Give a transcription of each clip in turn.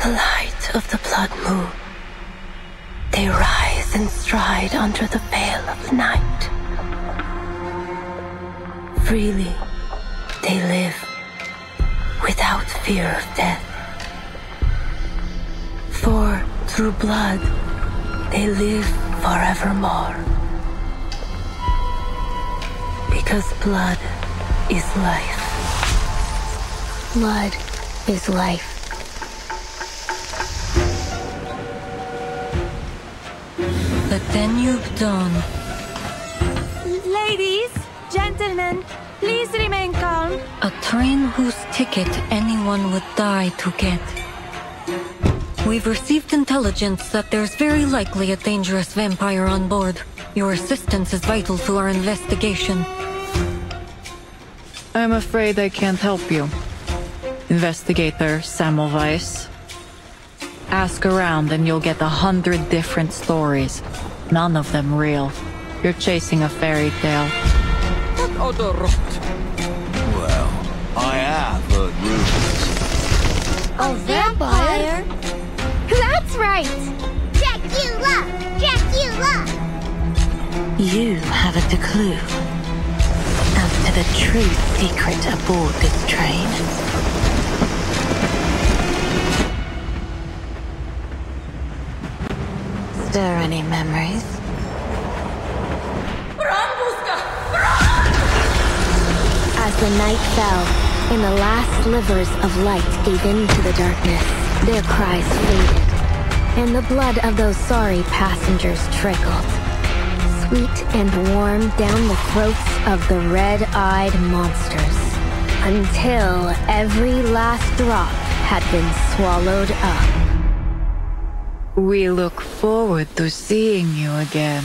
the light of the blood moon, they rise and stride under the veil of the night. Freely they live, without fear of death. For through blood they live forevermore. Because blood is life. Blood is life. The Danube Dawn. Ladies, gentlemen, please remain calm. A train whose ticket anyone would die to get. We've received intelligence that there's very likely a dangerous vampire on board. Your assistance is vital to our investigation. I'm afraid I can't help you. Investigator Semmelweis. Ask around and you'll get 100 different stories. None of them real. You're chasing a fairy tale. Well, I have heard rumors. A vampire? That's right! Dracula! Dracula! You haven't a clue as to the true secret aboard this train. Stir any memories? As the night fell, and the last slivers of light gave in to the darkness, their cries faded, and the blood of those sorry passengers trickled, sweet and warm down the throats of the red-eyed monsters, until every last drop had been swallowed up. We look forward to seeing you again.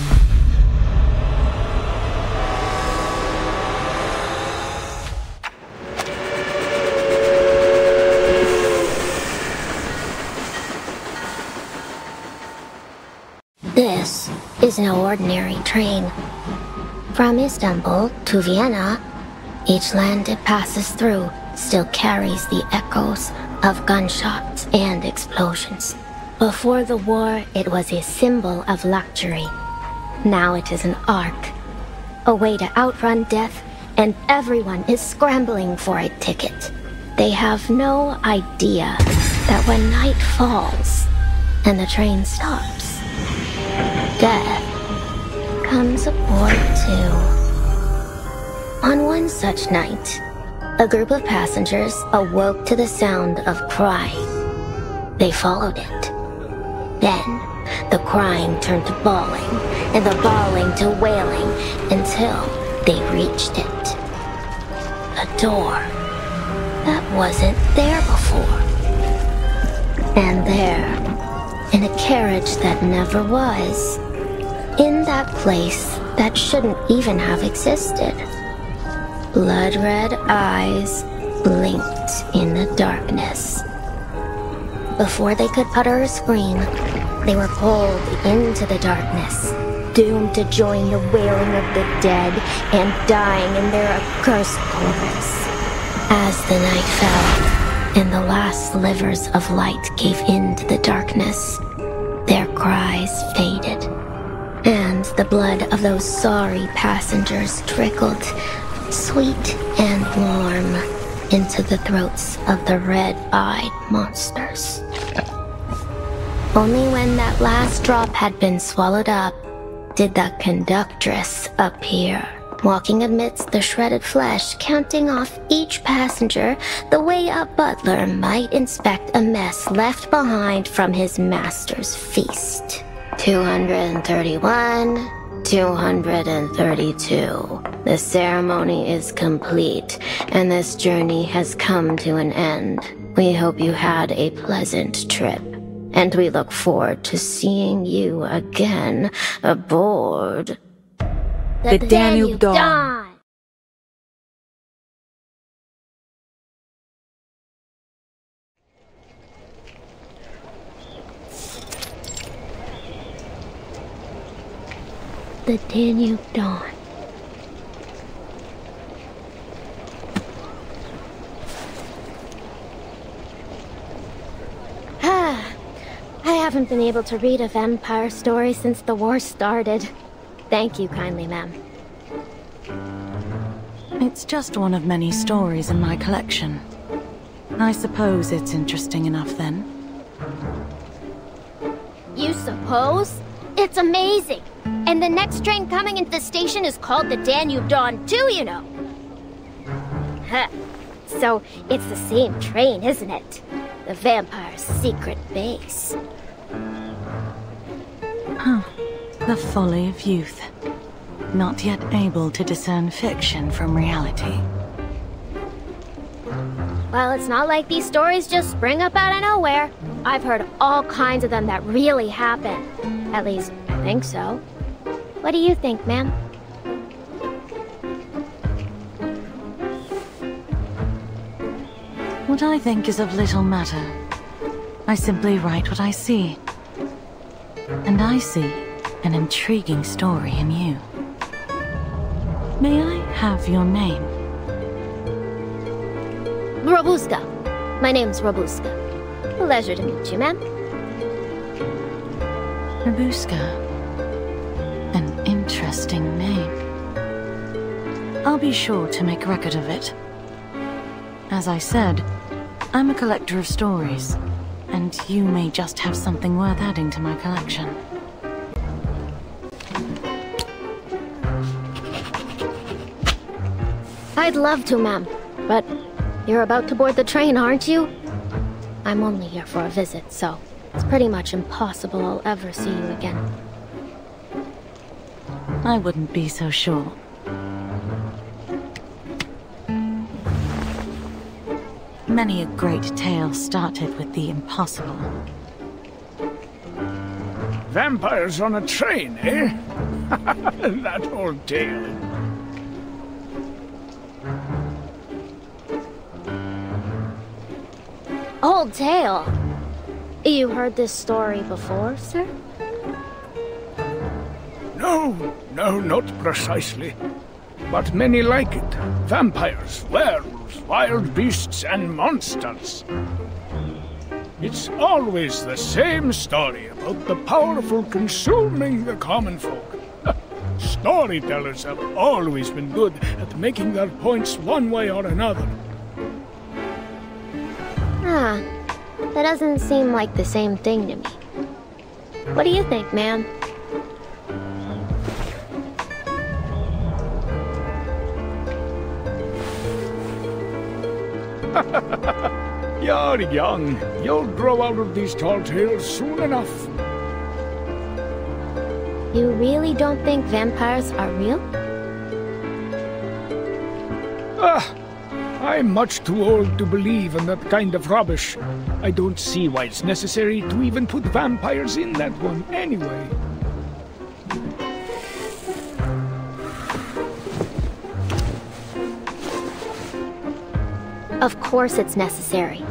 This is no ordinary train. From Istanbul to Vienna, each land it passes through still carries the echoes of gunshots and explosions. Before the war, it was a symbol of luxury. Now it is an ark, a way to outrun death, and everyone is scrambling for a ticket. They have no idea that when night falls and the train stops, death comes aboard too. On one such night, a group of passengers awoke to the sound of crying. They followed it. Then, the crying turned to bawling, and the bawling to wailing, until they reached it. A door that wasn't there before. And there, in a carriage that never was, in that place that shouldn't even have existed, blood-red eyes blinked in the darkness. Before they could utter a scream, they were pulled into the darkness, doomed to join the wailing of the dead and dying in their accursed corpse. As the night fell, and the last slivers of light gave in to the darkness, their cries faded, and the blood of those sorry passengers trickled, sweet and warm, into the throats of the red-eyed monsters. Only when that last drop had been swallowed up did the conductress appear, walking amidst the shredded flesh, counting off each passenger the way a butler might inspect a mess left behind from his master's feast. 231, 232. The ceremony is complete, and this journey has come to an end. We hope you had a pleasant trip, and we look forward to seeing you again aboard The Danube Dawn. The Danube Dawn. Ah, haven't been able to read a vampire story since the war started. Thank you kindly, ma'am. It's just one of many stories in my collection. I suppose it's interesting enough then. You suppose? It's amazing! And the next train coming into the station is called the Danube Dawn too, you know. Huh. So, it's the same train, isn't it? The vampire's secret base. Huh. The folly of youth. Not yet able to discern fiction from reality. Well, it's not like these stories just spring up out of nowhere. I've heard all kinds of them that really happen. At least, I think so. What do you think, ma'am? What I think is of little matter. I simply write what I see. And I see an intriguing story in you. May I have your name? Robuska. My name's Robuska. Pleasure to meet you, ma'am. Robuska. An interesting name. I'll be sure to make record of it. As I said, I'm a collector of stories, and you may just have something worth adding to my collection. I'd love to, ma'am, but you're about to board the train, aren't you? I'm only here for a visit, so it's pretty much impossible I'll ever see you again. I wouldn't be so sure. Many a great tale started with the impossible. Vampires on a train, eh? That old tale. Old tale? You heard this story before, sir? No, not precisely. But many like it. Vampires, werewolves, wild beasts, and monsters. It's always the same story about the powerful consuming the common folk. Storytellers have always been good at making their points one way or another. Huh. That doesn't seem like the same thing to me. What do you think, ma'am? You're young. You'll grow out of these tall tales soon enough. You really don't think vampires are real? I'm much too old to believe in that kind of rubbish. I don't see why it's necessary to even put vampires in that one anyway. Of course it's necessary.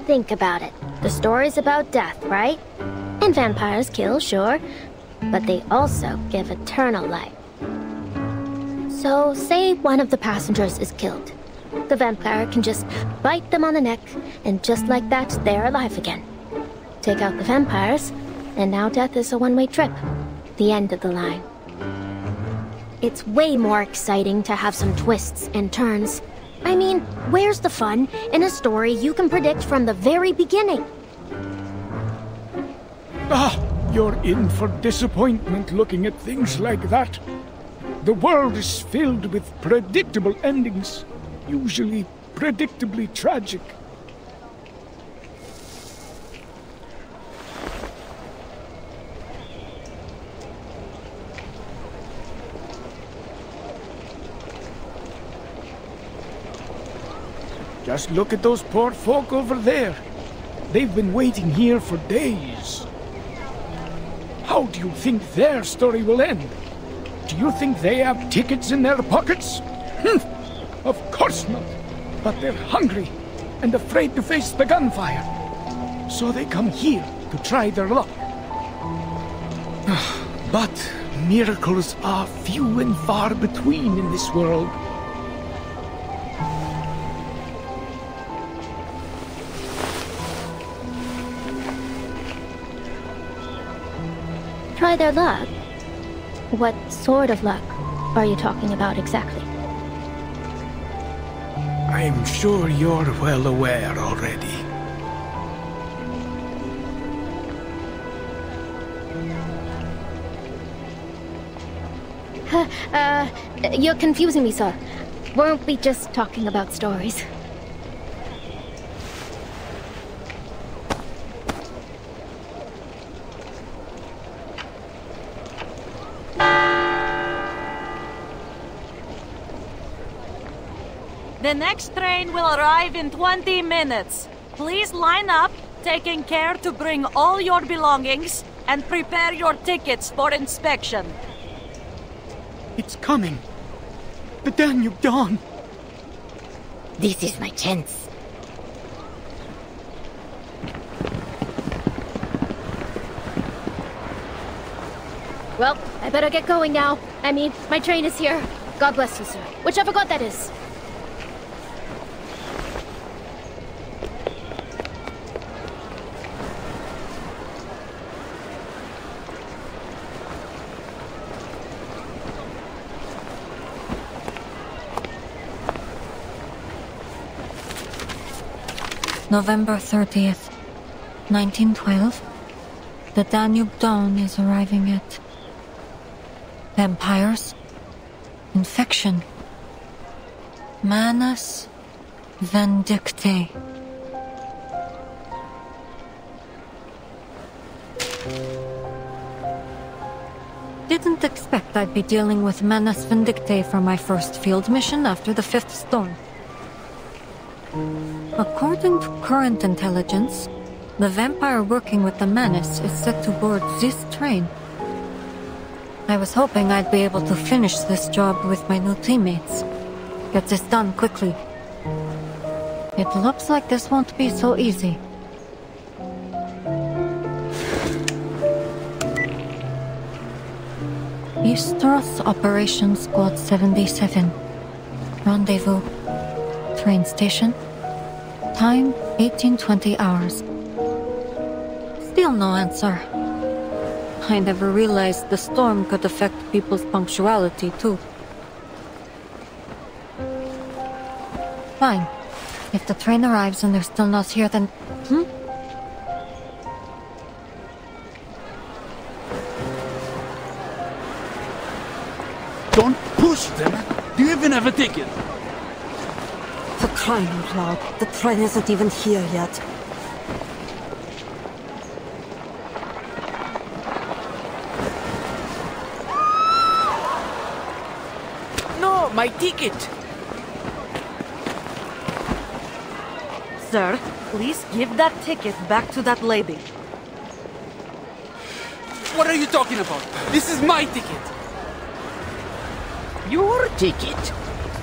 Think about it. The story's about death, right? And vampires kill, sure, but they also give eternal life. So, say one of the passengers is killed. The vampire can just bite them on the neck, and just like that, they're alive again. Take out the vampires, and now death is a one-way trip. The end of the line. It's way more exciting to have some twists and turns. I mean, where's the fun in a story you can predict from the very beginning? You're in for disappointment looking at things like that. The world is filled with predictable endings, usually predictably tragic. Just look at those poor folk over there. They've been waiting here for days. How do you think their story will end? Do you think they have tickets in their pockets? Of course not. But they're hungry and afraid to face the gunfire. So they come here to try their luck. But miracles are few and far between in this world. try their luck. What sort of luck are you talking about exactly? I'm sure you're well aware already. You're confusing me, sir. Weren't we just talking about stories? The next train will arrive in 20 minutes. Please line up, taking care to bring all your belongings, and prepare your tickets for inspection. It's coming. The Danube Dawn. This is my chance. Well, I better get going now. I mean, my train is here. God bless you, sir. Whichever god that is. November 30th, 1912. The Danube Dawn is arriving at... Vampires? Infection? Manus Vindictae. Didn't expect I'd be dealing with Manus Vindictae for my first field mission after the 5th storm. According to current intelligence, the vampire working with the Manus is set to board this train. I was hoping I'd be able to finish this job with my new teammates. Get this done quickly. It looks like this won't be so easy. Eastros Operations Squad 77. Rendezvous. Train station. Time 1820 hours. Still no answer. I never realized the storm could affect people's punctuality too. Fine. If the train arrives and they're still not here, then... Don't push them! Do you even have a ticket? For crying out loud, the train isn't even here yet. No, my ticket! Sir, please give that ticket back to that lady. What are you talking about? This is my ticket! Your ticket?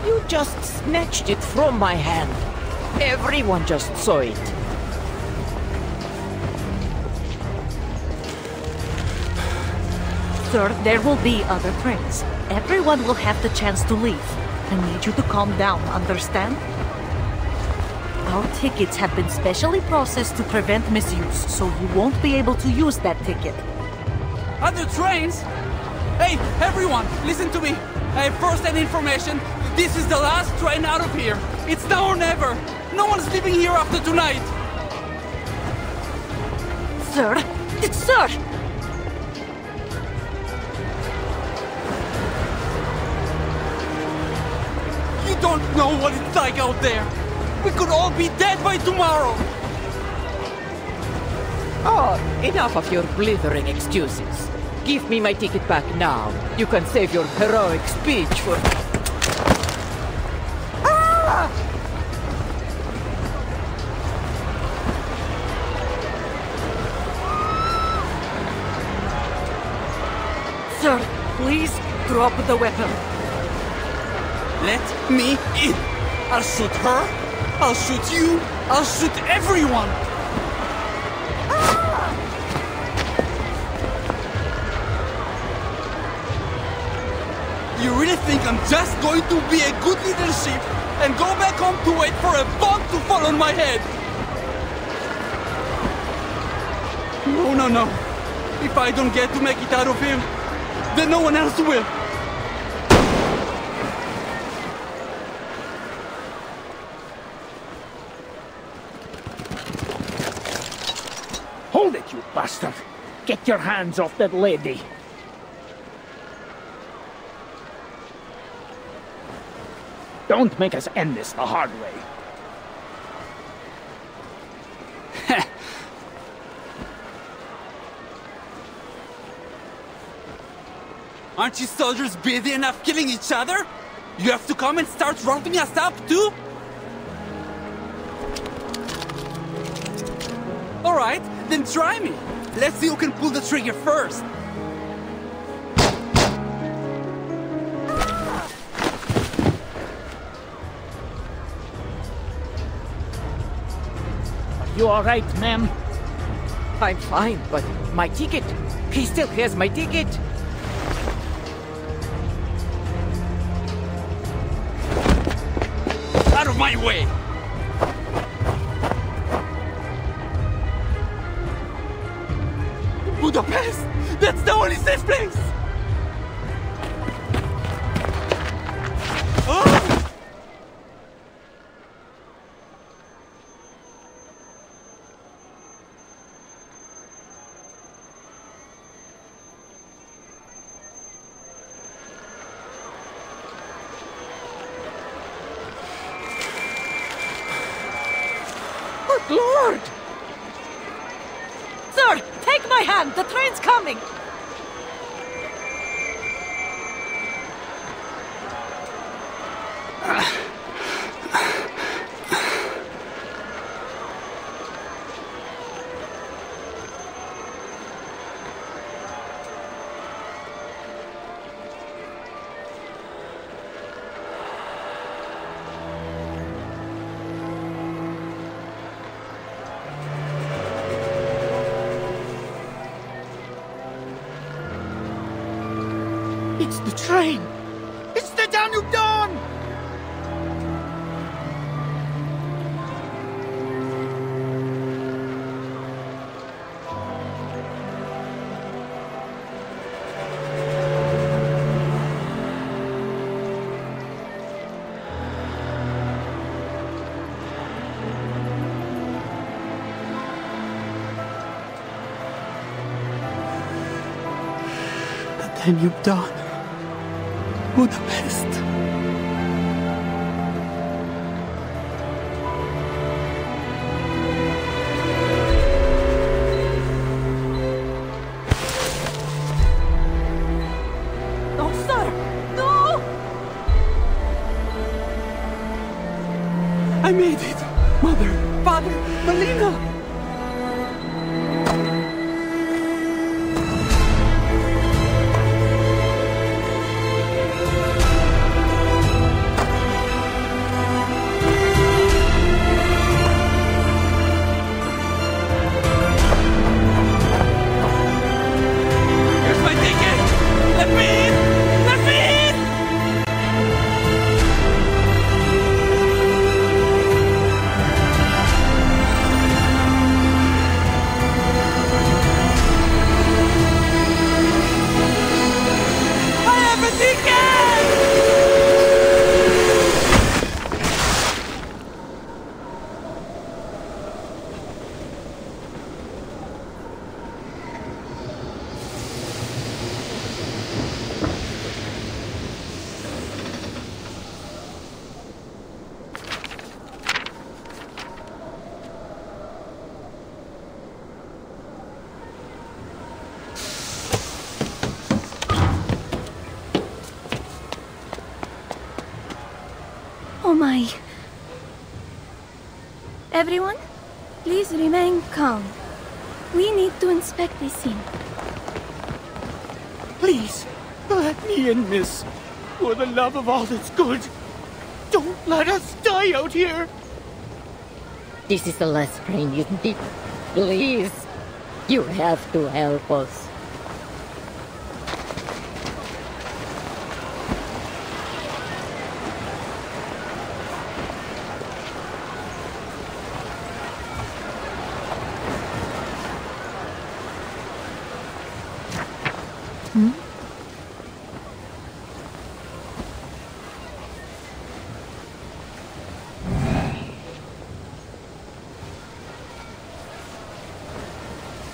You just snatched it from my hand. Everyone just saw it. Sir, there will be other trains. Everyone will have the chance to leave. I need you to calm down, understand? Our tickets have been specially processed to prevent misuse, so you won't be able to use that ticket. Other trains? Hey, everyone, listen to me. I have first-hand information. This is the last train out of here. It's now or never. No one's leaving here after tonight. Sir? Sir! You don't know what it's like out there. We could all be dead by tomorrow. Oh, enough of your blithering excuses. Give me my ticket back now. You can save your heroic speech for... Ah! Sir, please drop the weapon. Let me in. I'll shoot her. I'll shoot you. I'll shoot everyone. You really think I'm just going to be a good leadership and go back home to wait for a bomb to fall on my head? No, no, no. If I don't get to make it out of him, then no one else will. Hold it, you bastard! Get your hands off that lady! Don't make us end this the hard way. Aren't you soldiers busy enough killing each other? You have to come and start rounding us up, too? Alright, then try me. Let's see who can pull the trigger first. Are you alright, ma'am? I'm fine, but my ticket. He still has my ticket. Out of my way! Budapest! That's the only safe place! Oh! Good Lord! Sir, take my hand! The train's coming! It's the train! It's the Danube Dawn! The Danube Dawn. Budapest. No, sir! No! I made it! Mother, Father, Melina! Oh my. Everyone, please remain calm. We need to inspect this scene. Please, let me in, miss. For the love of all that's good. Don't let us die out here. This is the last train, isn't it? Please, you have to help us.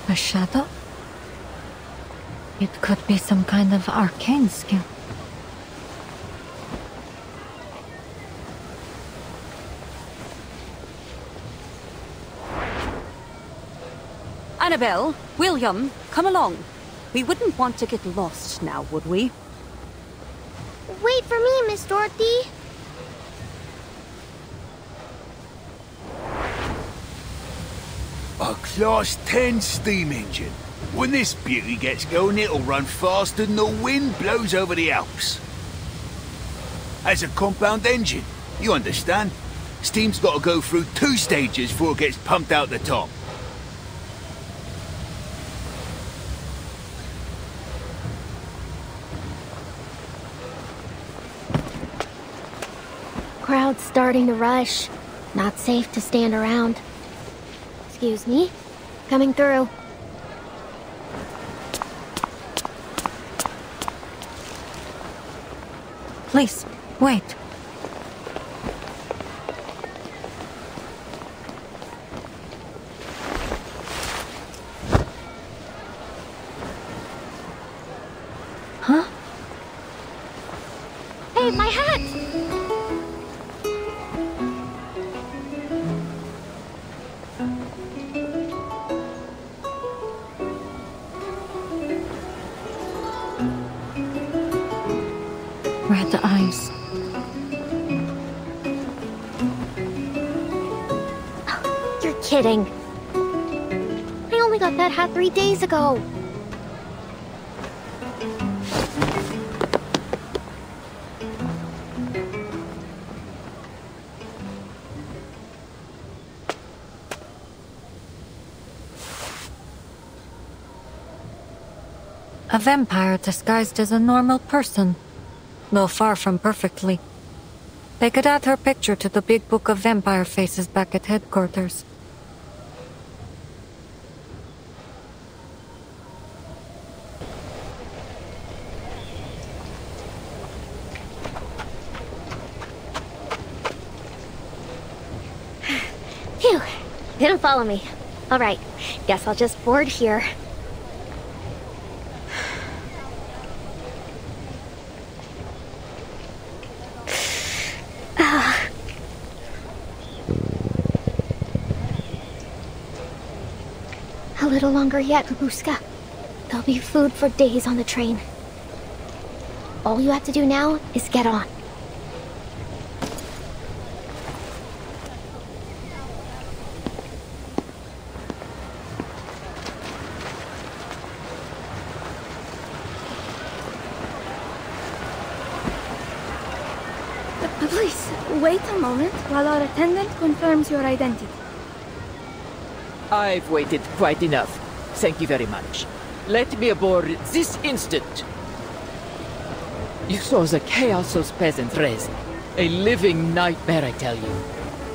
A shadow? It could be some kind of arcane skill. Annabelle, William, come along. We wouldn't want to get lost now, would we? Wait for me, Miss Dorothy. A Class 10 steam engine. When this beauty gets going, it'll run faster than the wind blows over the Alps. As a compound engine, you understand? Steam's got to go through 2 stages before it gets pumped out the top. Crowd's starting to rush. Not safe to stand around. Excuse me. Coming through. Please, wait. Huh? Hey, my hat! Red eyes. You're kidding. I only got that hat 3 days ago. A vampire disguised as a normal person. Though far from perfectly. They could add her picture to the big book of vampire faces back at headquarters. Phew! Didn't follow me. Alright, guess I'll just board here. A little longer yet, Babushka. There'll be food for days on the train. All you have to do now is get on. Please, wait a moment while our attendant confirms your identity. I've waited quite enough. Thank you very much. Let me aboard this instant. You saw the chaos those peasants raised. A living nightmare, I tell you.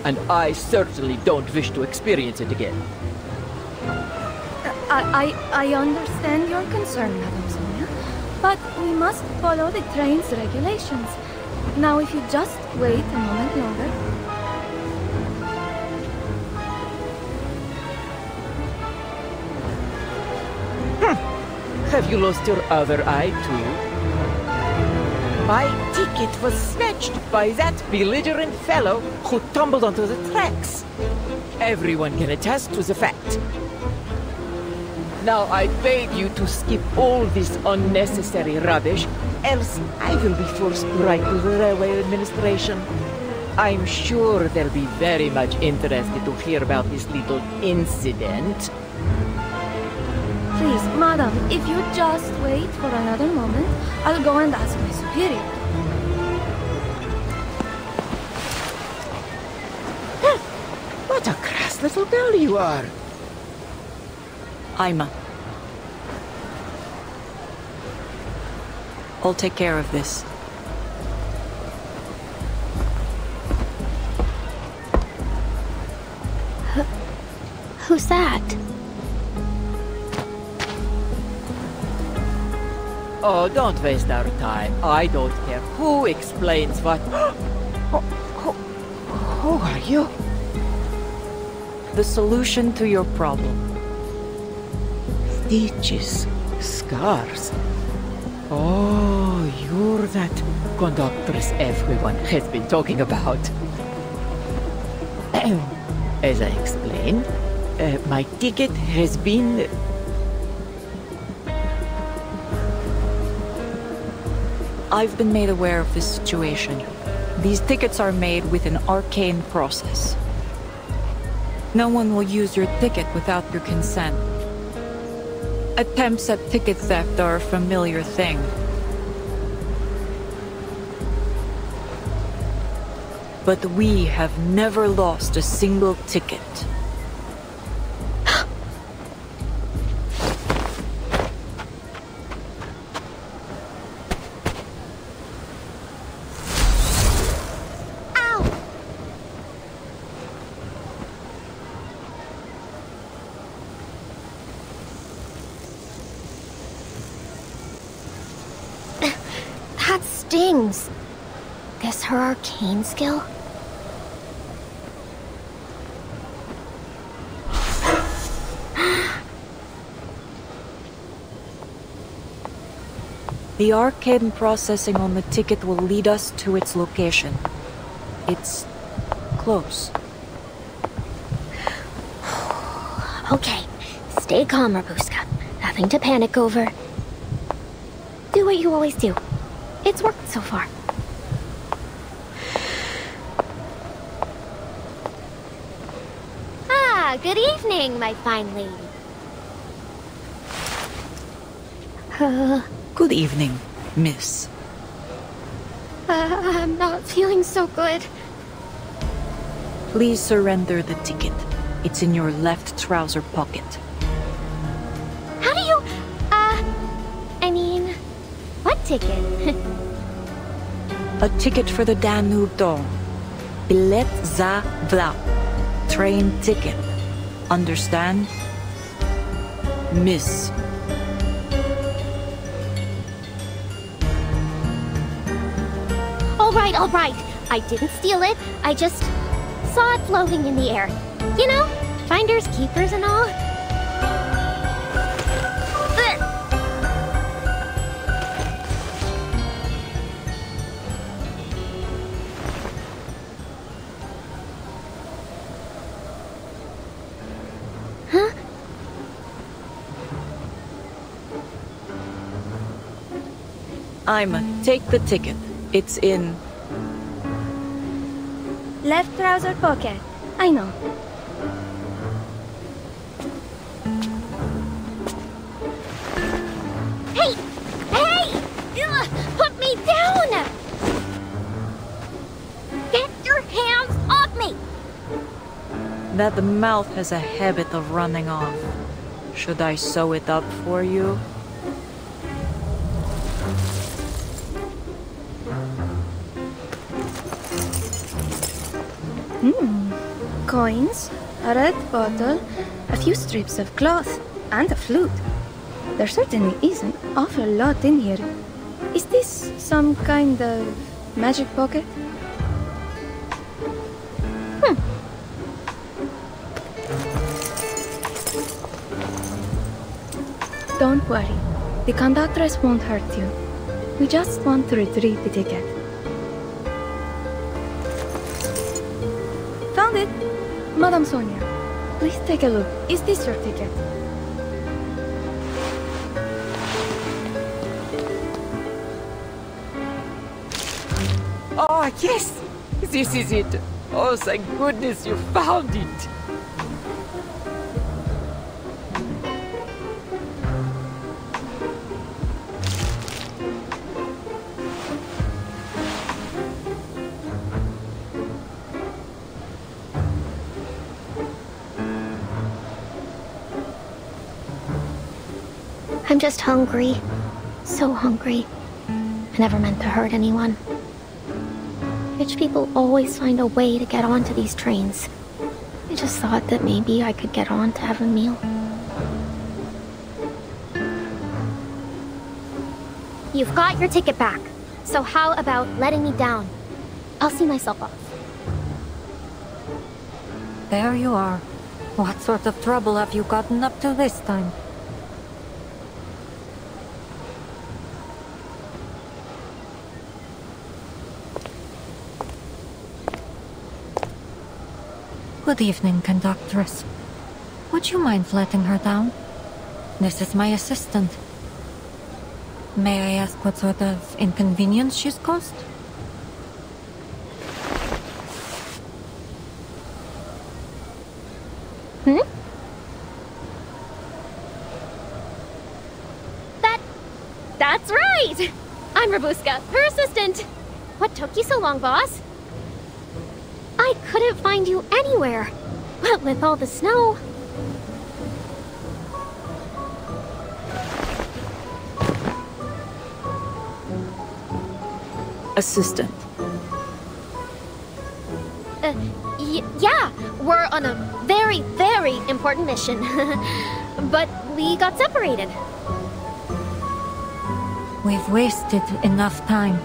And I certainly don't wish to experience it again. I understand your concern, Madam Sonia, but we must follow the train's regulations. Now, if you just wait a moment longer... Have you lost your other eye, too? My ticket was snatched by that belligerent fellow who tumbled onto the tracks. Everyone can attest to the fact. Now I beg you to skip all this unnecessary rubbish, else I will be forced to write to the Railway Administration. I'm sure they'll be very much interested to hear about this little incident. Please, madam, if you just wait for another moment, I'll go and ask my superior. What a crass little girl you are! Ima. I'll take care of this. Who's that? Oh, don't waste our time. I don't care who explains what... Who are you? The solution to your problem. Stitches. Scars. Oh, you're that conductress everyone has been talking about. As I explained, my ticket has been... I've been made aware of this situation. These tickets are made with an arcane process. No one will use your ticket without your consent. Attempts at ticket theft are a familiar thing. But we have never lost a single ticket. That stings. This her arcane skill? The arcane processing on the ticket will lead us to its location. It's close. Okay, stay calm, Rabuska. Nothing to panic over. Do what you always do. It's worked so far. Ah, good evening, my fine lady. Good evening, miss. I'm not feeling so good. Please surrender the ticket. It's in your left trouser pocket. How do you... I mean... what ticket? A ticket for the Danube Dome. Bilet za vlak. Train ticket. Understand? Miss. All right. I didn't steal it. I just saw it floating in the air. You know, finders, keepers and all. Huh? I'ma take the ticket. It's in... Left trouser pocket. I know. Hey! Put me down! Get your hands off me! That mouth has a habit of running off. Should I sew it up for you? Coins, a red bottle, a few strips of cloth, and a flute. There certainly is an awful lot in here. Is this some kind of magic pocket? Don't worry. The conductress won't hurt you. We just want to retrieve the ticket. Found it! Madame Sonia, please take a look. Is this your ticket? Oh, yes! This is it! Oh, thank goodness you found it! I'm just hungry. So hungry. I never meant to hurt anyone. Rich people always find a way to get onto these trains. I just thought that maybe I could get on to have a meal. You've got your ticket back. So how about letting me down? I'll see myself off. There you are. What sort of trouble have you gotten up to this time? Good evening, conductress. Would you mind letting her down? This is my assistant. May I ask what sort of inconvenience she's caused? That's right! I'm Rabuska, her assistant. What took you so long, boss? I couldn't find you anywhere. What with all the snow? Assistant. Yeah, we're on a very, very important mission. But we got separated. We've wasted enough time.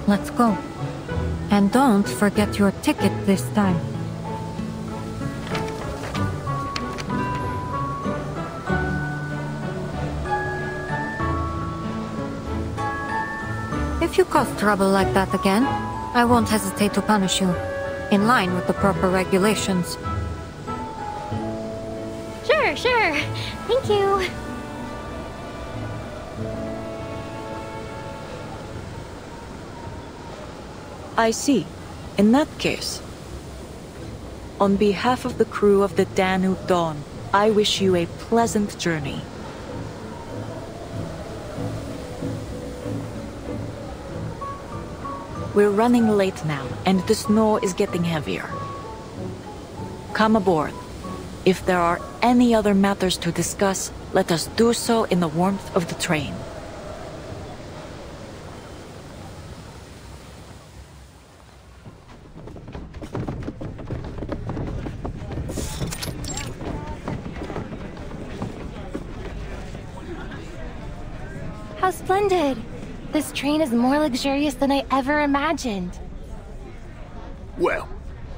Let's go. And don't forget your ticket this time. If you cause trouble like that again, I won't hesitate to punish you, in line with the proper regulations. Sure. Thank you. I see. In that case, on behalf of the crew of the Danube Dawn, I wish you a pleasant journey. We're running late now, and the snow is getting heavier. Come aboard. If there are any other matters to discuss, let us do so in the warmth of the train. How splendid! This train is more luxurious than I ever imagined. Well,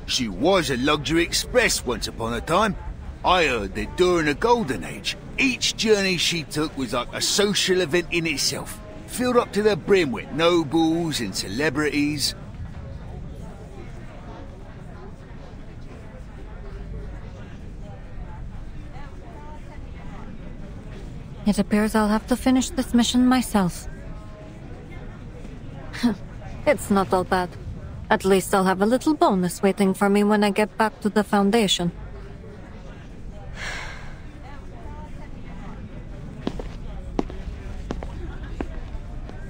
she was a luxury express once upon a time. I heard that during the Golden Age, each journey she took was like a social event in itself, filled up to the brim with nobles and celebrities. It appears I'll have to finish this mission myself. It's not all bad. At least I'll have a little bonus waiting for me when I get back to the Foundation.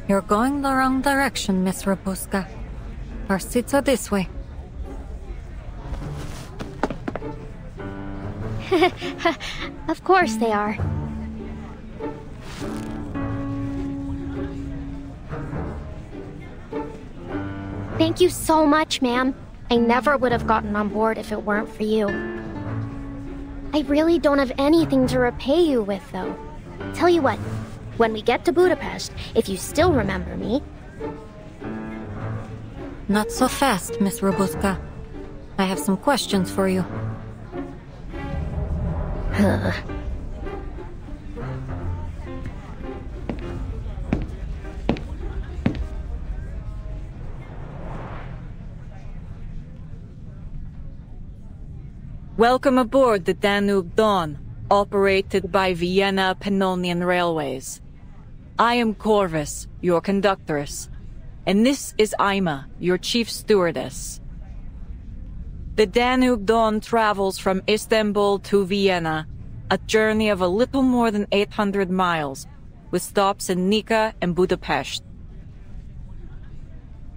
You're going the wrong direction, Miss Rabuska. Our seats are this way. Of course they are. Thank you so much, ma'am. I never would have gotten on board if it weren't for you. I really don't have anything to repay you with, though. Tell you what, when we get to Budapest, if you still remember me... Not so fast, Miss Rabuska. I have some questions for you. Welcome aboard the Danube Dawn, operated by Vienna Pannonian Railways. I am Corvus, your conductress, and this is Ima, your chief stewardess. The Danube Dawn travels from Istanbul to Vienna, a journey of a little more than 800 miles, with stops in Nika and Budapest.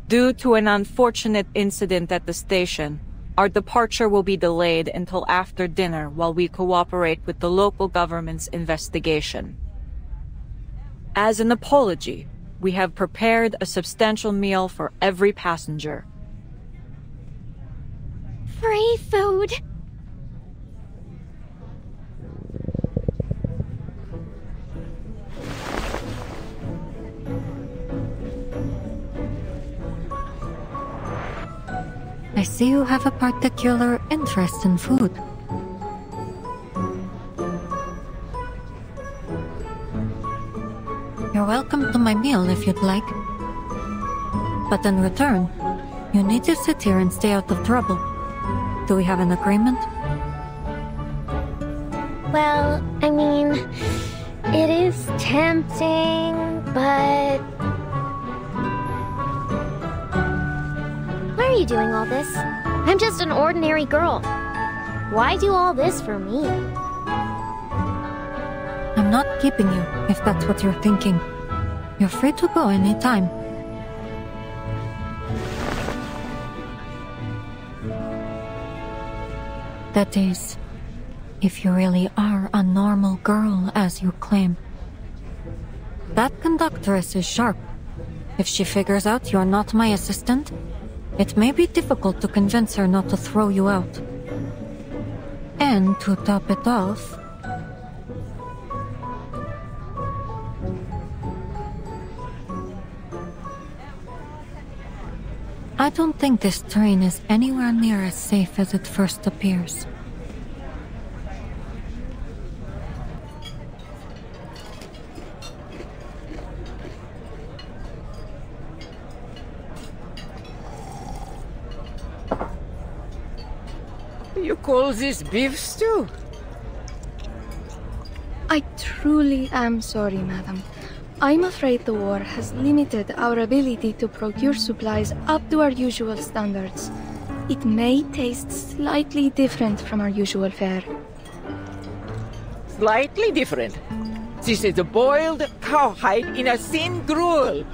Due to an unfortunate incident at the station, our departure will be delayed until after dinner while we cooperate with the local government's investigation. As an apology, we have prepared a substantial meal for every passenger. Free food! I see you have a particular interest in food. You're welcome to my meal if you'd like. But in return, you need to sit here and stay out of trouble. Do we have an agreement? Well, I mean, it is tempting, but... Why are you doing all this? I'm just an ordinary girl. Why do all this for me? I'm not keeping you, if that's what you're thinking. You're free to go anytime. That is, if you really are a normal girl, as you claim. That conductress is sharp. If she figures out you're not my assistant, it may be difficult to convince her not to throw you out. And to top it off... I don't think this train is anywhere near as safe as it first appears. You call this beef stew? I truly am sorry, madam. I'm afraid the war has limited our ability to procure supplies up to our usual standards. It may taste slightly different from our usual fare. Slightly different? This is a boiled cowhide in a thin gruel.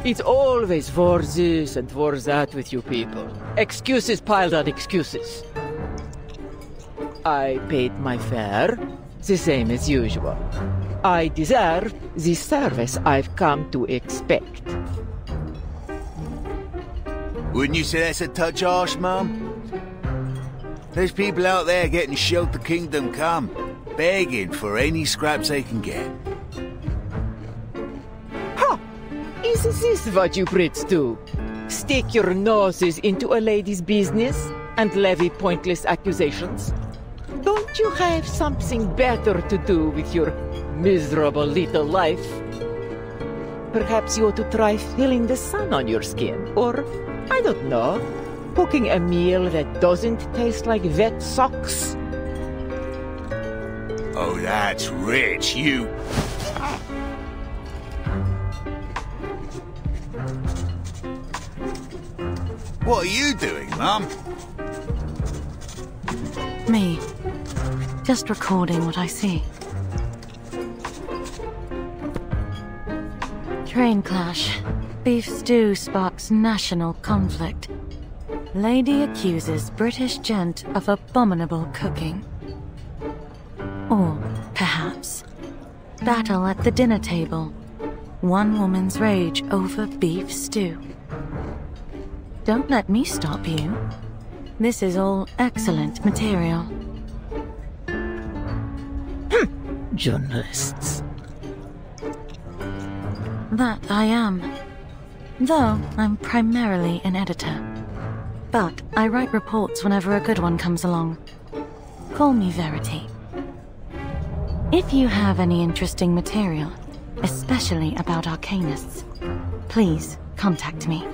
It's always for this and for that with you people. Excuses piled on excuses. I paid my fare, the same as usual. I deserve the service I've come to expect. Wouldn't you say that's a touch harsh, Mum? There's people out there getting showed the kingdom come, begging for any scraps they can get. Ha! Is this what you Brits do? Stick your noses into a lady's business and levy pointless accusations? Don't you have something better to do with your miserable little life? Perhaps you ought to try feeling the sun on your skin, or, I don't know, cooking a meal that doesn't taste like wet socks. Oh, that's rich, you... What are you doing, Mum? Me. Just recording what I see. Train clash. Beef stew sparks national conflict. Lady accuses British gent of abominable cooking. Or, perhaps, battle at the dinner table. One woman's rage over beef stew. Don't let me stop you. This is all excellent material. Journalists. That I am. Though I'm primarily an editor. But I write reports whenever a good one comes along. Call me Verity. If you have any interesting material, especially about arcanists, please contact me.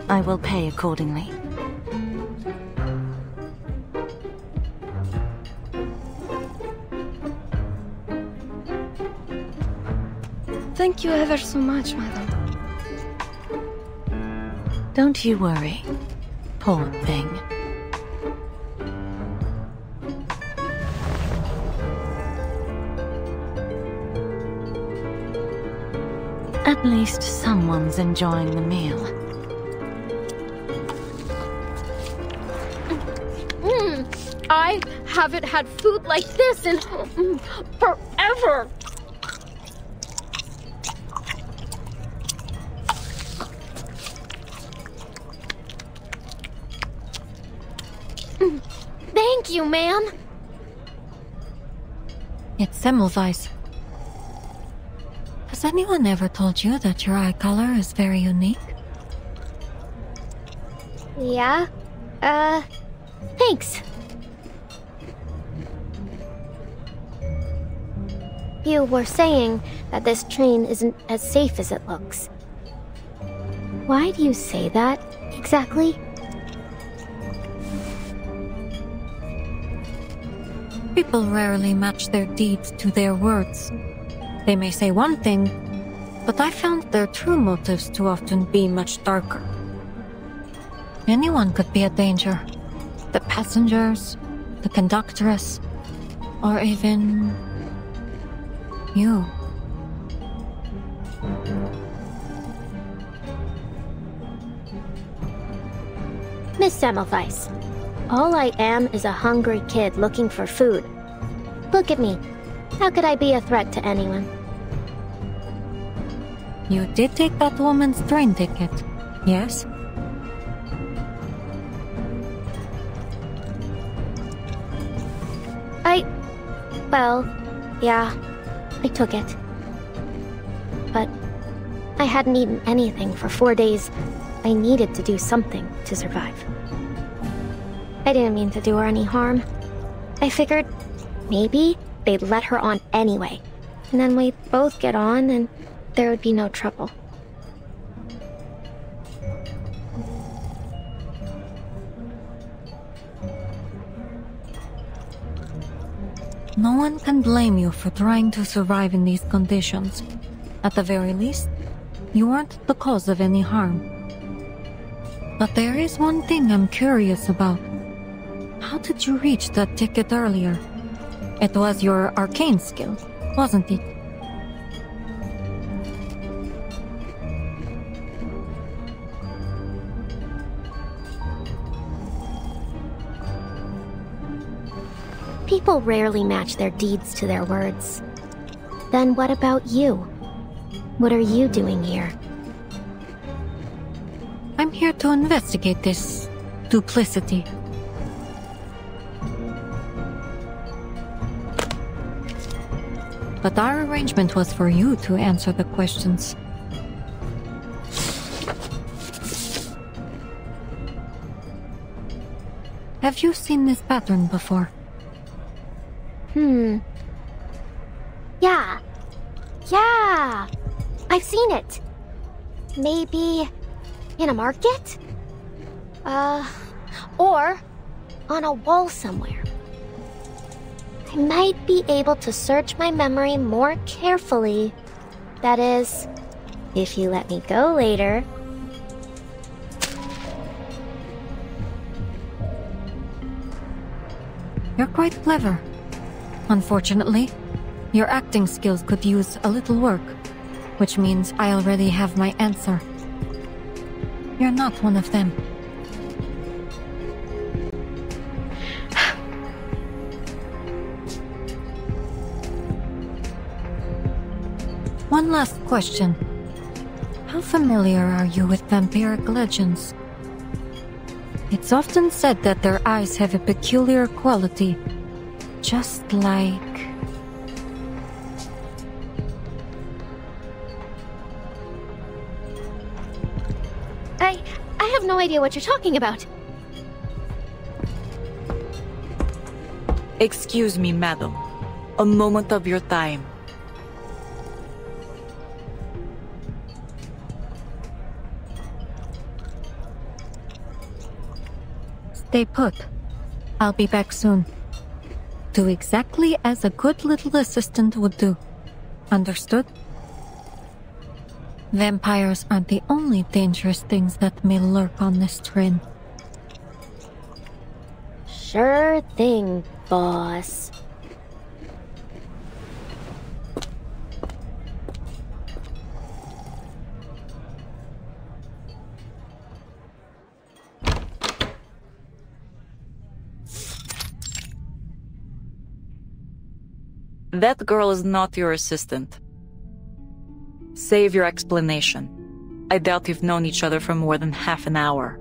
I will pay accordingly. Thank you ever so much, madam. Don't you worry. Poor thing. At least someone's enjoying the meal. I haven't had food like this in forever. Thank you, ma'am. It's Semmelweis. Has anyone ever told you that your eye color is very unique? Yeah? Thanks. You were saying that this train isn't as safe as it looks. Why do you say that, exactly? People rarely match their deeds to their words. They may say one thing, but I found their true motives to often be much darker. Anyone could be a danger. The passengers, the conductress, or even you. Miss Semmelweis, all I am is a hungry kid looking for food. Look at me. How could I be a threat to anyone? You did take that woman's train ticket, yes? Well, yeah, I took it. But I hadn't eaten anything for 4 days. I needed to do something to survive. I didn't mean to do her any harm. I figured maybe they'd let her on anyway. And then we'd both get on and there would be no trouble. No one can blame you for trying to survive in these conditions. At the very least, you weren't the cause of any harm. But there is one thing I'm curious about. How did you reach that ticket earlier? It was your arcane skill, wasn't it? People rarely match their deeds to their words. Then what about you? What are you doing here? I'm here to investigate this duplicity. But our arrangement was for you to answer the questions. Have you seen this pattern before? Yeah! I've seen it! Maybe in a market? Or on a wall somewhere. I might be able to search my memory more carefully. That is, if you let me go later. You're quite clever. Unfortunately, your acting skills could use a little work, which means I already have my answer. You're not one of them. One last question. How familiar are you with vampiric legends? It's often said that their eyes have a peculiar quality, just like... I have no idea what you're talking about. Excuse me, madam. A moment of your time. Stay put. I'll be back soon. Do exactly as a good little assistant would do. Understood? Vampires aren't the only dangerous things that may lurk on this train. Sure thing, boss. That girl is not your assistant. Save your explanation. I doubt you've known each other for more than half an hour.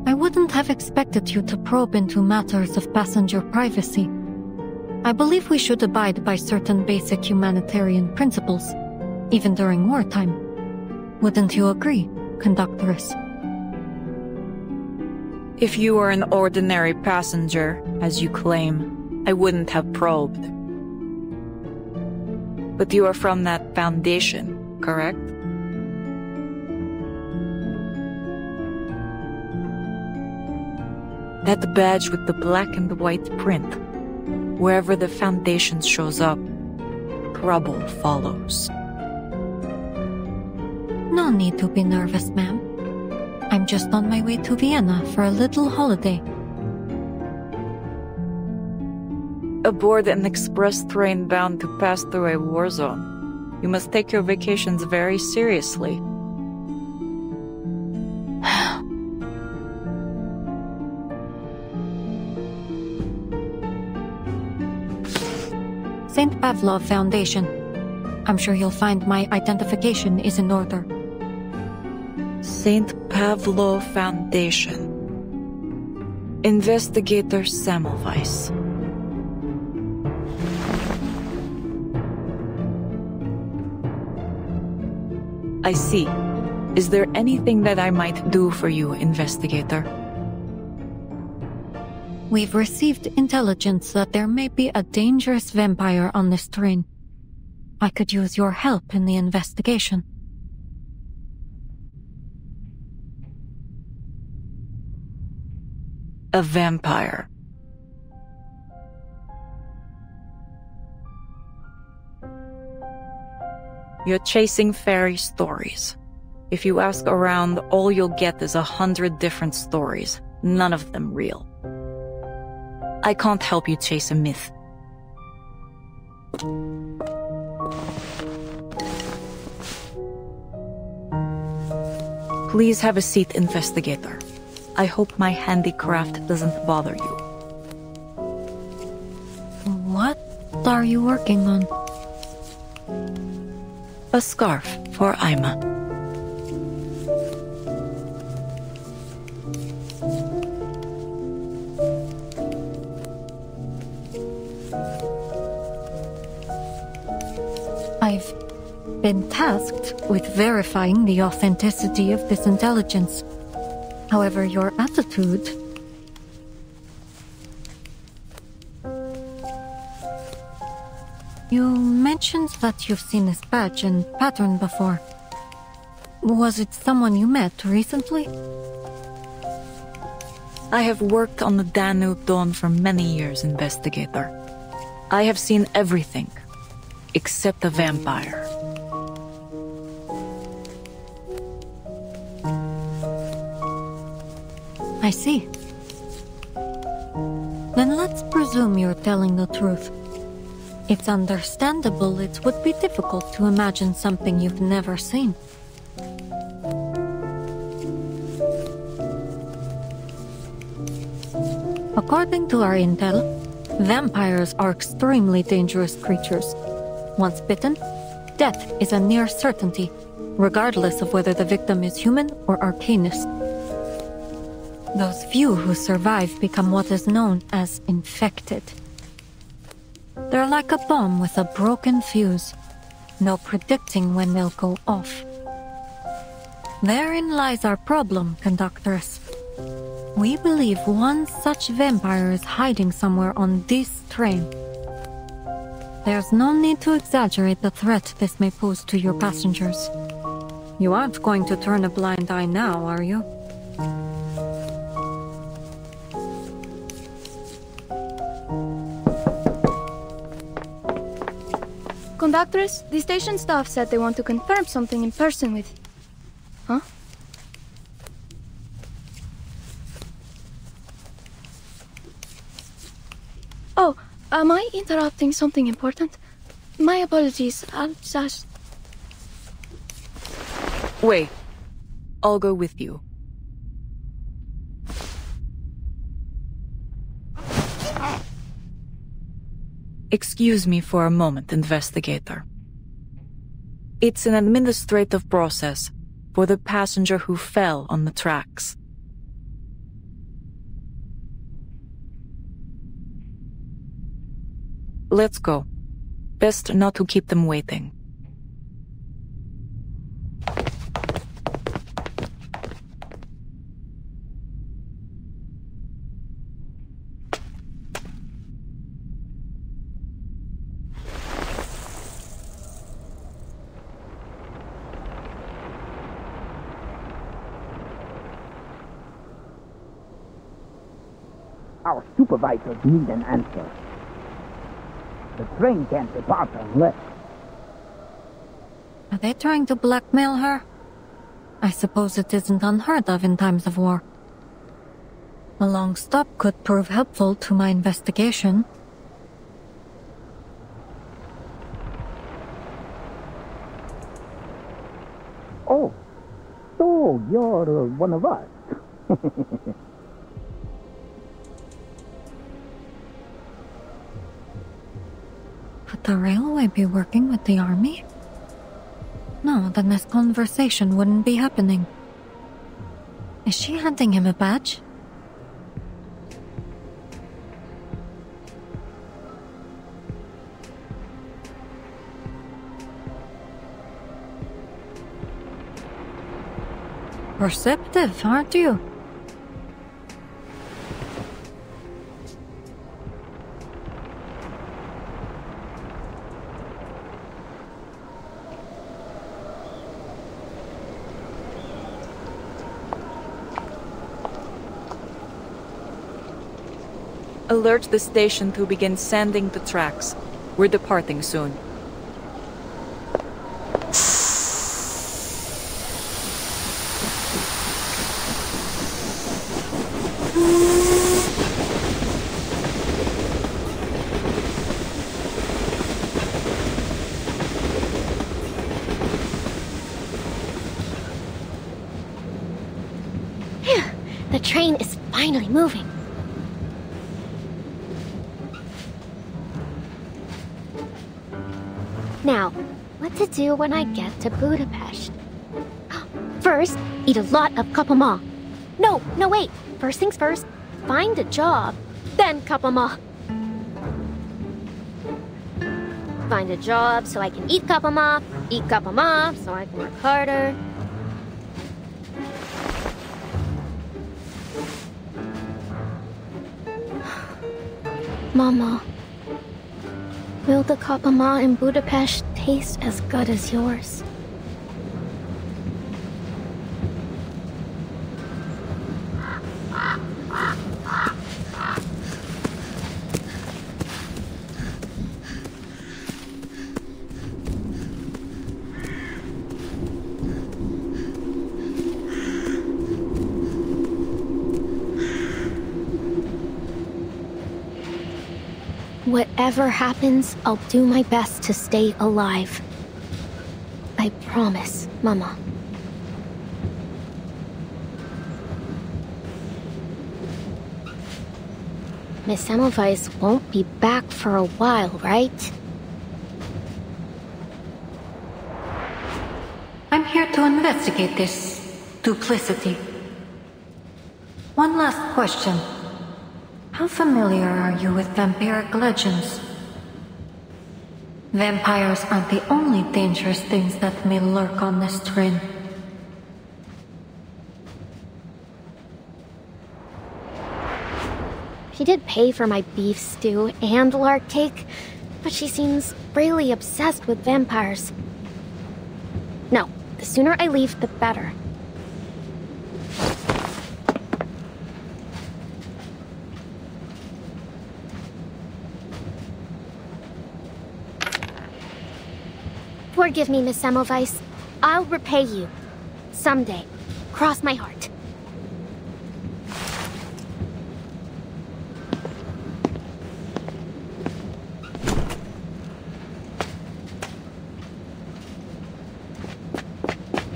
I wouldn't have expected you to probe into matters of passenger privacy. I believe we should abide by certain basic humanitarian principles, even during wartime. Wouldn't you agree, conductress? If you were an ordinary passenger, as you claim, I wouldn't have probed. But you are from that foundation, correct? That badge with the black and white print. Wherever the foundation shows up, trouble follows. No need to be nervous, ma'am. I'm just on my way to Vienna for a little holiday. Aboard an express train bound to pass through a war zone. You must take your vacations very seriously. St. Pavlov Foundation. I'm sure you'll find my identification is in order. St. Pavlov Foundation. Investigator Semmelweis. I see. Is there anything that I might do for you, Investigator? We've received intelligence that there may be a dangerous vampire on this train. I could use your help in the investigation. A vampire. You're chasing fairy stories. If you ask around, all you'll get is 100 different stories, none of them real. I can't help you chase a myth. Please have a seat, Investigator. I hope my handicraft doesn't bother you. What are you working on? A scarf for Ima. I've been tasked with verifying the authenticity of this intelligence. However, your attitude... You mentioned that you've seen this badge and pattern before. Was it someone you met recently? I have worked on the Danube Dawn for many years, Investigator. I have seen everything, except a vampire. I see. Then let's presume you're telling the truth. It's understandable it would be difficult to imagine something you've never seen. According to our intel, vampires are extremely dangerous creatures. Once bitten, death is a near certainty, regardless of whether the victim is human or arcanist. Those few who survive become what is known as infected. They're like a bomb with a broken fuse. No predicting when they'll go off. Therein lies our problem, conductors. We believe one such vampire is hiding somewhere on this train. There's no need to exaggerate the threat this may pose to your passengers. You aren't going to turn a blind eye now, are you? Conductress, the station staff said they want to confirm something in person with... Huh? Oh, am I interrupting something important? My apologies, I'll just... Wait. I'll go with you. Excuse me for a moment, Investigator. It's an administrative process for the passenger who fell on the tracks. Let's go. Best not to keep them waiting. Our supervisors need an answer. The train can't depart unless... Are they trying to blackmail her? I suppose it isn't unheard of in times of war. A long stop could prove helpful to my investigation. Oh, so you're one of us. Would the railway be working with the army? No, then this conversation wouldn't be happening. Is she handing him a badge? Perceptive, aren't you? Alert the station to begin sanding the tracks. We're departing soon. The train is finally moving. Now, what to do when I get to Budapest? First, eat a lot of kapama. No, wait. First things first, find a job, then kapama. Find a job so I can eat kapama so I can work harder. Mama, will the kapama in Budapest taste as good as yours? Whatever happens, I'll do my best to stay alive. I promise, Mama. Miss Semmelweis won't be back for a while, right? I'm here to investigate this duplicity. One last question. How familiar are you with vampiric legends? Vampires aren't the only dangerous things that may lurk on this train. She did pay for my beef stew and lark cake, but she seems really obsessed with vampires. No, the sooner I leave, the better. Forgive me, Miss Semmelweis. I'll repay you. Someday. Cross my heart.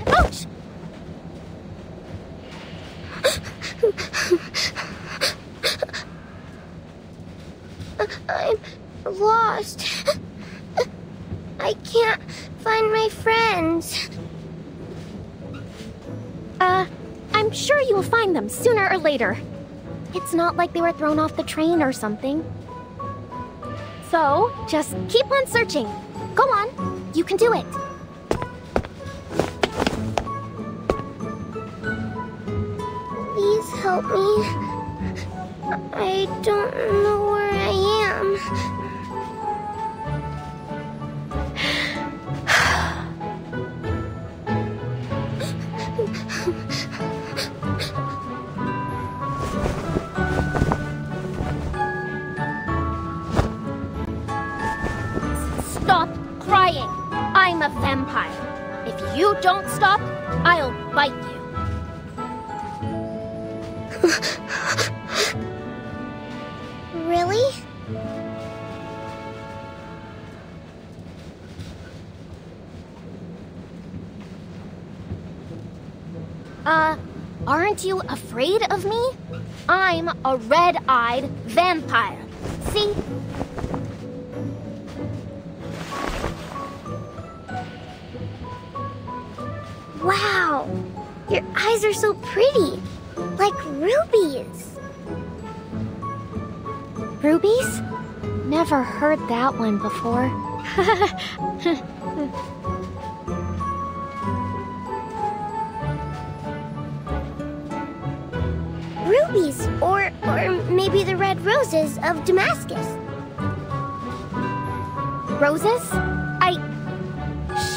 Ouch! I'm lost. I can't find my friends. I'm sure you'll find them sooner or later. It's not like they were thrown off the train or something. So, just keep on searching. Go on, you can do it. Please help me. I don't know where I am. stop crying. I'm a vampire. If you don't stop, I'll bite you. Really? Aren't you afraid of me? I'm a red-eyed vampire. See? Wow! Your eyes are so pretty. Like rubies. Rubies? Never heard that one before. Rubies, or maybe the red roses of Damascus. Roses?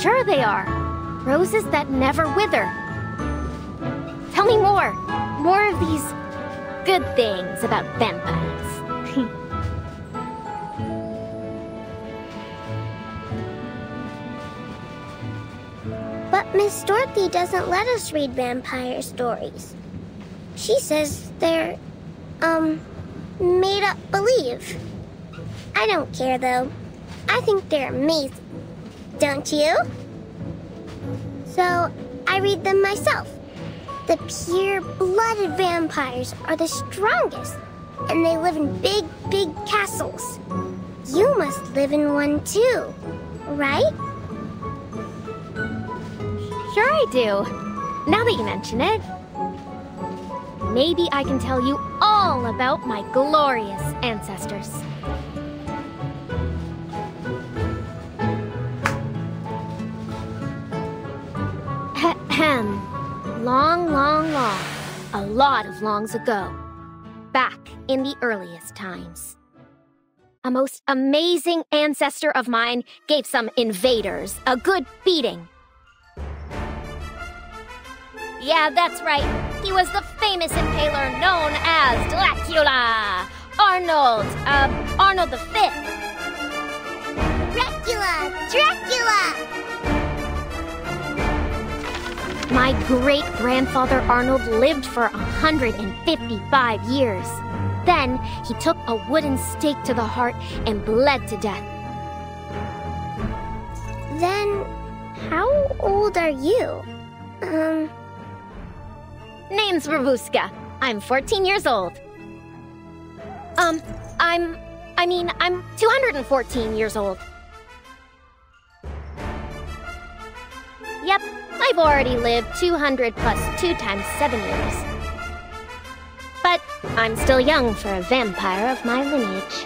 Sure they are. Roses that never wither. Tell me more. More of these good things about vampires. But Miss Dorothy doesn't let us read vampire stories. She says they're, made up believe. I don't care, though. I think they're amazing. Don't you? So, I read them myself. The pure-blooded vampires are the strongest, and they live in big, big castles. You must live in one, too, right? Sure I do. Now that you mention it. Maybe I can tell you all about my glorious ancestors. Ahem. Long, long, long. A lot of longs ago. Back in the earliest times. A most amazing ancestor of mine gave some invaders a good beating. Yeah, that's right. He was the famous impaler known as Dracula. Arnold the Fifth. Dracula! My great-grandfather Arnold lived for 155 years. Then, he took a wooden stake to the heart and bled to death. Then, how old are you? Name's Rabuska. I'm 14 years old. I'm 214 years old. Yep, I've already lived 200 plus 2 times 7 years. But I'm still young for a vampire of my lineage.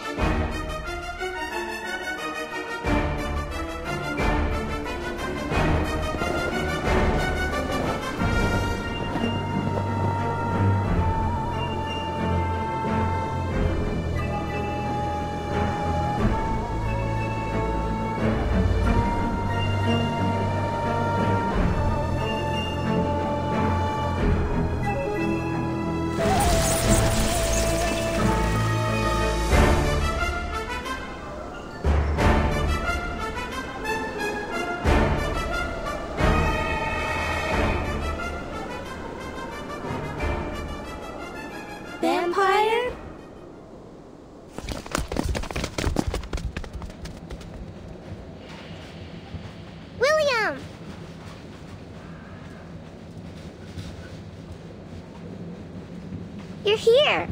Vampire? William! You're here.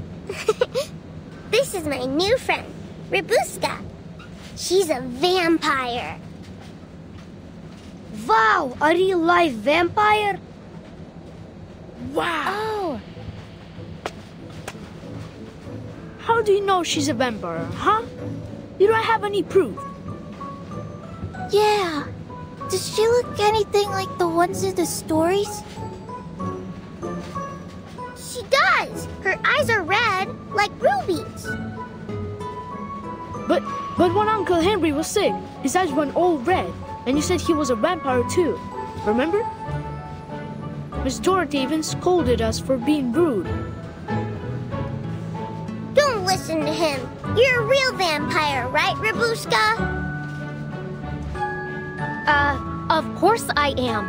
This is my new friend, Rabuska. She's a vampire. Wow, a real life vampire? Wow! Oh. How do you know she's a vampire, huh? You don't have any proof. Yeah. Does she look anything like the ones in the stories? She does! Her eyes are red, like rubies. But when Uncle Henry was sick, his eyes went all red, and you said he was a vampire too. Remember? Miss Dorothy even scolded us for being rude. Don't listen to him. You're a real vampire, right, Rabuska? Of course I am.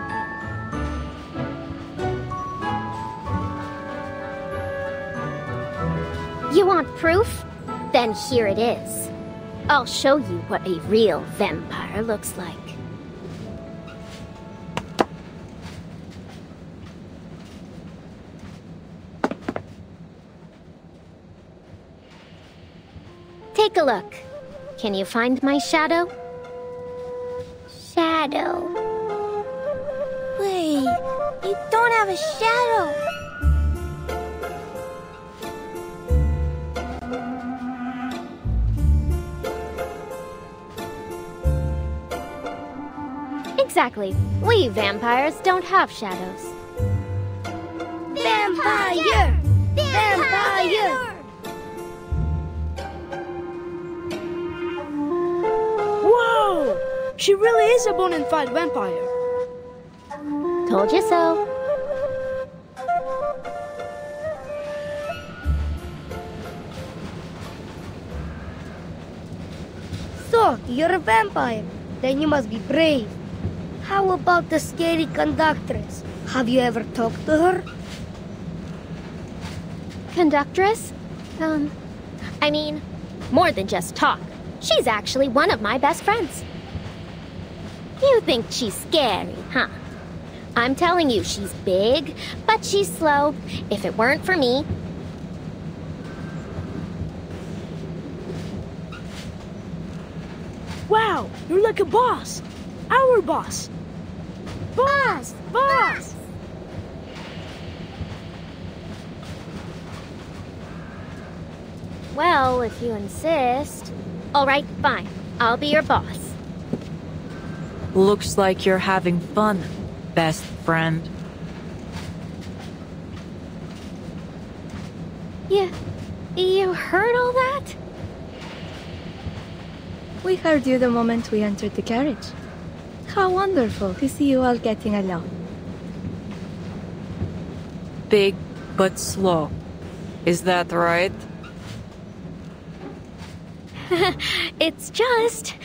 You want proof? Then here it is. I'll show you what a real vampire looks like. Take a look. Can you find my shadow? Shadow. Wait, you don't have a shadow. Exactly. We vampires don't have shadows. Vampire! Vampire! Whoa! She really is a bona fide vampire. Told you so. So, you're a vampire. Then you must be brave. How about the scary conductress? Have you ever talked to her? Conductress? I mean, more than just talk. She's actually one of my best friends. You think she's scary, huh? I'm telling you, she's big, but she's slow. If it weren't for me... Wow, you're like a boss. Our boss. Boss! Boss! Well, if you insist. All right, fine. I'll be your boss. Looks like you're having fun, best friend. You heard all that? We heard you the moment we entered the carriage. How wonderful to see you all getting along. Big but slow. Is that right? It's just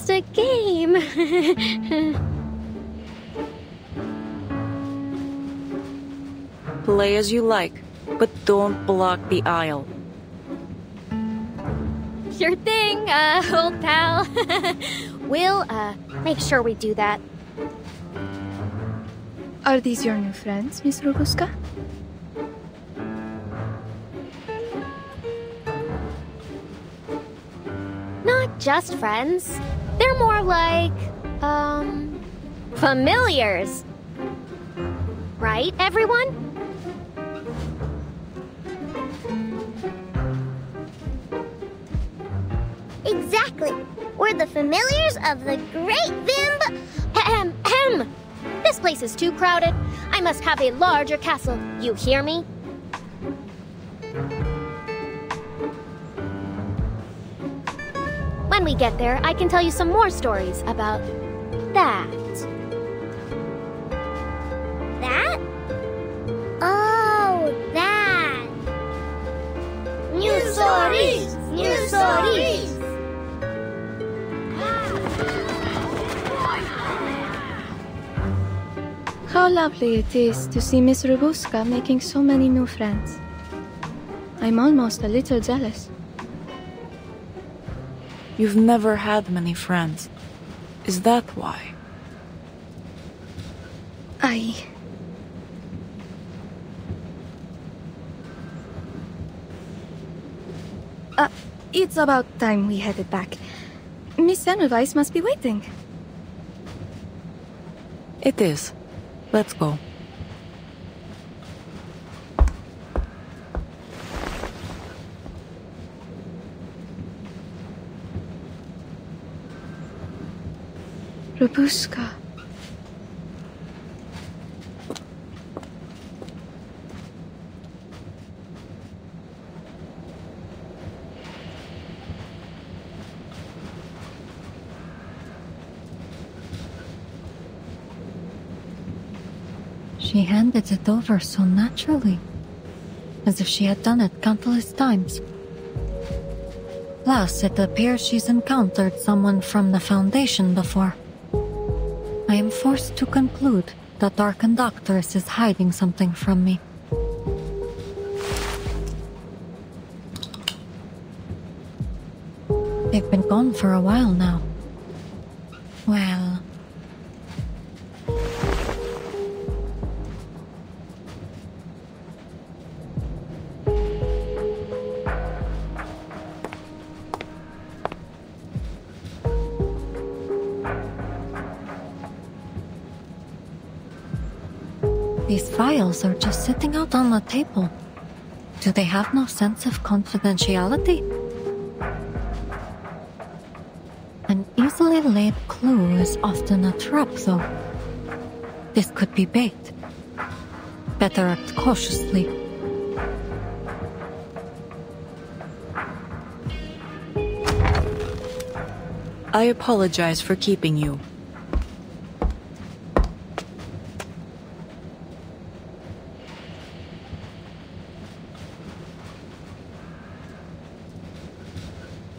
a game. Play as you like, but don't block the aisle. Sure thing, old pal. We'll, make sure we do that. Are these your new friends, Miss Robuska? Not just friends. They're more like, familiars. Right, everyone? Exactly. We're the familiars of the great Ahem. This place is too crowded. I must have a larger castle. You hear me? When we get there, I can tell you some more stories about that. That? Oh, that. New stories! New stories! How lovely it is to see Miss Robuska making so many new friends. I'm almost a little jealous. You've never had many friends. Is that why? It's about time we headed back. Miss Semmelweis must be waiting. It is. Let's go. Robuska. She handed it over so naturally, as if she had done it countless times. Plus, it appears she's encountered someone from the Foundation before. I am forced to conclude that our conductress is hiding something from me. They've been gone for a while now. Well... These files are just sitting out on the table. Do they have no sense of confidentiality? An easily laid clue is often a trap, though. This could be bait. Better act cautiously. I apologize for keeping you.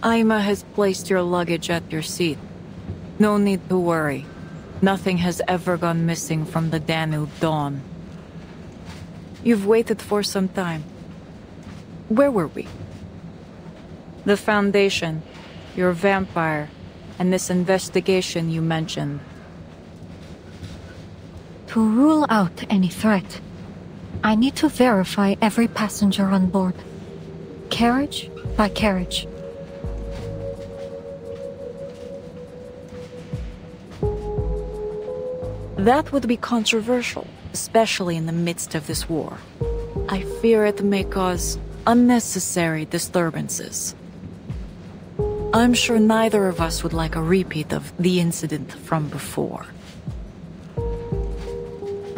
Ima has placed your luggage at your seat. No need to worry. Nothing has ever gone missing from the Danube dawn. You've waited for some time. Where were we? The Foundation, your vampire, and this investigation you mentioned. To rule out any threat, I need to verify every passenger on board. Carriage by carriage. That would be controversial, especially in the midst of this war. I fear it may cause unnecessary disturbances. I'm sure neither of us would like a repeat of the incident from before.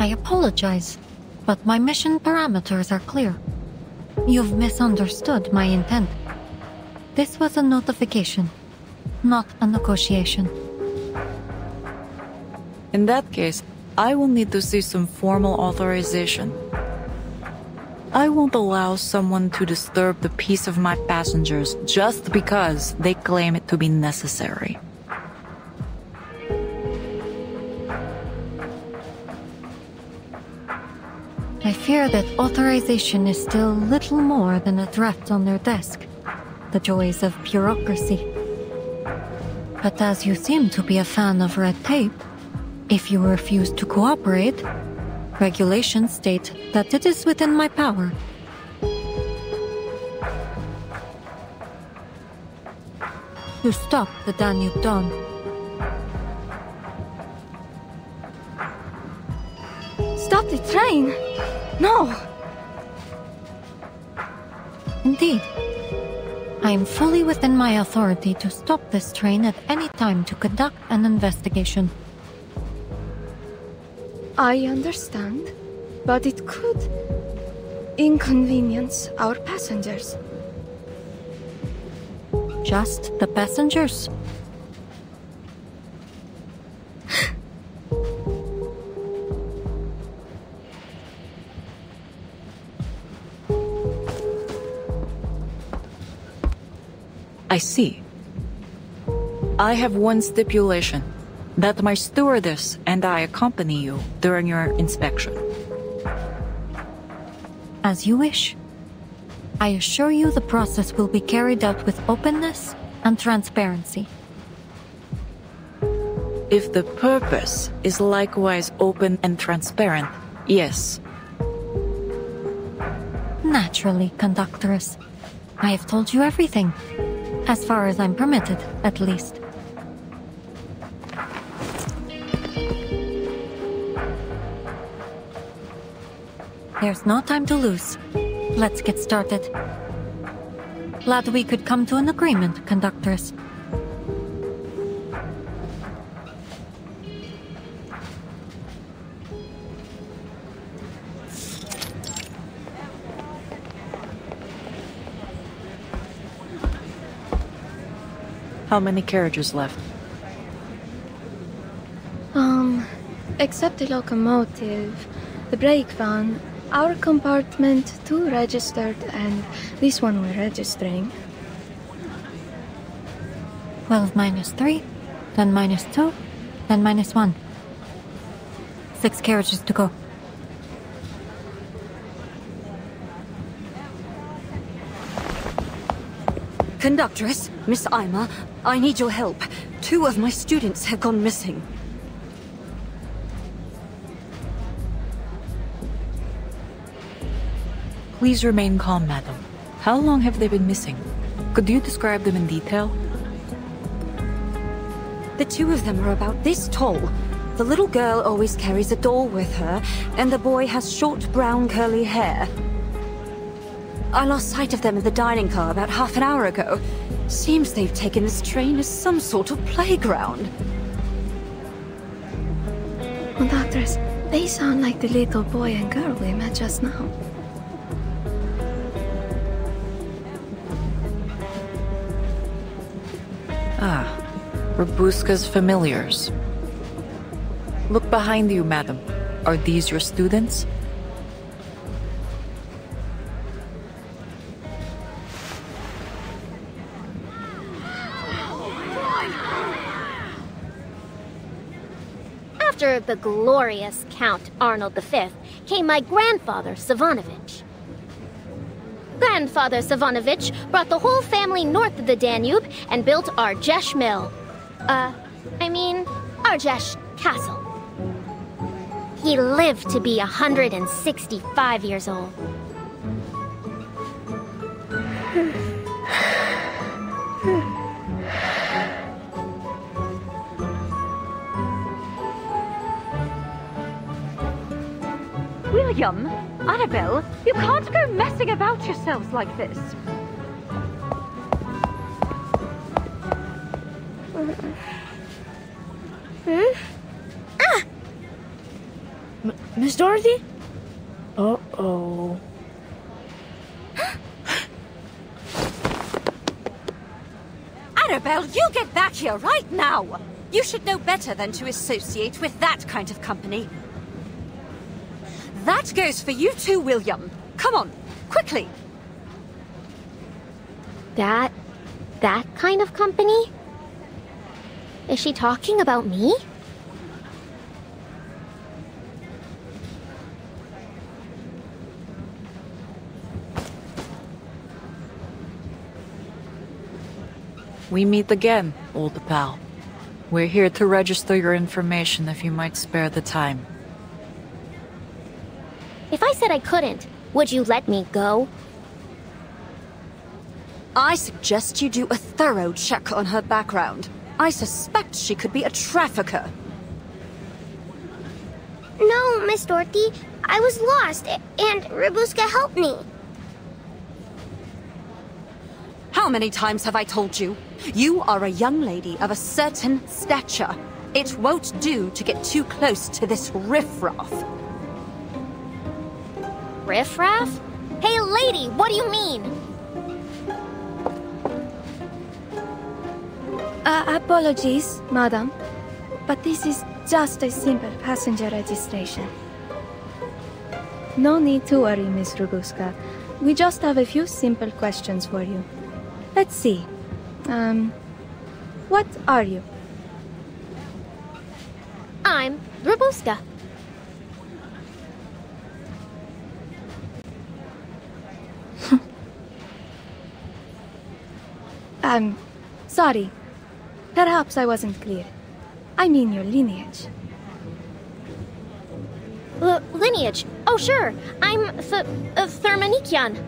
I apologize, but my mission parameters are clear. You've misunderstood my intent. This was a notification, not a negotiation. In that case, I will need to see some formal authorization. I won't allow someone to disturb the peace of my passengers just because they claim it to be necessary. I fear that authorization is still little more than a draft on their desk. The joys of bureaucracy. But as you seem to be a fan of red tape, if you refuse to cooperate, regulations state that it is within my power. To stop the Danube Dawn. Stop the train! No! Indeed. I am fully within my authority to stop this train at any time to conduct an investigation. I understand, but it could inconvenience our passengers. Just the passengers? I see. I have one stipulation. That my stewardess and I accompany you during your inspection. As you wish. I assure you the process will be carried out with openness and transparency. If the purpose is likewise open and transparent, yes. Naturally, conductress. I have told you everything. As far as I'm permitted, at least. There's no time to lose. Let's get started. Glad we could come to an agreement, conductress. How many carriages left? Except the locomotive, the brake van, our compartment 2 registered, and this one we're registering. 12 minus 3, then minus 2, then minus 1. 6 carriages to go. Conductress, Miss Ima, I need your help. 2 of my students have gone missing. Please remain calm, madam. How long have they been missing? Could you describe them in detail? The 2 of them are about this tall. The little girl always carries a doll with her, and the boy has short brown curly hair. I lost sight of them in the dining car about half an hour ago. Seems they've taken this train as some sort of playground. Conductress, they sound like the little boy and girl we met just now. Ah, Robuska's familiars. Look behind you, madam. Are these your students? After the glorious Count Arnold V came my grandfather, Savanovich. Grandfather Savanovich brought the whole family north of the Danube and built Argesh Mill. Argesh Castle. He lived to be 165 years old. William, Annabelle, you can't go messing about yourselves like this. Miss Dorothy? Uh-oh. Annabelle, you get back here right now! You should know better than to associate with that kind of company. That goes for you too, William. Come on, quickly. That kind of company? Is she talking about me? We meet again, old pal. We're here to register your information if you might spare the time. If I said I couldn't, would you let me go? I suggest you do a thorough check on her background. I suspect she could be a trafficker. No, Miss Dorothy. I was lost, and Robuska helped me. How many times have I told you? You are a young lady of a certain stature. It won't do to get too close to this riffraff. Riffraff? Hey, lady, what do you mean? Apologies, madam. But this is just a simple passenger registration. No need to worry, Miss Robuska. We just have a few simple questions for you. Let's see. What are you? I'm Robuska. Sorry. Perhaps I wasn't clear. I mean your lineage. Lineage? Oh, sure. I'm Thermanikian.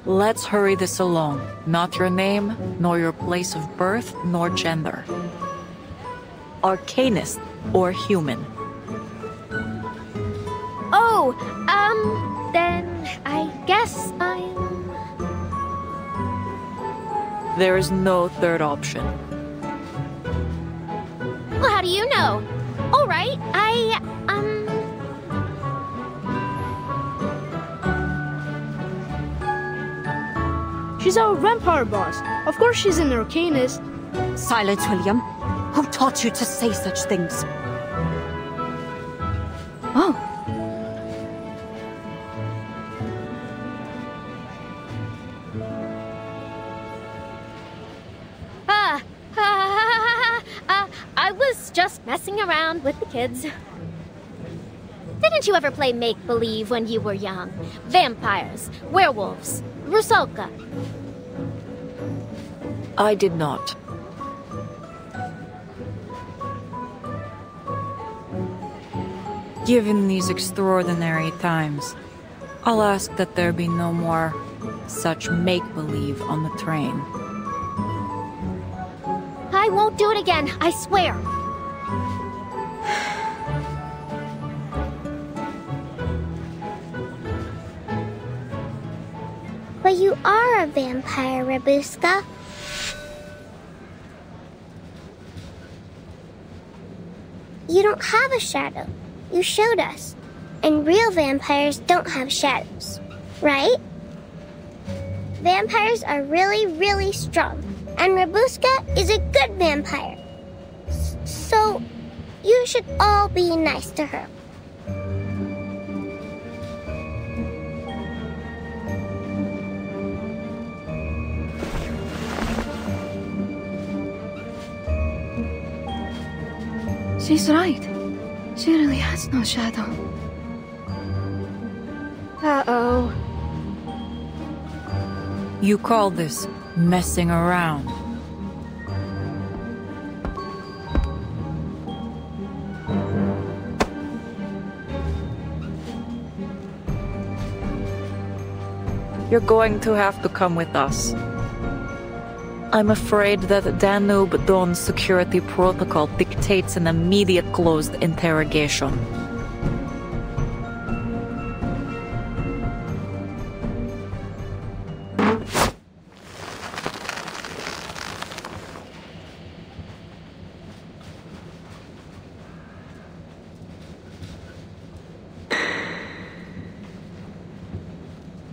Let's hurry this along. Not your name, nor your place of birth, nor gender. Arcanist or human? Oh, then I guess I'm... There is no third option. Well, how do you know? All right, She's our vampire boss. Of course she's an arcanist. Silence, William. Who taught you to say such things? Oh. I was just messing around with the kids. Didn't you ever play make-believe when you were young? Vampires, werewolves, Rusalka. I did not. Given these extraordinary times, I'll ask that there be no more such make-believe on the train. I won't do it again, I swear. But you are a vampire, Rabuska. You don't have a shadow. You showed us. And real vampires don't have shadows, right? Vampires are really, really strong. And Rabuska is a good vampire. So, you should all be nice to her. She's right. She really has no shadow. Uh-oh. You call this messing around? You're going to have to come with us. I'm afraid that Danube Dawn's security protocol dictates an immediate closed interrogation.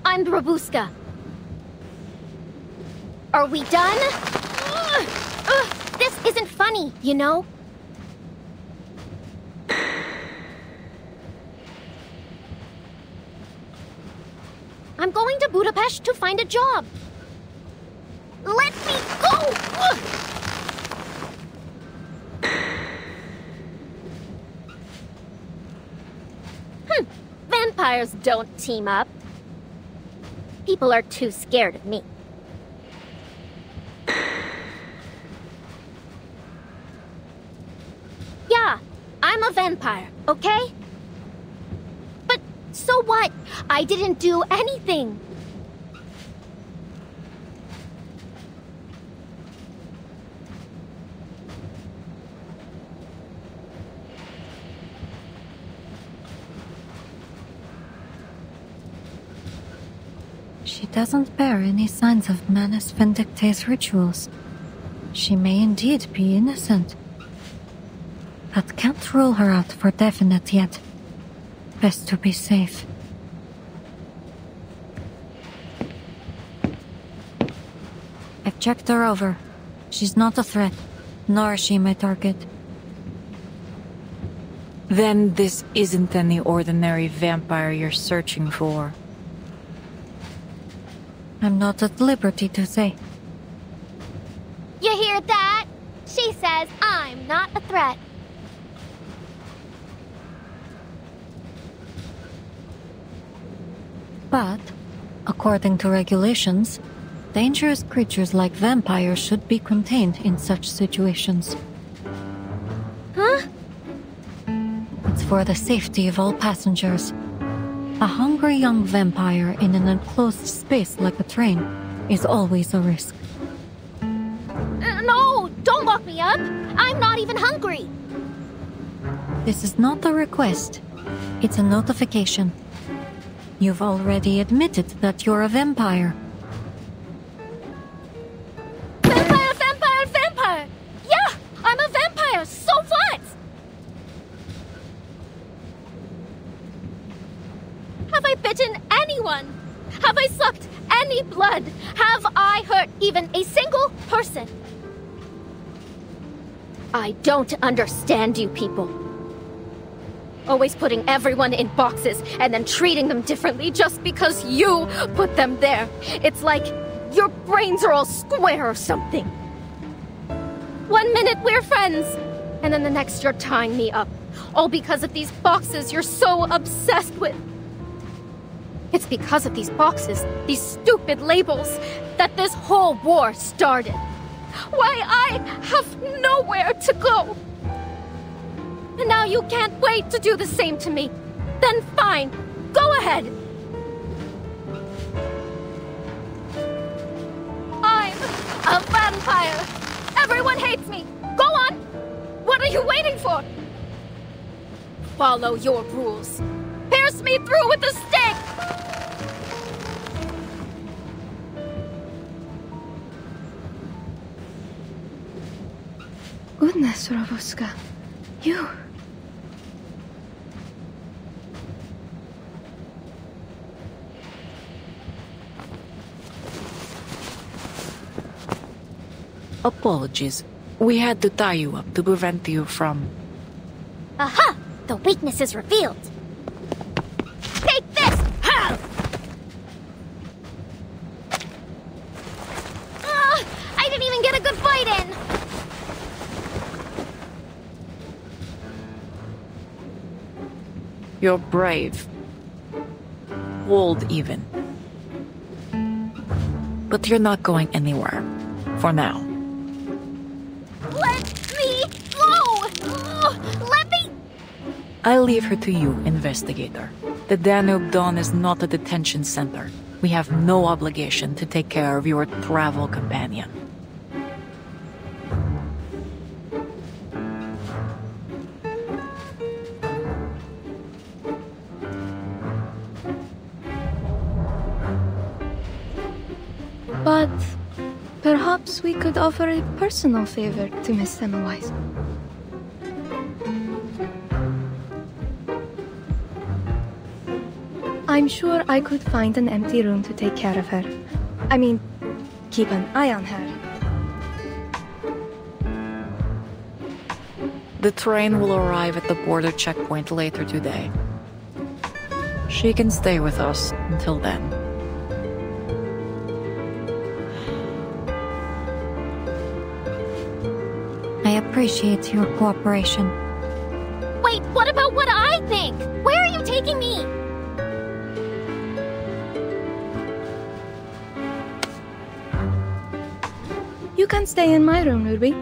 I'm Rabuska. Are we done? This isn't funny, you know? I'm going to Budapest to find a job. Let me go! Vampires don't team up. People are too scared of me. Yeah, I'm a vampire, okay? But so what? I didn't do anything. She doesn't bear any signs of Manus Vindictae's rituals. She may indeed be innocent, but can't rule her out for definite yet. Best to be safe. I've checked her over. She's not a threat, nor is she my target. Then this isn't any ordinary vampire you're searching for. I'm not at liberty to say. You hear that? She says I'm not a threat. But, according to regulations, dangerous creatures like vampires should be contained in such situations. Huh? It's for the safety of all passengers. A hungry young vampire in an enclosed space like a train is always a risk. No, don't lock me up. I'm not even hungry. This is not a request. It's a notification. You've already admitted that you're a vampire. Vampire! Yeah, I'm a vampire, so what? Have I bitten anyone? Have I sucked any blood? Have I hurt even a single person? I don't understand you people. Always putting everyone in boxes and then treating them differently just because you put them there. It's like your brains are all square or something. 1 minute we're friends, and then the next you're tying me up. All because of these boxes you're so obsessed with. It's because of these boxes, these stupid labels, that this whole war started. Why, I have nowhere to go. And now you can't wait to do the same to me. Then fine, go ahead. I'm a vampire. Everyone hates me. Go on. What are you waiting for? Follow your rules. Pierce me through with a stick. Goodness, Robuska. You... Apologies. We had to tie you up to prevent you from... Aha! The weakness is revealed. Take this! Ha! I didn't even get a good fight in! You're brave. Bold, even. But you're not going anywhere. For now. Let me go! Let me... I'll leave her to you, investigator. The Danube Dawn is not a detention center. We have no obligation to take care of your travel companion. But perhaps we could offer a personal favor to Miss Semmelweis. I'm sure I could find an empty room to take care of her. I mean, keep an eye on her. The train will arrive at the border checkpoint later today. She can stay with us until then. I appreciate your cooperation. Wait, what about what I think? Where are you taking me? You can stay in my room, Ruby.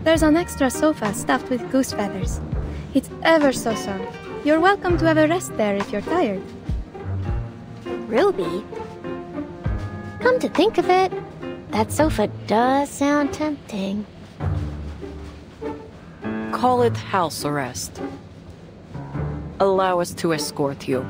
There's an extra sofa stuffed with goose feathers. It's ever so soft. You're welcome to have a rest there if you're tired. Ruby? Come to think of it, that sofa does sound tempting. Call it house arrest. Allow us to escort you.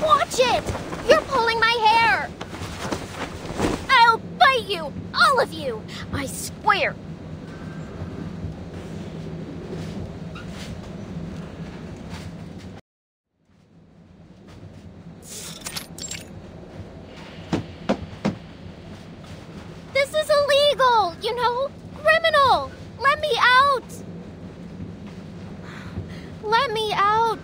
Watch it! You're pulling my hair! I'll bite you! All of you! I swear! This is illegal, you know? Criminal! Let me out! Let me out!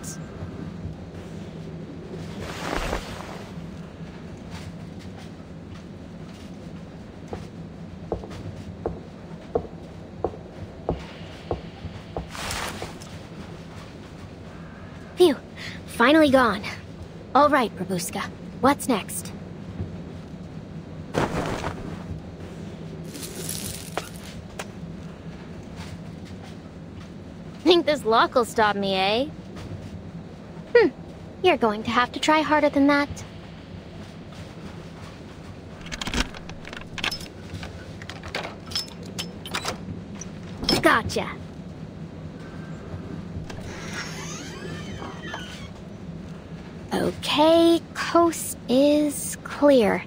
Phew. Finally gone. All right, Babushka. What's next? Think this lock will stop me, eh? You're going to have to try harder than that. Gotcha. Okay, coast is clear.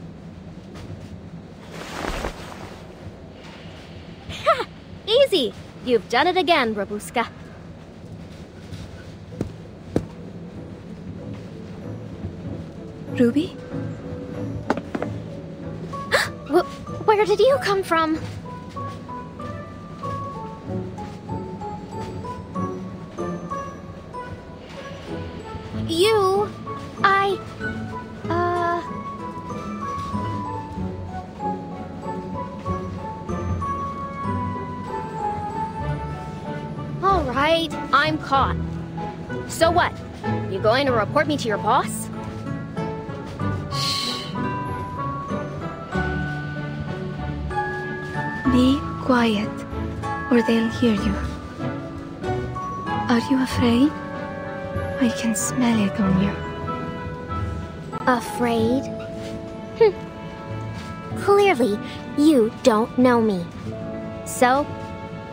Ha! Easy! You've done it again, Babushka. Ruby? Where did you come from? right, I'm caught. So what? You going to report me to your boss? Shh. Be quiet, or they'll hear you. Are you afraid? I can smell it on you. Afraid? Clearly, you don't know me. So,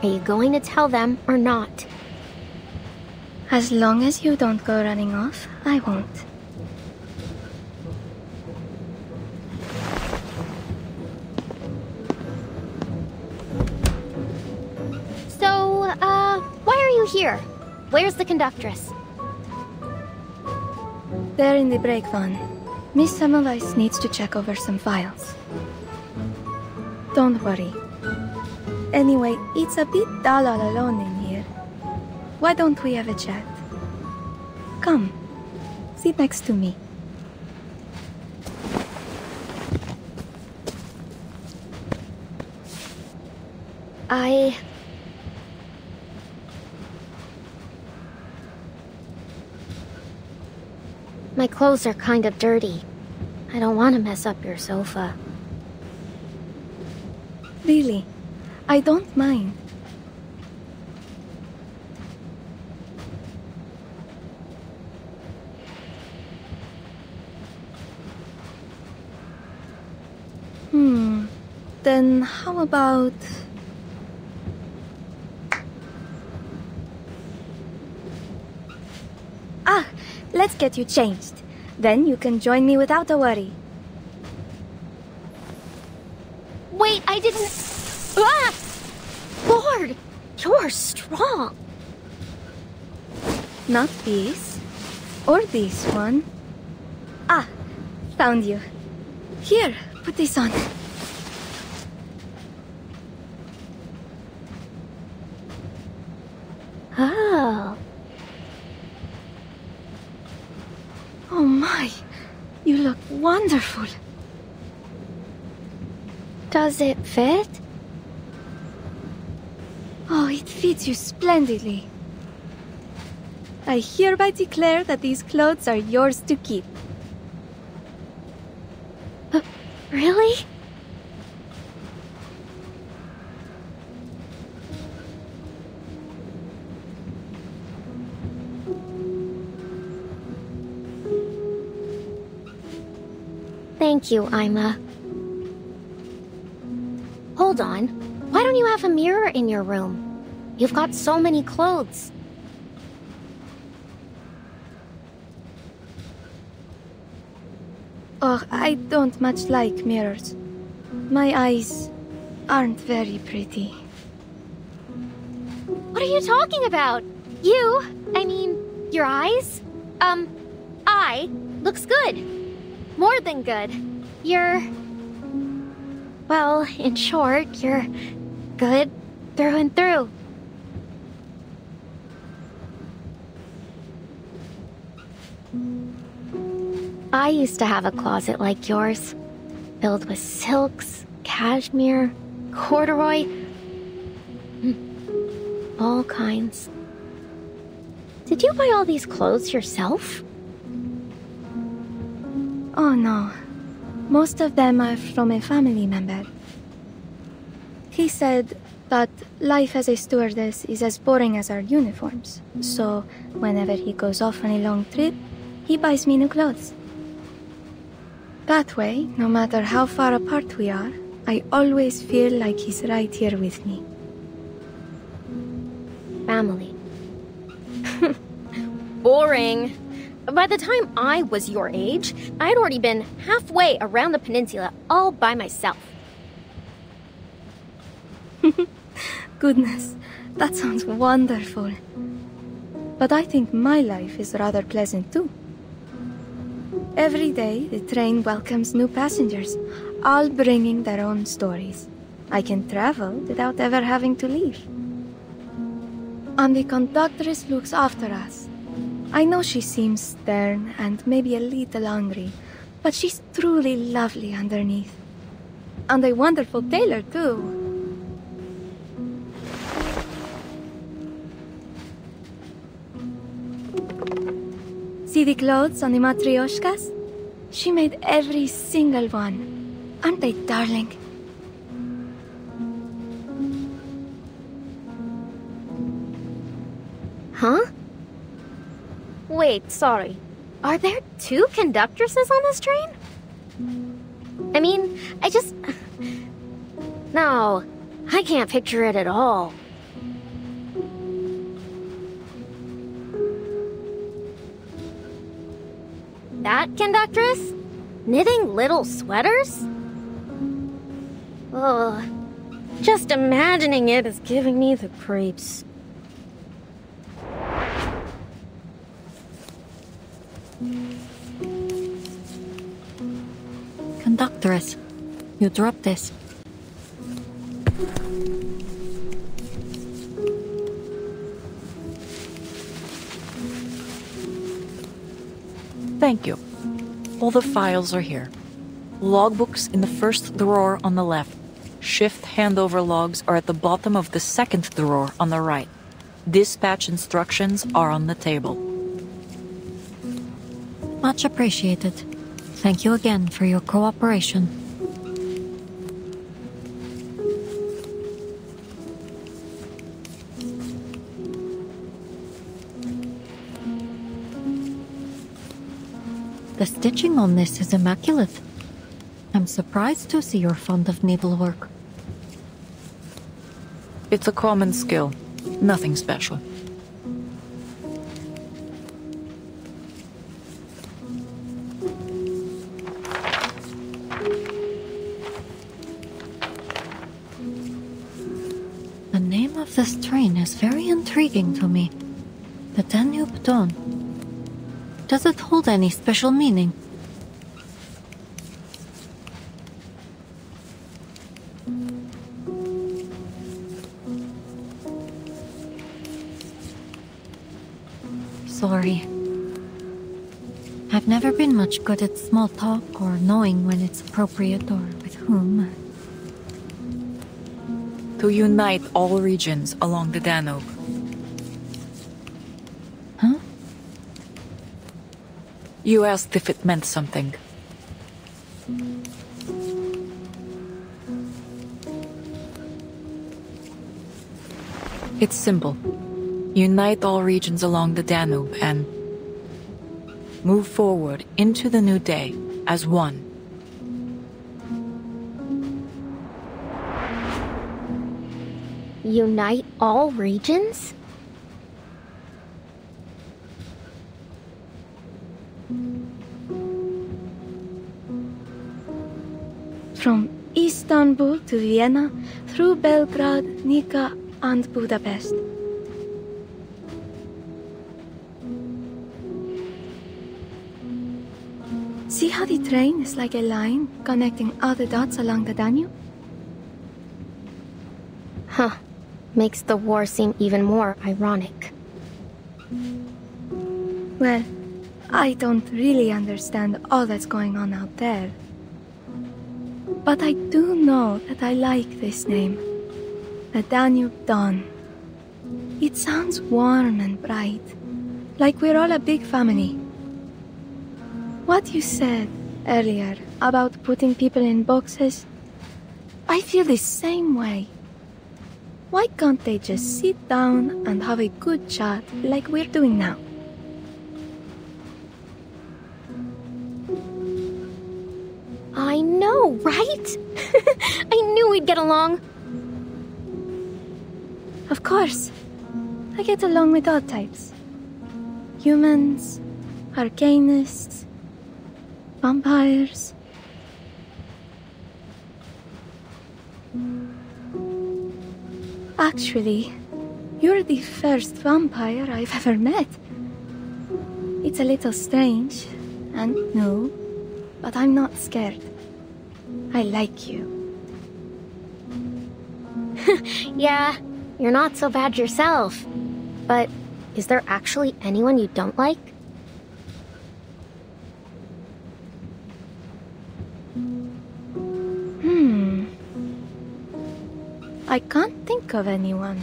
are you going to tell them or not? As long as you don't go running off, I won't. So, why are you here? Where's the conductress? They're in the break van. Miss Semmelweis needs to check over some files. Don't worry. Anyway, it's a bit dull all alone in here. Why don't we have a chat? Come, sit next to me. My clothes are kind of dirty. I don't want to mess up your sofa. Really? I don't mind. Then how about... let's get you changed. Then you can join me without a worry. Wait, I didn't... Ah! Lord, you're strong. Not this. Or this one. Found you. Here, put this on. Oh. Oh my, you look wonderful. Does it fit? Oh, it fits you splendidly. I hereby declare that these clothes are yours to keep. Really? Thank you, Ima. Hold on. Why don't you have a mirror in your room? You've got so many clothes. Oh, I don't much like mirrors. My eyes aren't very pretty. What are you talking about? I mean, your eyes? Looks good. More than good. Well, in short, you're good through and through. I used to have a closet like yours, filled with silks, cashmere, corduroy, all kinds. Did you buy all these clothes yourself? Oh no. Most of them are from a family member. He said that life as a stewardess is as boring as our uniforms, so whenever he goes off on a long trip, he buys me new clothes. That way, no matter how far apart we are, I always feel like he's right here with me. Family. Boring. By the time I was your age, I'd already been halfway around the peninsula all by myself. Goodness, that sounds wonderful. But I think my life is rather pleasant too. Every day, the train welcomes new passengers, all bringing their own stories. I can travel without ever having to leave. And the conductress looks after us. I know she seems stern and maybe a little angry, but she's truly lovely underneath. And a wonderful tailor, too. See the clothes on the matryoshkas? She made every single one. Aren't they darling? Huh? Wait, sorry. Are there 2 conductresses on this train? I mean, No, I can't picture it at all. That conductress? Knitting little sweaters? Ugh. Just imagining it is giving me the creeps. Conductress, you dropped this. Thank you. All the files are here. Logbooks in the first drawer on the left. Shift handover logs are at the bottom of the second drawer on the right. Dispatch instructions are on the table. Much appreciated. Thank you again for your cooperation. The stitching on this is immaculate. I'm surprised to see you're fond of needlework. It's a common skill. Nothing special. The name of this train is very intriguing to me. The Danube Dawn. Does it hold any special meaning? Sorry. I've never been much good at small talk or knowing when it's appropriate or with whom. To unite all regions along the Danube. Huh? You asked if it meant something. It's simple. Unite all regions along the Danube and move forward into the new day as one. Unite all regions? From Istanbul to Vienna, through Belgrade, Nika, and Budapest. See how the train is like a line connecting all the dots along the Danube? Huh. Makes the war seem even more ironic. Well, I don't really understand all that's going on out there. But I do know that I like this name. The Danube Dawn. It sounds warm and bright, like we're all a big family. What you said earlier about putting people in boxes, I feel the same way. Why can't they just sit down and have a good chat like we're doing now? I know, right? I knew we'd get along. Of course. I get along with all types. Humans, arcanists, vampires. Actually, you're the first vampire I've ever met. It's a little strange and new, but I'm not scared. I like you. Yeah, you're not so bad yourself. But is there actually anyone you don't like? I can't think of anyone.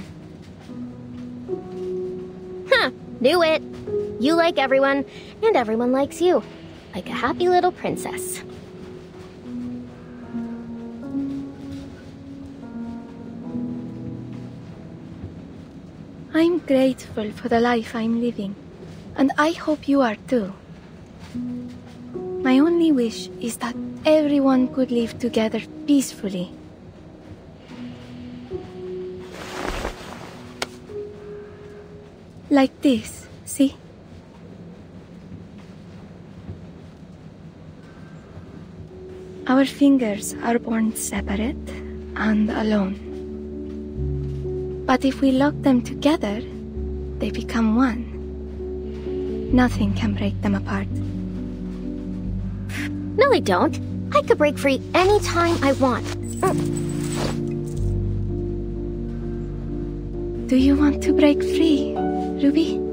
Huh, do it. You like everyone, and everyone likes you. Like a happy little princess. I'm grateful for the life I'm living, and I hope you are too. My only wish is that everyone could live together peacefully. Like this, see? Our fingers are born separate and alone. But if we lock them together, they become one. Nothing can break them apart. No, I don't. I could break free anytime I want. Do you want to break free, Ruby?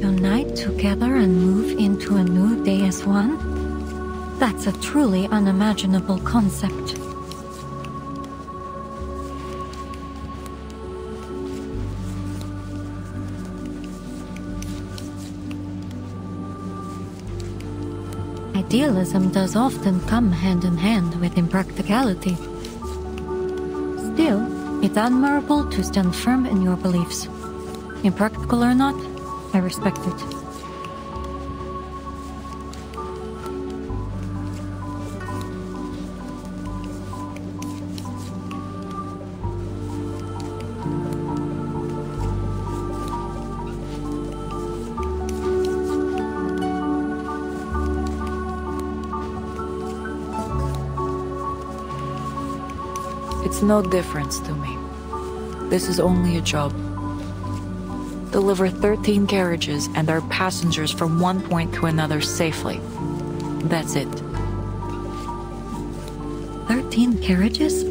Unite together and move into a new day as one? That's a truly unimaginable concept. Idealism does often come hand in hand with impracticality. Still, it's admirable to stand firm in your beliefs. Impractical or not, I respect it. It's no difference to me. This is only a job. Deliver 13 carriages and our passengers from one point to another safely. That's it. 13 carriages?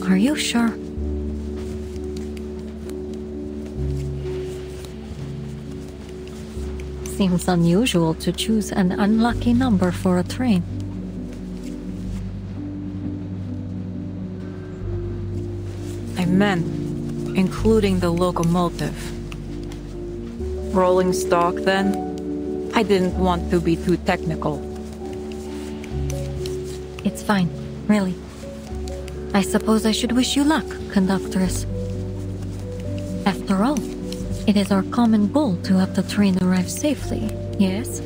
Are you sure? Seems unusual to choose an unlucky number for a train. I meant, including the locomotive. Rolling stock, then? I didn't want to be too technical. It's fine, really. I suppose I should wish you luck, conductress. After all, it is our common goal to have the train arrive safely, yes?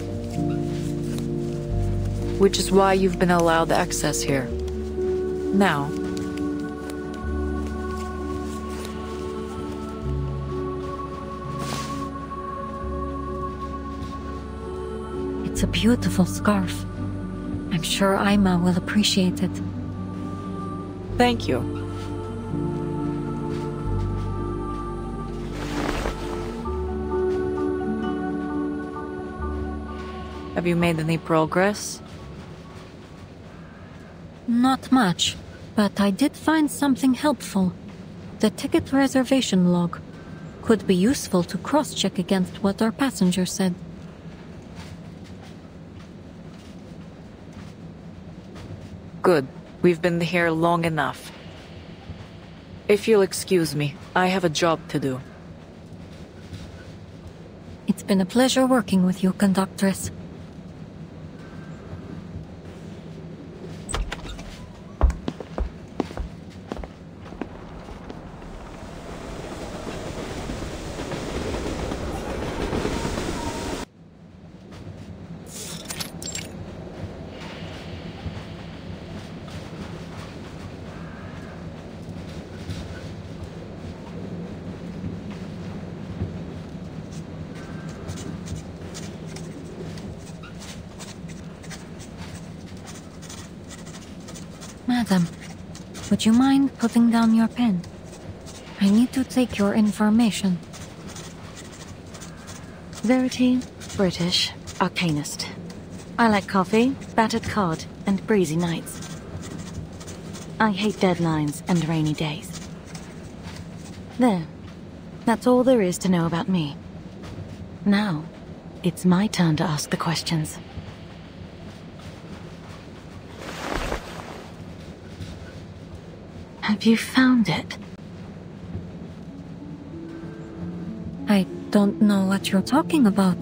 Which is why you've been allowed access here. Now, it's a beautiful scarf. I'm sure Aima will appreciate it. Thank you. Have you made any progress? Not much, but I did find something helpful. The ticket reservation log could be useful to cross-check against what our passenger said. Good. We've been here long enough. If you'll excuse me, I have a job to do. It's been a pleasure working with you, conductress. Madam, would you mind putting down your pen? I need to take your information. Verity, British, arcanist. I like coffee, battered cod, and breezy nights. I hate deadlines and rainy days. There. That's all there is to know about me. Now, it's my turn to ask the questions. Have you found it? I don't know what you're talking about.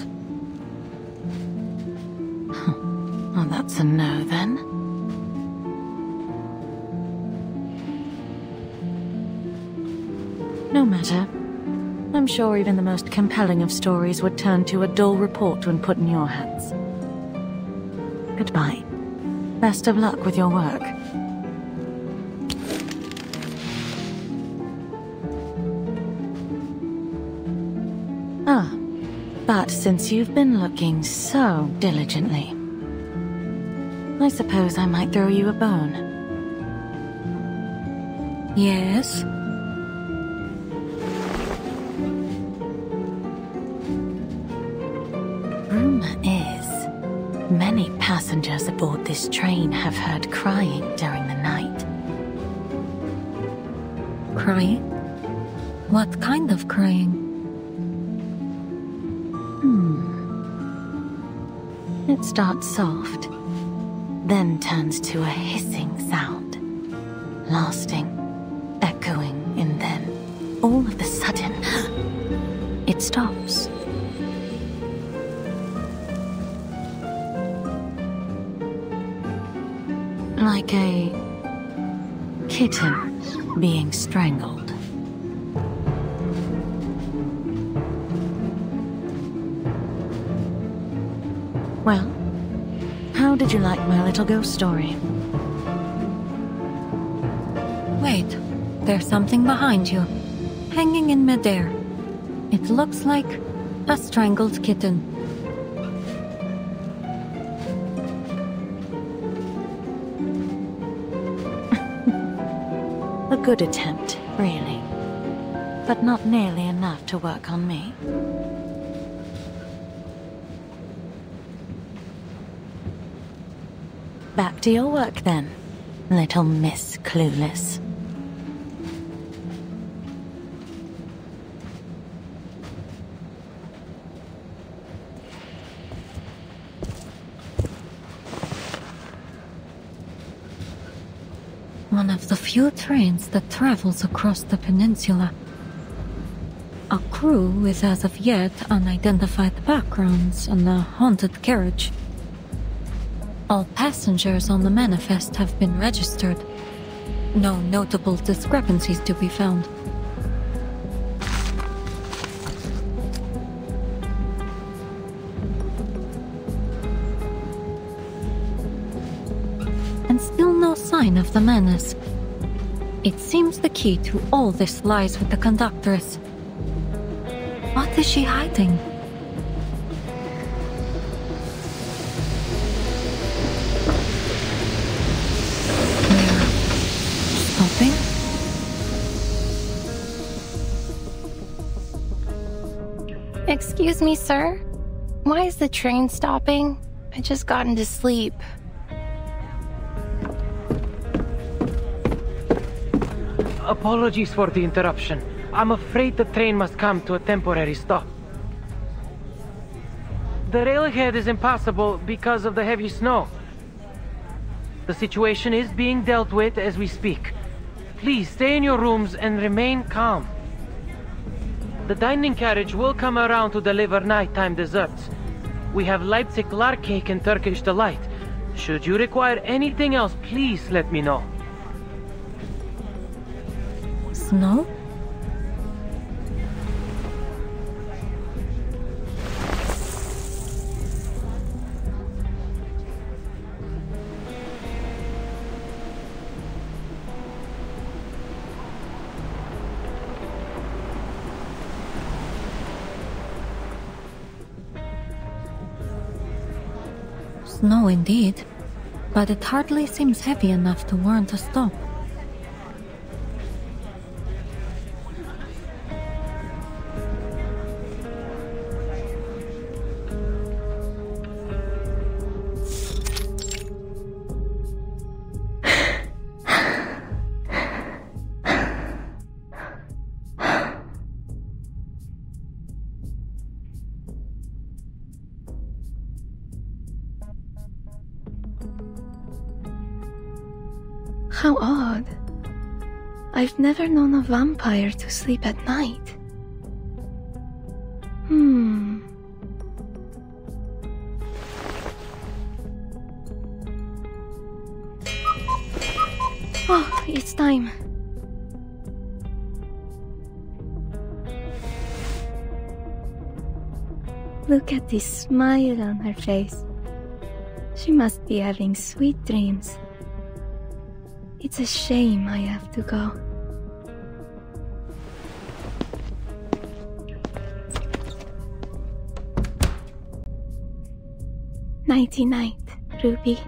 Well, that's a no, then. No matter. I'm sure even the most compelling of stories would turn to a dull report when put in your hands. Goodbye. Best of luck with your work. But since you've been looking so diligently, I suppose I might throw you a bone. Yes? Rumor is, many passengers aboard this train have heard crying during the night. Crying? What kind of crying? It starts soft, then turns to a hissing sound, lasting, echoing, and then, all of a sudden, it stops. Like a kitten being strangled. Well, how did you like my little ghost story? Wait, there's something behind you, hanging in midair. It looks like a strangled kitten. A good attempt, really. But not nearly enough to work on me. Back to your work then, little Miss Clueless. One of the few trains that travels across the peninsula. A crew with as of yet unidentified backgrounds and a haunted carriage. All passengers on the manifest have been registered. No notable discrepancies to be found. And still no sign of the menace. It seems the key to all this lies with the conductress. What is she hiding? Excuse me, sir? Why is the train stopping? I just got into sleep. Apologies for the interruption. I'm afraid the train must come to a temporary stop. The railhead is impassable because of the heavy snow. The situation is being dealt with as we speak. Please stay in your rooms and remain calm. The dining carriage will come around to deliver nighttime desserts. We have Leipzig lark cake and Turkish delight. Should you require anything else, please let me know. Snow? Snow indeed, but it hardly seems heavy enough to warrant a stop. How odd. I've never known a vampire to sleep at night. Oh, it's time. Look at this smile on her face. She must be having sweet dreams. It's a shame I have to go. Nighty-night, Ruby.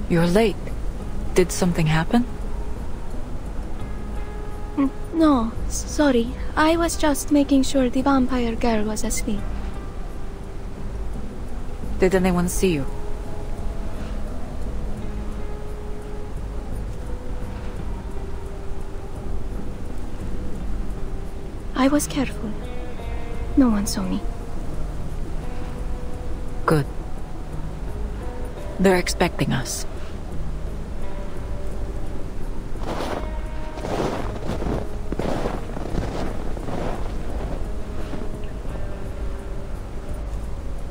You're late. Did something happen? No, sorry. I was just making sure the vampire girl was asleep. Did anyone see you? I was careful. No one saw me. Good. They're expecting us.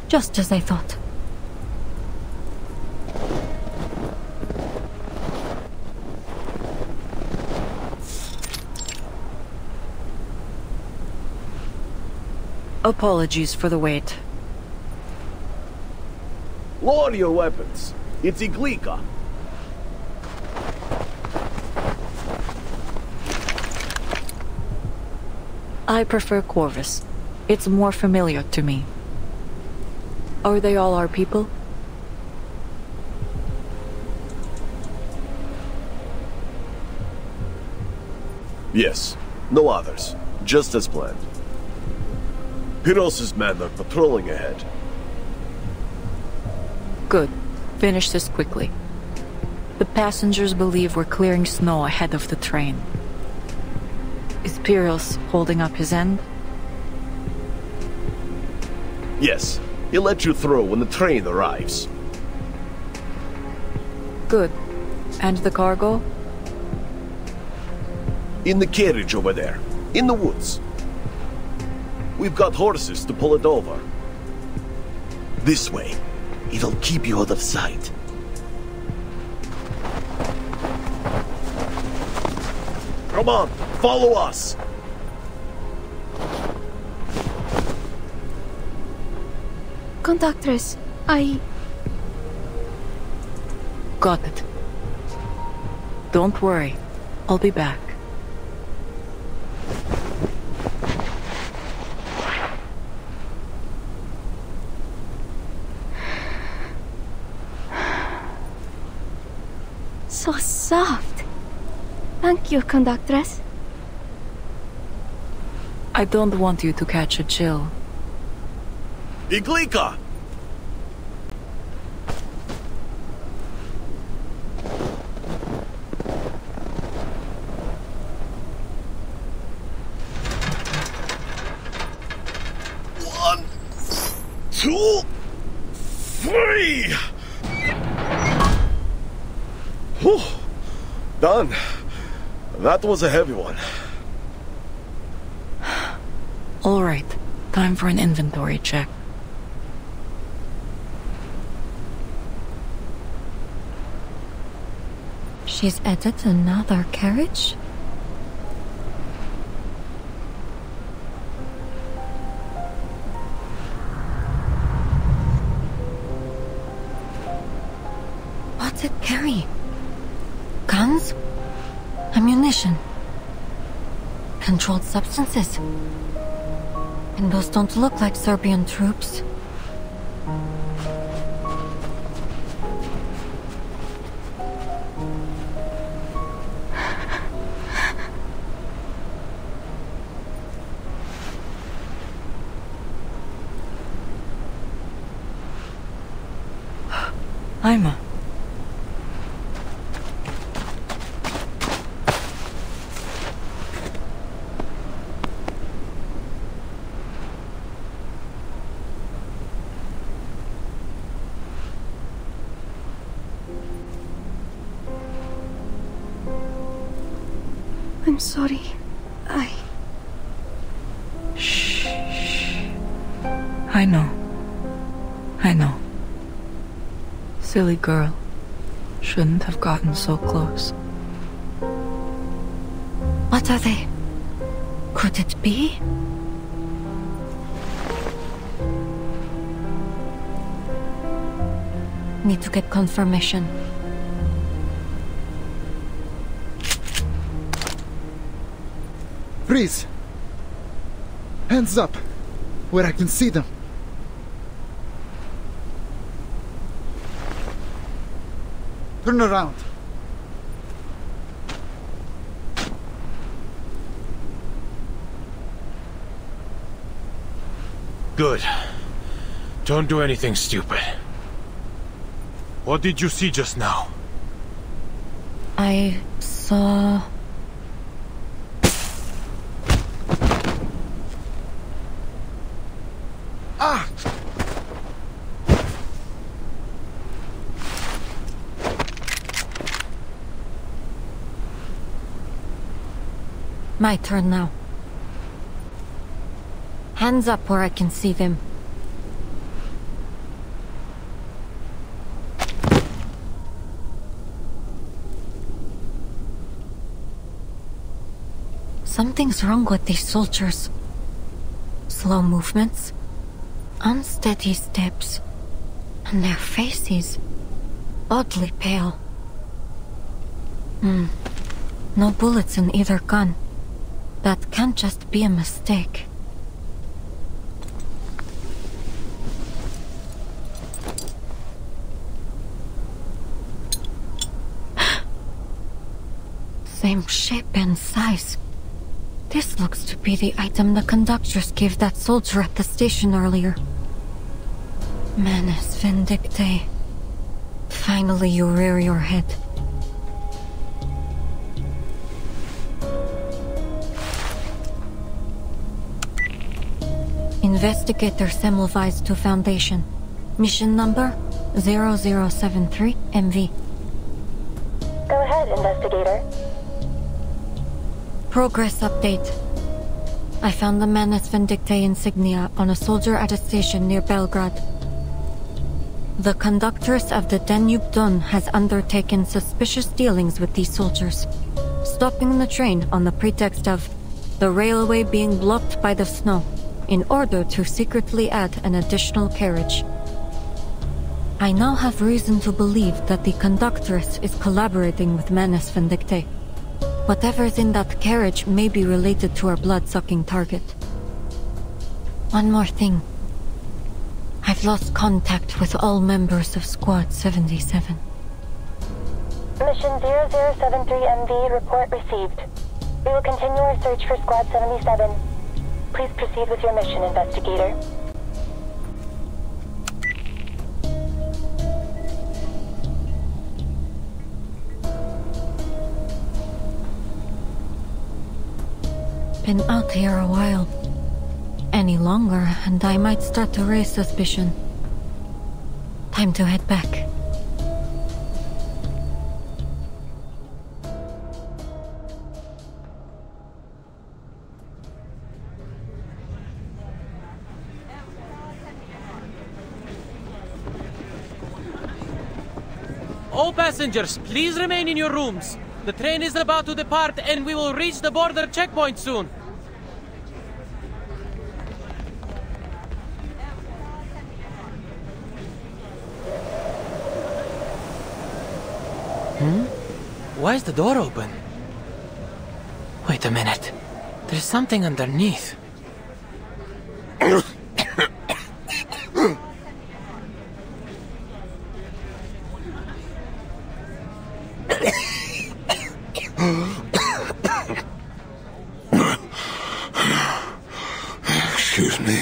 Just as I thought. Apologies for the wait. Lower your weapons. It's Iglika. I prefer Corvus. It's more familiar to me. Are they all our people? Yes. No others. Just as planned. Pyros' men are patrolling ahead. Good. Finish this quickly. The passengers believe we're clearing snow ahead of the train. Is Pyros holding up his end? Yes. He'll let you through when the train arrives. Good. And the cargo? In the carriage over there. In the woods. We've got horses to pull it over. This way. It'll keep you out of sight. Come on, follow us! Conductress, Got it. Don't worry. I'll be back. So soft. Thank you, conductress. I don't want you to catch a chill. Iglika! One, two, three! Whew. Done. That was a heavy one. All right. Time for an inventory check. She's added another carriage? What's it carrying? Guns? Ammunition? Controlled substances? And those don't look like Serbian troops. Ima. I'm sorry. Shh. I know. Silly girl. Shouldn't have gotten so close. What are they? Could it be? Need to get confirmation. Freeze! Hands up, where I can see them. Turn around. Good. Don't do anything stupid. What did you see just now? I saw... Ah! My turn now. Hands up where I can see them. Something's wrong with these soldiers. Slow movements, unsteady steps, and their faces oddly pale. No bullets in either gun. That can't just be a mistake. Same shape and size. This looks to be the item the conductress gave that soldier at the station earlier. Manus Vindictae. Finally you rear your head. Investigator Semmelweis to Foundation. Mission number 0073 MV. Go ahead, investigator. Progress update. I found the Manus Vindictae insignia on a soldier at a station near Belgrade. The conductress of the Danube Don has undertaken suspicious dealings with these soldiers, stopping the train on the pretext of the railway being blocked by the snow in order to secretly add an additional carriage. I now have reason to believe that the conductress is collaborating with Manus Vindictae. Whatever's in that carriage may be related to our blood-sucking target. One more thing. I've lost contact with all members of Squad 77. Mission 0073 MV, report received. We will continue our search for Squad 77. Please proceed with your mission, investigator. Been out here a while. Any longer, and I might start to raise suspicion. Time to head back. All passengers, please remain in your rooms. The train is about to depart and we will reach the border checkpoint soon. Why is the door open? Wait a minute. There's something underneath. Excuse me.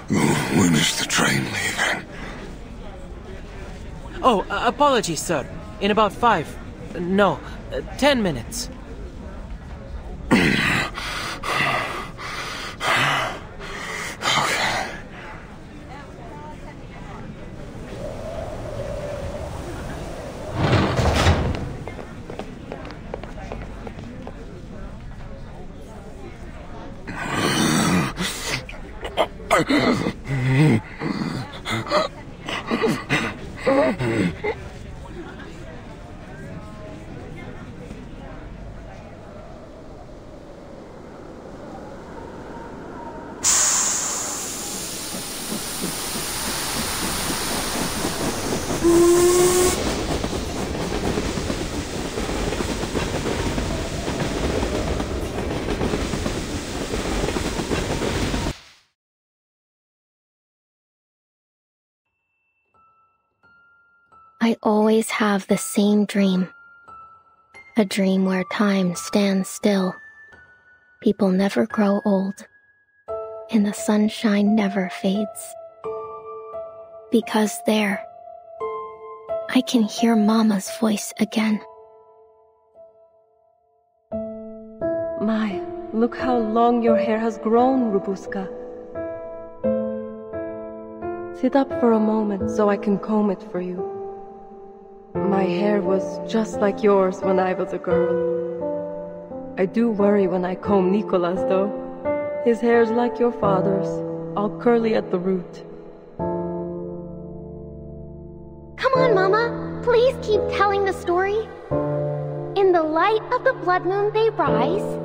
We missed the train leaving. Oh, apologies, sir. In about 10 minutes. I always have the same dream. A dream where time stands still. People never grow old. And the sunshine never fades. Because there, I can hear Mama's voice again. My, look how long your hair has grown, Rubuska. Sit up for a moment so I can comb it for you. My hair was just like yours when I was a girl. I do worry when I comb Nicolas, though. His hair's like your father's, all curly at the root. Come on, Mama. Please keep telling the story. In the light of the blood moon they rise.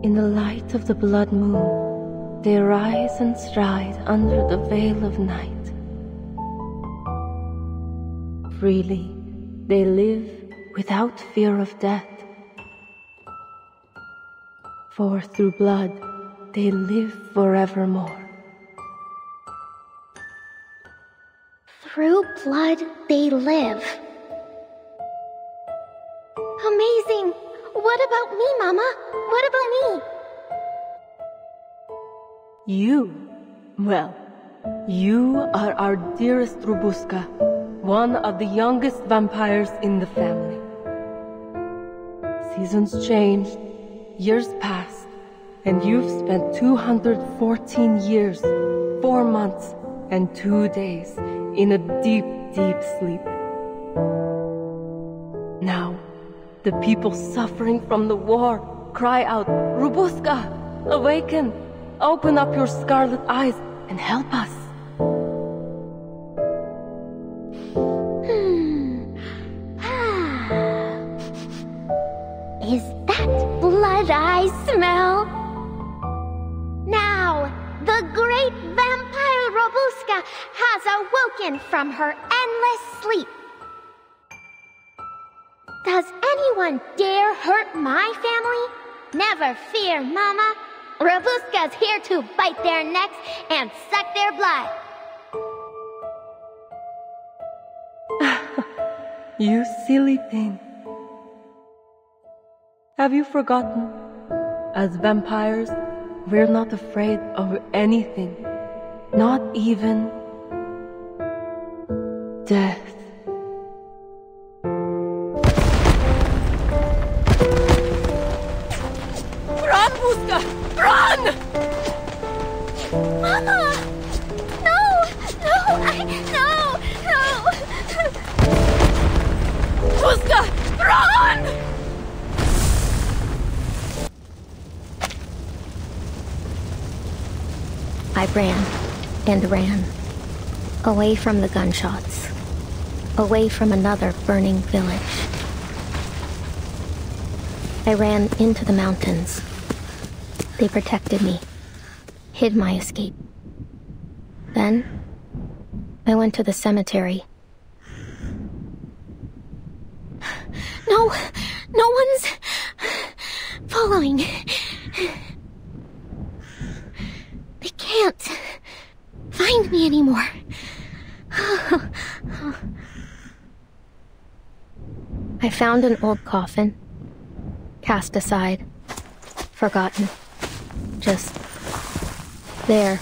In the light of the blood moon, they rise and stride under the veil of night. Freely, they live without fear of death. For through blood, they live forevermore. Through blood, they live. Amazing! What about me, Mama? What about me? You? Well, you are our dearest Rubuska, one of the youngest vampires in the family. Seasons changed, years passed, and you've spent 214 years, 4 months, and 2 days in a deep, deep sleep. Now, the people suffering from the war cry out, Rubuska, awaken! Open up your scarlet eyes and help us. Is that blood I smell? Now, the great vampire Robuska has awoken from her endless sleep. Does anyone dare hurt my family? Never fear, Mama. Robuska's here to bite their necks and suck their blood. You silly thing. Have you forgotten? As vampires, we're not afraid of anything. Not even death. Run, Buska! Run! Mama! No! No! Buska! Run! I ran and ran, away from the gunshots, away from another burning village. I ran into the mountains. They protected me, hid my escape. Then, I went to the cemetery. No one's following. They can't find me anymore. I found an old coffin, cast aside, forgotten, just there,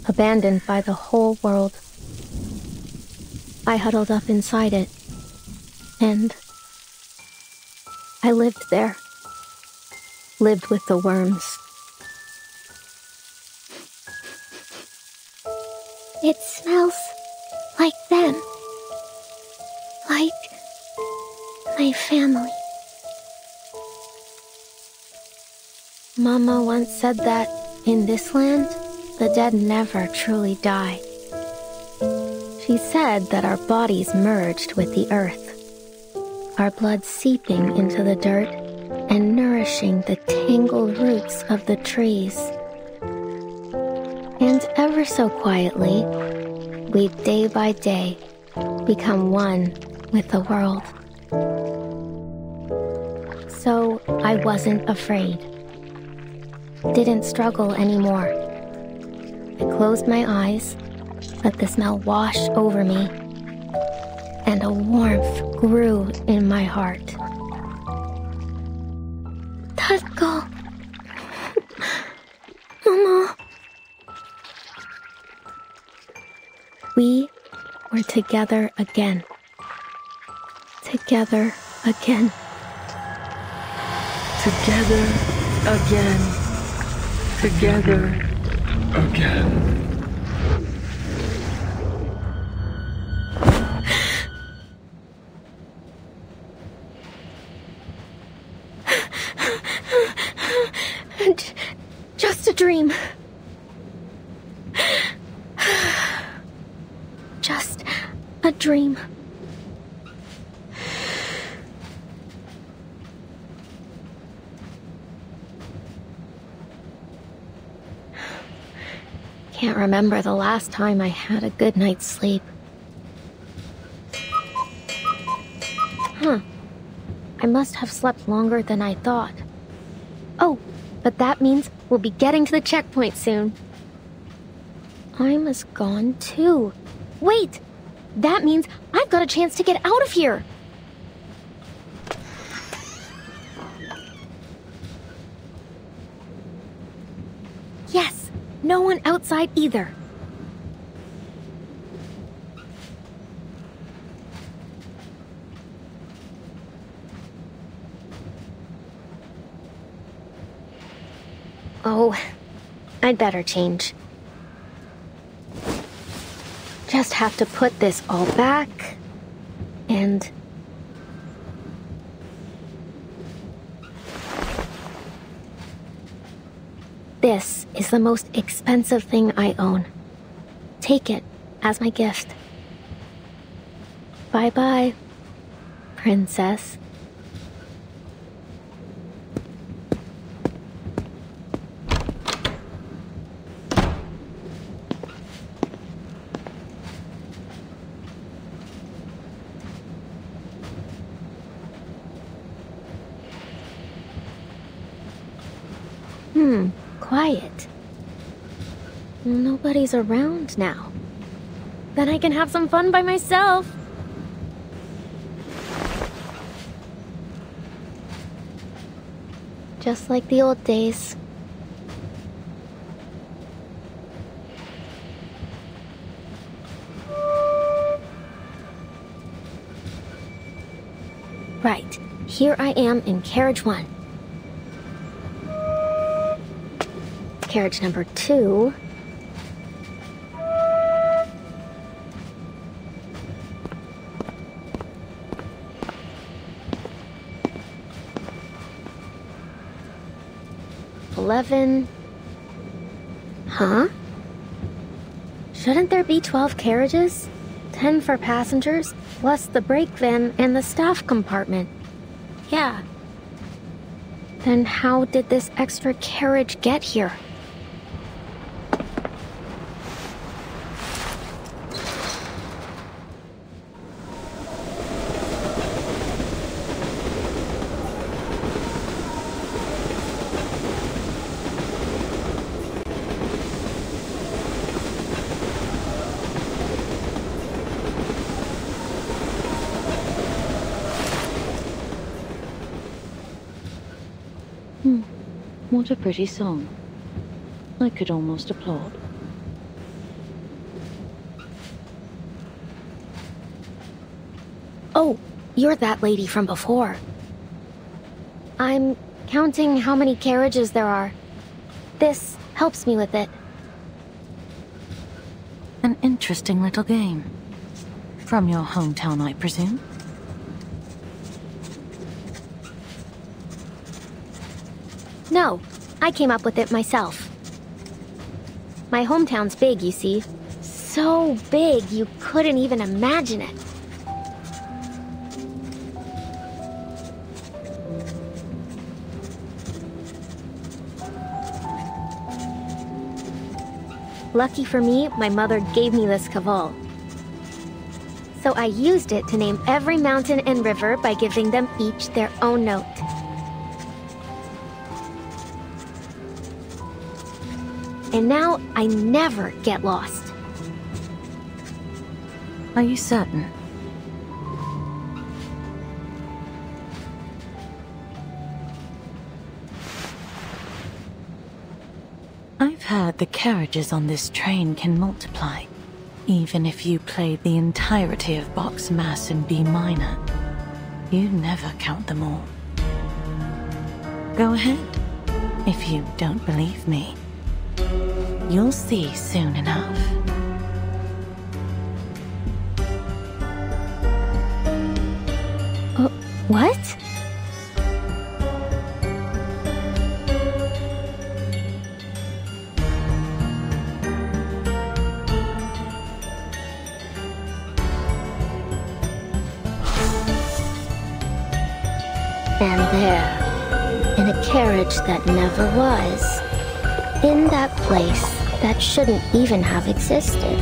abandoned by the whole world. I huddled up inside it, and I lived there. Lived with the worms. It smells like them. Like my family. Mama once said that in this land, the dead never truly die. She said that our bodies merged with the earth, our blood seeping into the dirt and nourishing the tangled roots of the trees. And ever so quietly, we day by day become one with the world. So I wasn't afraid. Didn't struggle anymore. I closed my eyes, let the smell wash over me, and a warmth grew in my heart. Tatko! Mama! We were together again. Together again. Together again. Together again. Just a dream. Just a dream. Can't remember the last time I had a good night's sleep. I must have slept longer than I thought. Oh, but that means we'll be getting to the checkpoint soon. I'm as gone too. Wait! That means I've got a chance to get out of here! Yes! No one outside either. Oh, I'd better change. Just have to put this all back, and... This is the most expensive thing I own. Take it as my gift. Bye-bye, princess. Quiet. Nobody's around now. Then I can have some fun by myself. Just like the old days. Right, here I am in carriage 1. Carriage number 2. $11. Huh? Shouldn't there be 12 carriages? 10 for passengers, plus the brake van and the staff compartment. Yeah. Then how did this extra carriage get here? What a pretty song. I could almost applaud. Oh, you're that lady from before. I'm counting how many carriages there are. This helps me with it. An interesting little game. From your hometown, I presume? No, I came up with it myself. My hometown's big, you see. So big you couldn't even imagine it. Lucky for me, my mother gave me this caval. So I used it to name every mountain and river by giving them each their own note. And now I never get lost. Are you certain? I've heard the carriages on this train can multiply, even if you play the entirety of Bach's Mass in B minor. You never count them all. Go ahead, if you don't believe me. You'll see soon enough. What? And there, in a carriage that never was, in that place that shouldn't even have existed,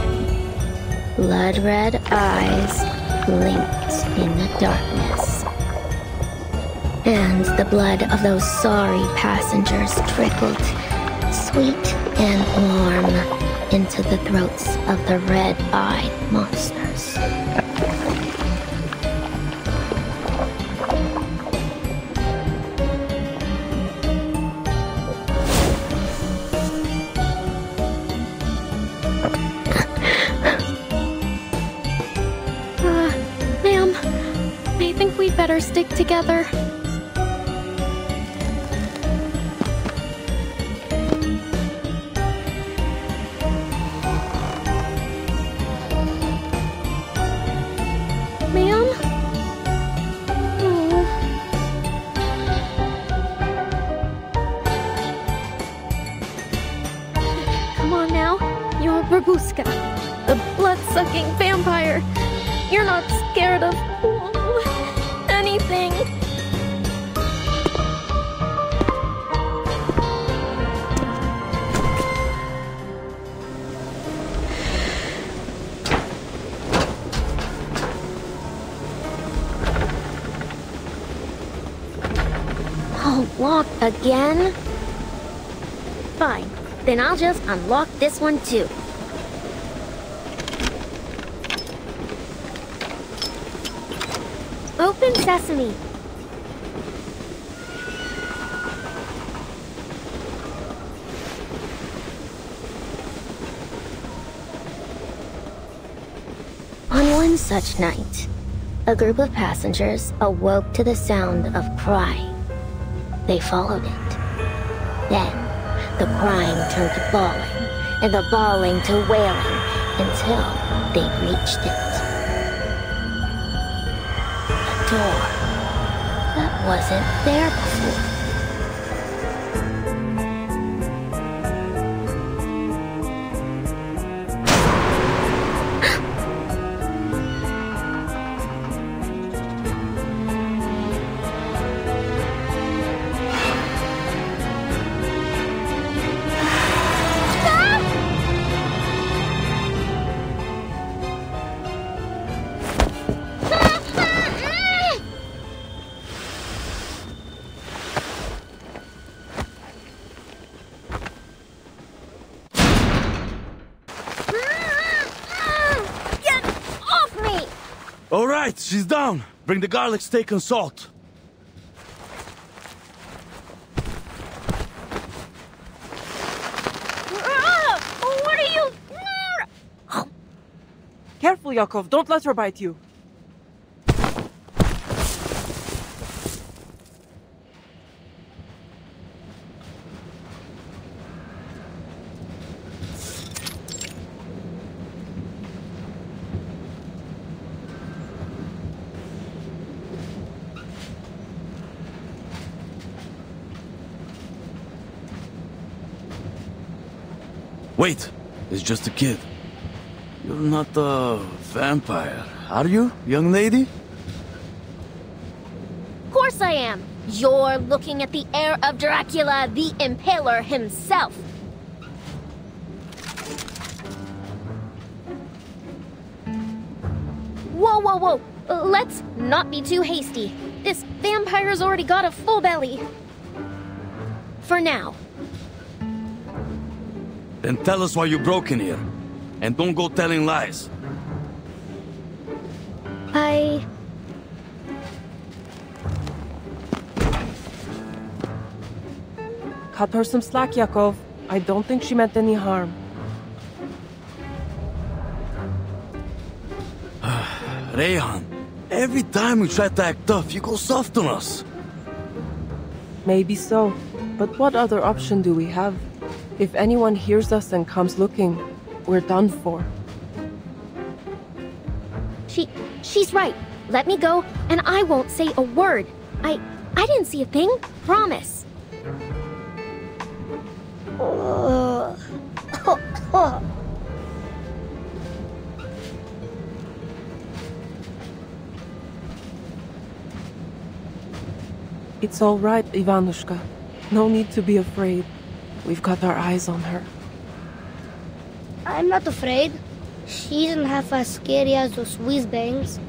blood-red eyes blinked in the darkness. And the blood of those sorry passengers trickled, sweet and warm, into the throats of the red-eyed monsters. Ma'am, I think we'd better stick together. Babushka, the blood-sucking vampire. You're not scared of anything. Oh, locked again? Fine, then I'll just unlock this one too. Open sesame. On one such night, a group of passengers awoke to the sound of crying. They followed it. Then, the crying turned to bawling, and the bawling to wailing, until they reached it. A door that wasn't there before. All right, she's down. Bring the garlic steak and salt. What are you... Careful, Yakov. Don't let her bite you. Wait, it's just a kid. You're not a vampire, are you, young lady? Of course I am. You're looking at the heir of Dracula, the Impaler himself. Whoa, whoa, whoa. Let's not be too hasty. This vampire's already got a full belly. For now. Then tell us why you broke in here. And don't go telling lies. Cut her some slack, Yakov. I don't think she meant any harm. Rayhan, every time we try to act tough, you go soft on us. Maybe so. But what other option do we have? If anyone hears us and comes looking, we're done for. She's right. Let me go, and I won't say a word. I didn't see a thing. Promise. It's all right, Ivanushka. No need to be afraid. We've got our eyes on her. I'm not afraid. She isn't half as scary as those whiz-bangs.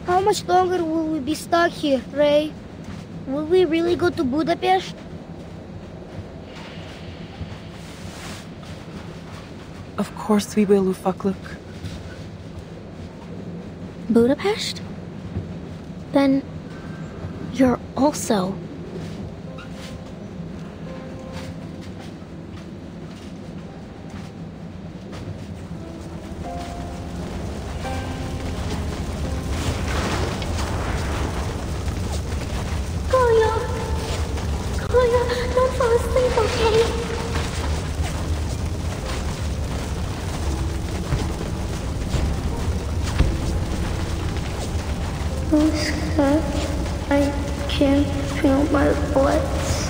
How much longer will we be stuck here, Ray? Will we really go to Budapest? Of course we will, Ufakluk. Budapest? Then you're also... Kolya, don't fall asleep, okay? I'm scared. I can't feel my bullets.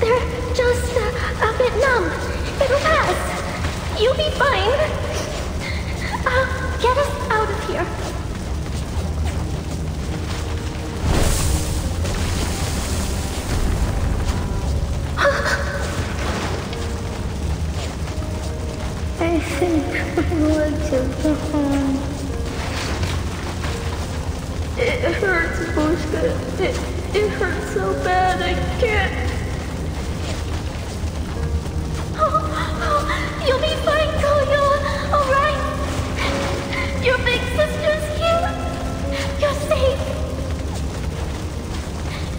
They're just a bit numb. It'll pass. You'll be fine. Get us out of here. I think my legs have gone. It hurts, Bushka. It hurts so bad I can't. You'll be fine, Kolya. All right. Your big sister's here. You're safe.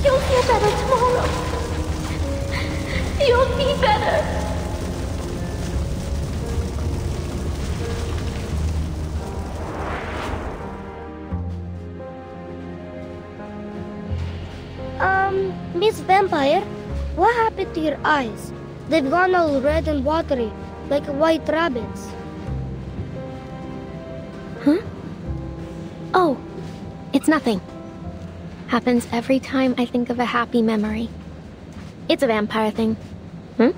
You'll feel better tomorrow. You'll be better. Miss Vampire, what happened to your eyes? They've gone all red and watery, like white rabbits. Huh? Oh, it's nothing. Happens every time I think of a happy memory. It's a vampire thing. Hmm?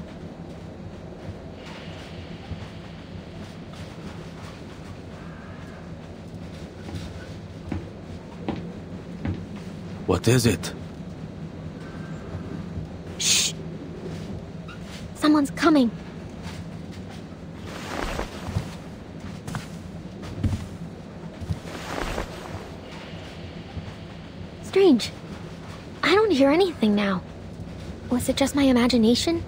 What is it? Shh! Someone's coming. Strange. I don't hear anything now. Was it just my imagination?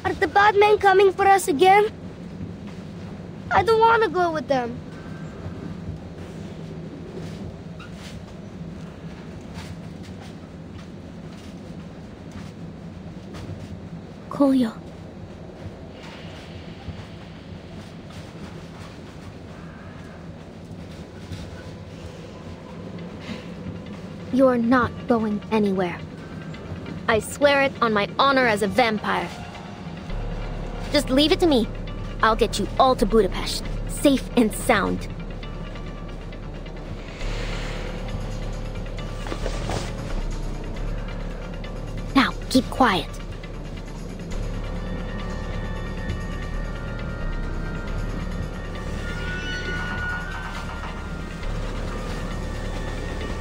Are the bad men coming for us again? I don't want to go with them. Kolya. You're not going anywhere. I swear it on my honor as a vampire. Just leave it to me. I'll get you all to Budapest, safe and sound. Now, keep quiet.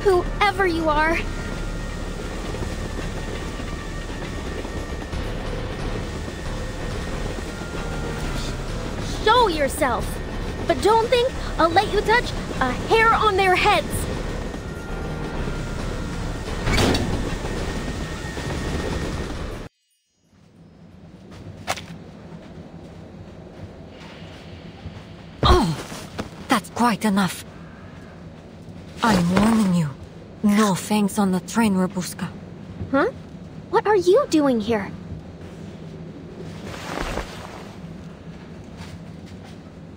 Whoever you are. Show yourself. But don't think I'll let you touch a hair on their heads. Oh, that's quite enough. I'm warning you. No fangs on the train, Rabuska. Huh? What are you doing here?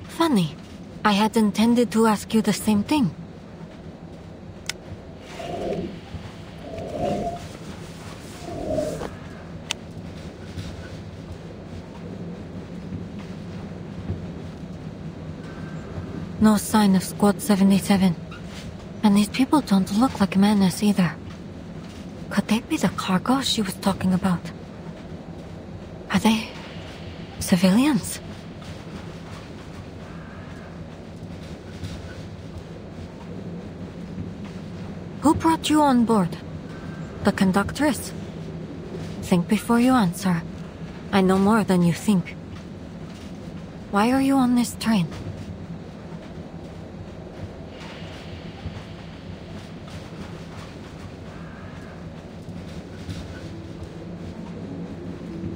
Funny. I had intended to ask you the same thing. No sign of Squad 77. And these people don't look like menace either. Could they be the cargo she was talking about? Are they civilians? Who brought you on board? The conductress? Think before you answer. I know more than you think. Why are you on this train?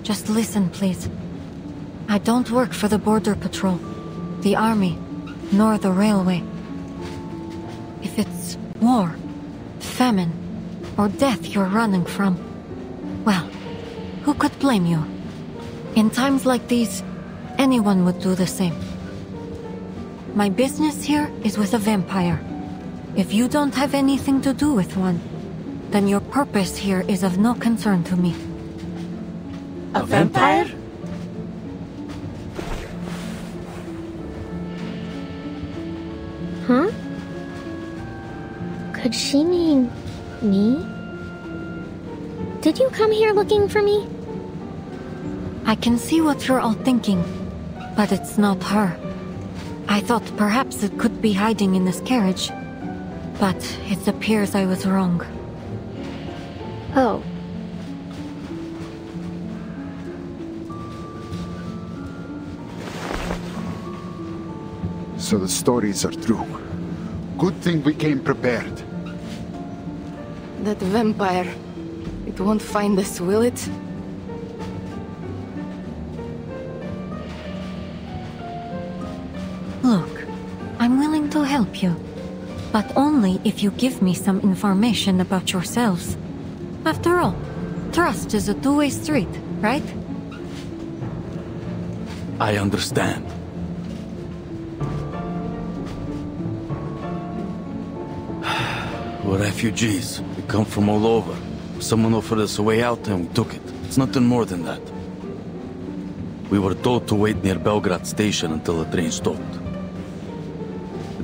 Just listen, please. I don't work for the Border Patrol, the Army, nor the railway. If it's war, famine, or death you're running from, well, who could blame you? In times like these, anyone would do the same. My business here is with a vampire. If you don't have anything to do with one, then your purpose here is of no concern to me. A vampire? Huh? Could she mean me? Did you come here looking for me? I can see what you're all thinking, but it's not her. I thought perhaps it could be hiding in this carriage, but it appears I was wrong. Oh. So the stories are true. Good thing we came prepared. That vampire. It won't find us, will it? Look, I'm willing to help you, but only if you give me some information about yourselves. After all, trust is a two-way street, right? I understand. We're refugees. We come from all over. Someone offered us a way out and we took it. It's nothing more than that. We were told to wait near Belgrade station until the train stopped.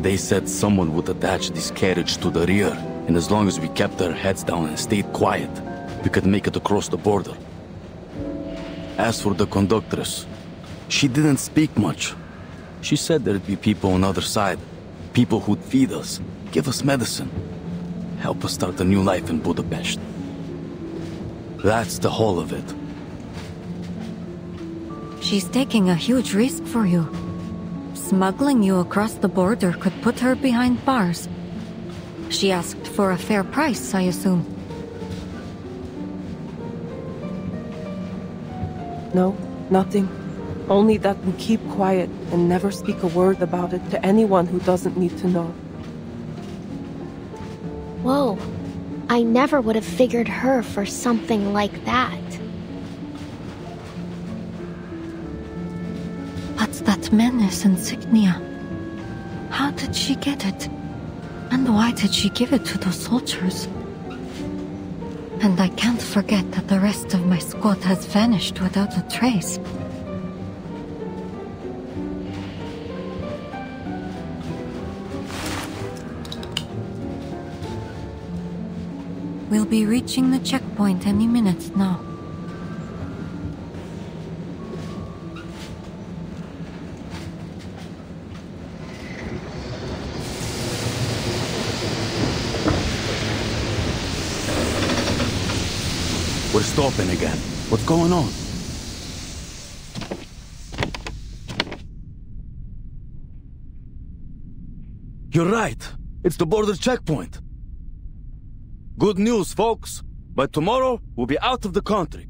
They said someone would attach this carriage to the rear, and as long as we kept our heads down and stayed quiet, we could make it across the border. As for the conductress, she didn't speak much. She said there'd be people on the other side, people who'd feed us, give us medicine, help us start a new life in Budapest. That's the whole of it. She's taking a huge risk for you. Smuggling you across the border could put her behind bars. She asked for a fair price, I assume. No, nothing. Only that we keep quiet and never speak a word about it to anyone who doesn't need to know. Whoa. I never would have figured her for something like that. What's that menace insignia? How did she get it? And why did she give it to those soldiers? And I can't forget that the rest of my squad has vanished without a trace. We'll be reaching the checkpoint any minute now. We're stopping again. What's going on? You're right. It's the border checkpoint. Good news, folks. By tomorrow, we'll be out of the country.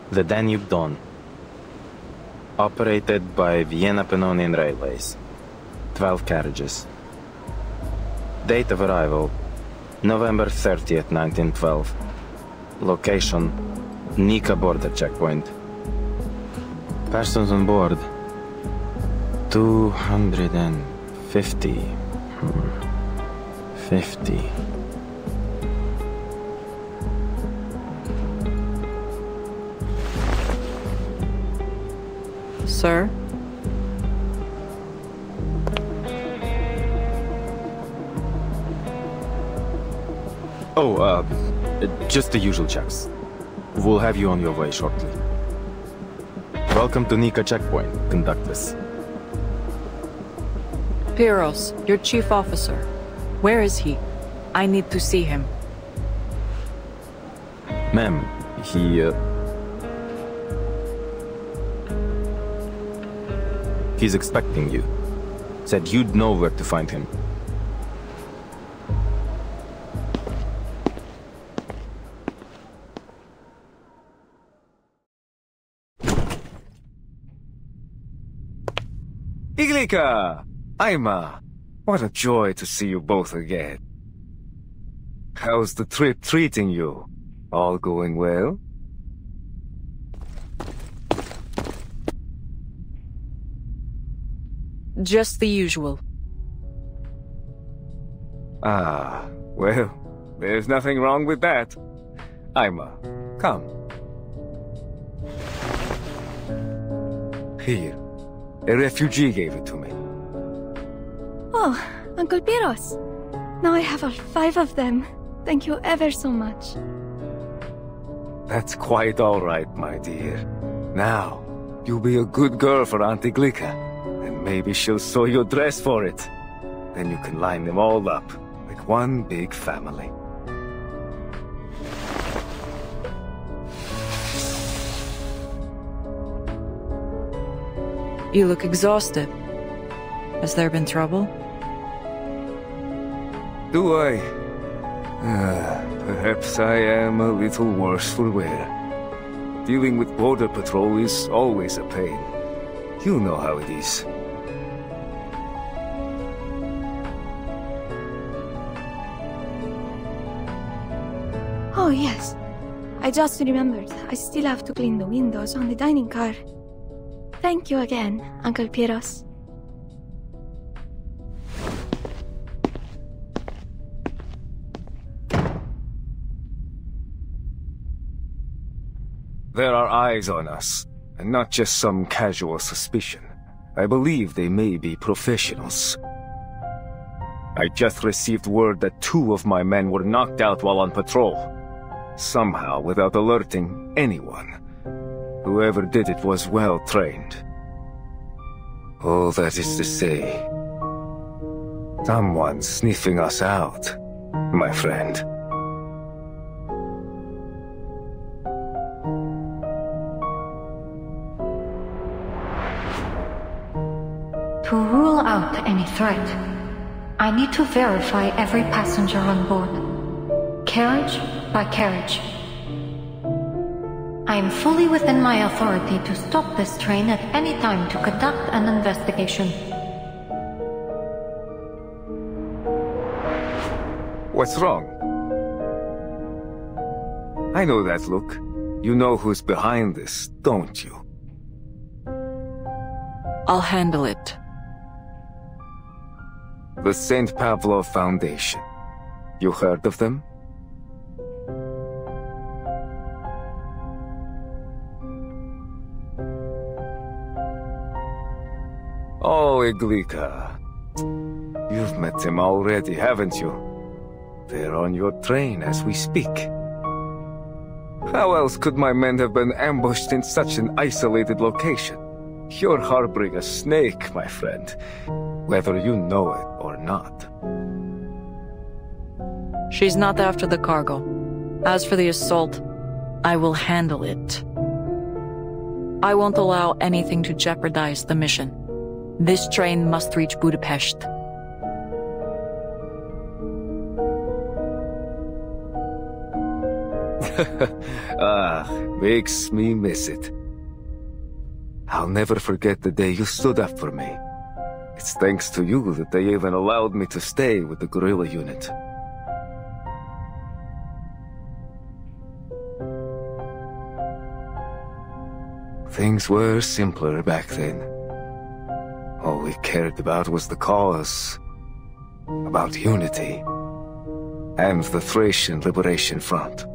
The Danube Dawn. Operated by Vienna Pannonian Railways. 12 carriages. Date of arrival, November 30th, 1912. Location, Nika border checkpoint. Persons on board, 250. 50. Sir? Oh, just the usual checks. We'll have you on your way shortly. Welcome to Nika checkpoint, conductors. Pyros, your chief officer. Where is he? I need to see him. Ma'am, he's expecting you. Said you'd know where to find him. Iglika! Aima! What a joy to see you both again. How's the trip treating you? All going well? Just the usual. Ah, well, there's nothing wrong with that. Aima, come. Here. A refugee gave it to me. Oh, Uncle Pyros. Now I have all 5 of them. Thank you ever so much. That's quite all right, my dear. Now, you'll be a good girl for Auntie Glika. And maybe she'll sew your dress for it. Then you can line them all up, like one big family. You look exhausted. Has there been trouble? Do I? Perhaps I am a little worse for wear. Dealing with border patrol is always a pain. You know how it is. Oh, yes. I just remembered. I still have to clean the windows on the dining car. Thank you again, Uncle Pyros. There are eyes on us, and not just some casual suspicion. I believe they may be professionals. I just received word that 2 of my men were knocked out while on patrol. Somehow, without alerting anyone. Whoever did it was well trained. All that is to say, someone's sniffing us out, my friend. To rule out any threat, I need to verify every passenger on board, carriage by carriage. I am fully within my authority to stop this train at any time to conduct an investigation. What's wrong? I know that look. You know who's behind this, don't you? I'll handle it. The St. Pavlov Foundation. You heard of them? Oh, Iglika. You've met them already, haven't you? They're on your train as we speak. How else could my men have been ambushed in such an isolated location? You're harboring a snake, my friend, whether you know it or not. She's not after the cargo. As for the assault, I will handle it. I won't allow anything to jeopardize the mission. This train must reach Budapest. Makes me miss it. I'll never forget the day you stood up for me. It's thanks to you that they even allowed me to stay with the guerrilla unit. Things were simpler back then. All we cared about was the cause, about unity, and the Thracian Liberation Front.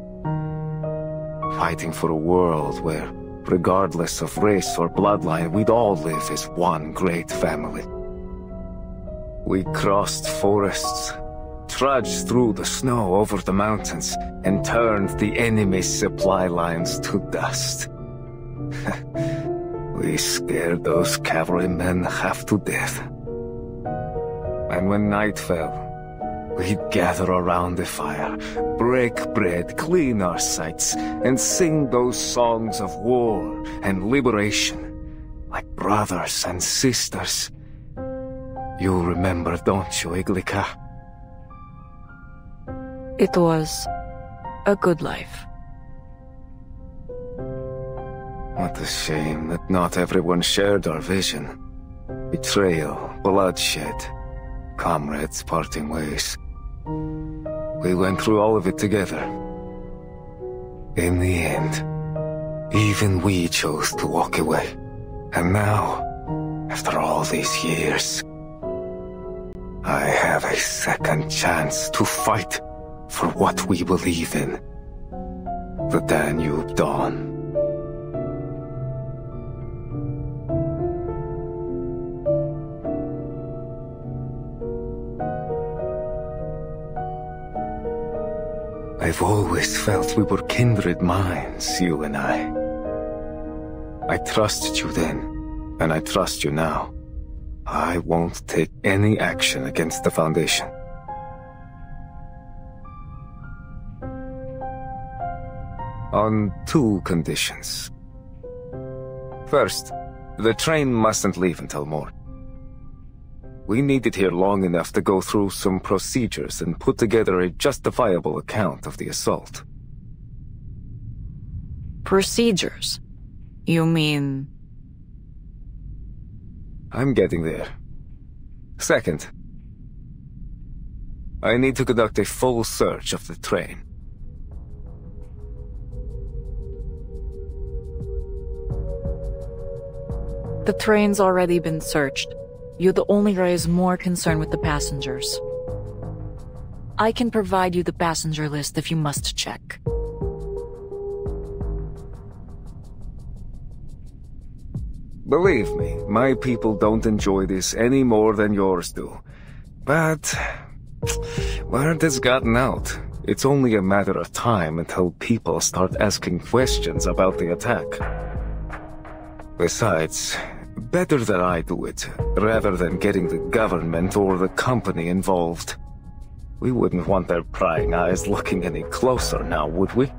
Fighting for a world where, regardless of race or bloodline, we'd all live as one great family. We crossed forests, trudged through the snow over the mountains, and turned the enemy's supply lines to dust. We scared those cavalrymen half to death. And when night fell, we'd gather around the fire, break bread, clean our sights, and sing those songs of war and liberation, like brothers and sisters. You remember, don't you, Iglika? It was a good life. What a shame that not everyone shared our vision. Betrayal, bloodshed, comrades parting ways. We went through all of it together. In the end, even we chose to walk away. And now, after all these years, I have a second chance to fight for what we believe in. The Danube Dawn. I've always felt we were kindred minds, you and I. I trusted you then, and I trust you now. I won't take any action against the Foundation. On two conditions. First, the train mustn't leave until morning. We need it here long enough to go through some procedures and put together a justifiable account of the assault. Procedures? You mean... I'm getting there. Second, I need to conduct a full search of the train. The train's already been searched. You'd only raise more concern with the passengers. I can provide you the passenger list if you must check. Believe me, my people don't enjoy this any more than yours do. But word has gotten out. It's only a matter of time until people start asking questions about the attack. Besides, better that I do it, rather than getting the government or the company involved. We wouldn't want their prying eyes looking any closer now, would we?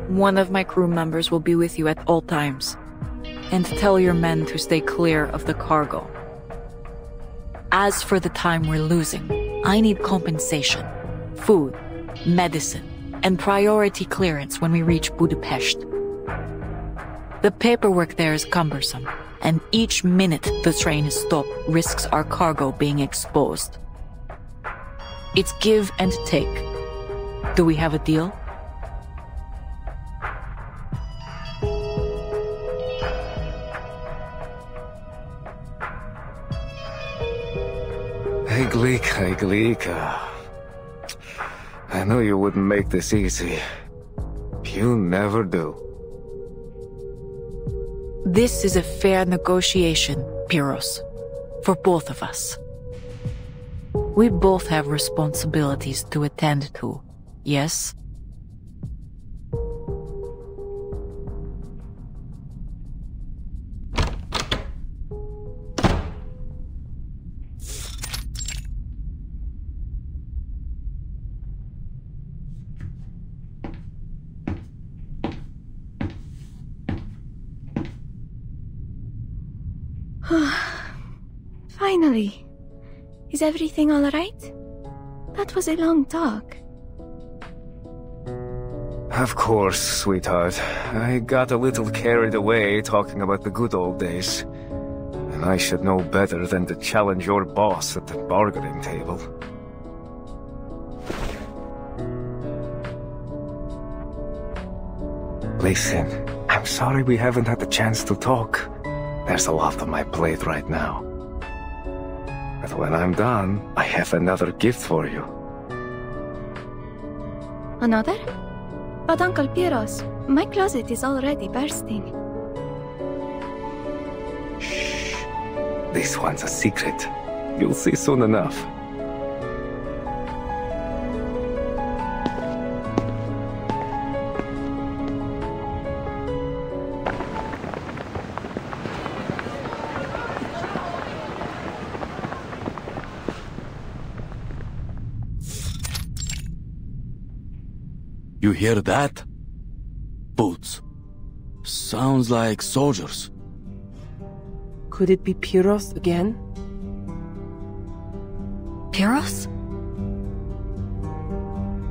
One of my crew members will be with you at all times. And tell your men to stay clear of the cargo. As for the time we're losing, I need compensation, food, medicine, and priority clearance when we reach Budapest. The paperwork there is cumbersome, and each minute the train is stopped risks our cargo being exposed. It's give and take. Do we have a deal? Glika. I knew you wouldn't make this easy. You never do. This is a fair negotiation, Pyros. For both of us. We both have responsibilities to attend to, yes? Finally. Is everything all right? That was a long talk. Of course, sweetheart. I got a little carried away talking about the good old days. And I should know better than to challenge your boss at the bargaining table. Listen, I'm sorry we haven't had the chance to talk. There's a lot on my plate right now. But when I'm done, I have another gift for you. Another? But Uncle Pyros, my closet is already bursting. Shh. This one's a secret. You'll see soon enough. You hear that? Boots. Sounds like soldiers. Could it be Pyros again? Pyros?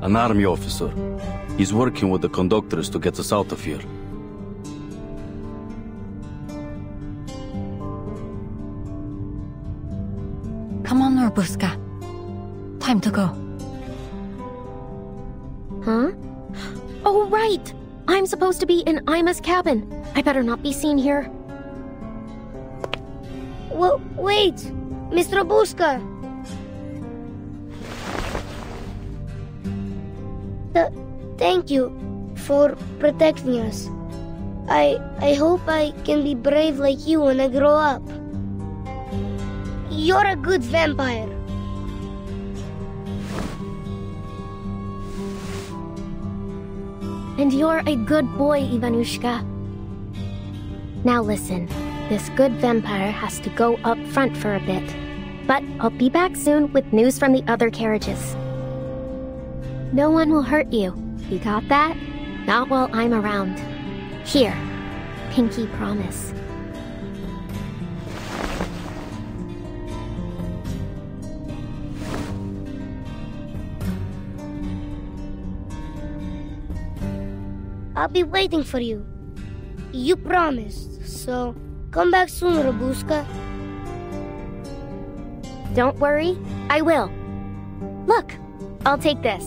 An army officer. He's working with the conductors to get us out of here. Come on, Urbuska. Time to go. Huh? Oh, right! I'm supposed to be in Ima's cabin. I better not be seen here. Wait! Mr. Buska! Thank you for protecting us. I hope I can be brave like you when I grow up. You're a good vampire. And you're a good boy, Ivanushka. Now listen, this good vampire has to go up front for a bit. But I'll be back soon with news from the other carriages. No one will hurt you. You got that? Not while I'm around. Here, pinky promise. I'll be waiting for you. You promised, so come back soon, Rabuska. Don't worry, I will. Look, I'll take this.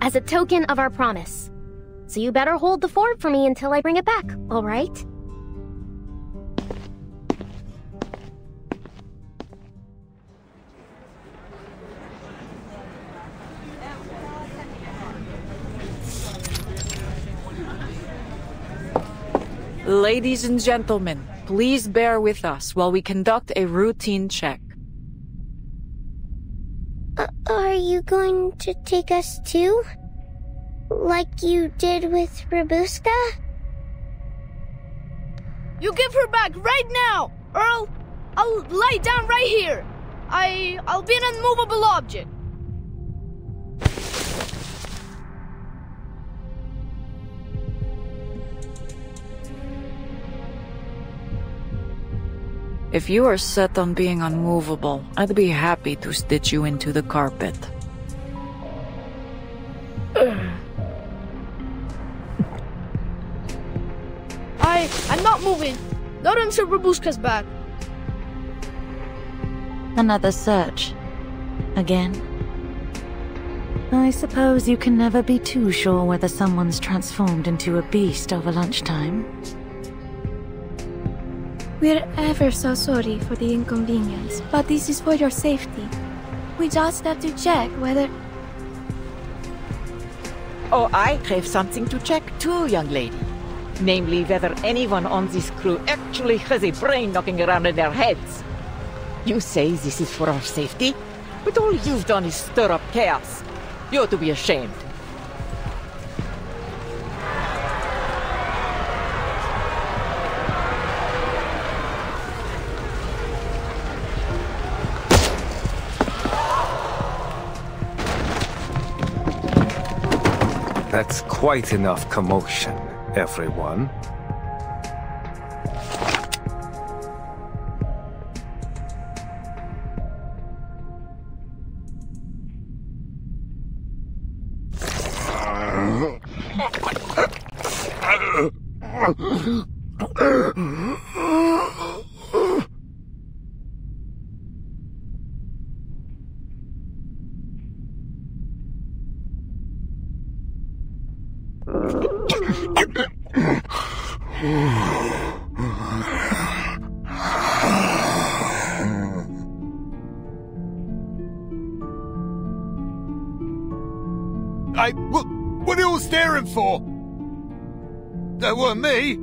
As a token of our promise. So you better hold the fort for me until I bring it back, all right? Ladies and gentlemen, please bear with us while we conduct a routine check. Are you going to take us too? Like you did with Rabuska? You give her back right now, Earl! I'll lie down right here. I'll be an unmovable object. If you are set on being unmovable, I'd be happy to stitch you into the carpet. I'm not moving. Not until Rabushka's back. Another search. Again? I suppose you can never be too sure whether someone's transformed into a beast over lunchtime. We're ever so sorry for the inconvenience, but this is for your safety. We just have to check whether... Oh, I have something to check too, young lady. Namely, whether anyone on this crew actually has a brain knocking around in their heads. You say this is for our safety, but all you've done is stir up chaos. You ought to be ashamed. That's quite enough commotion, everyone. What are you all staring for? That weren't me.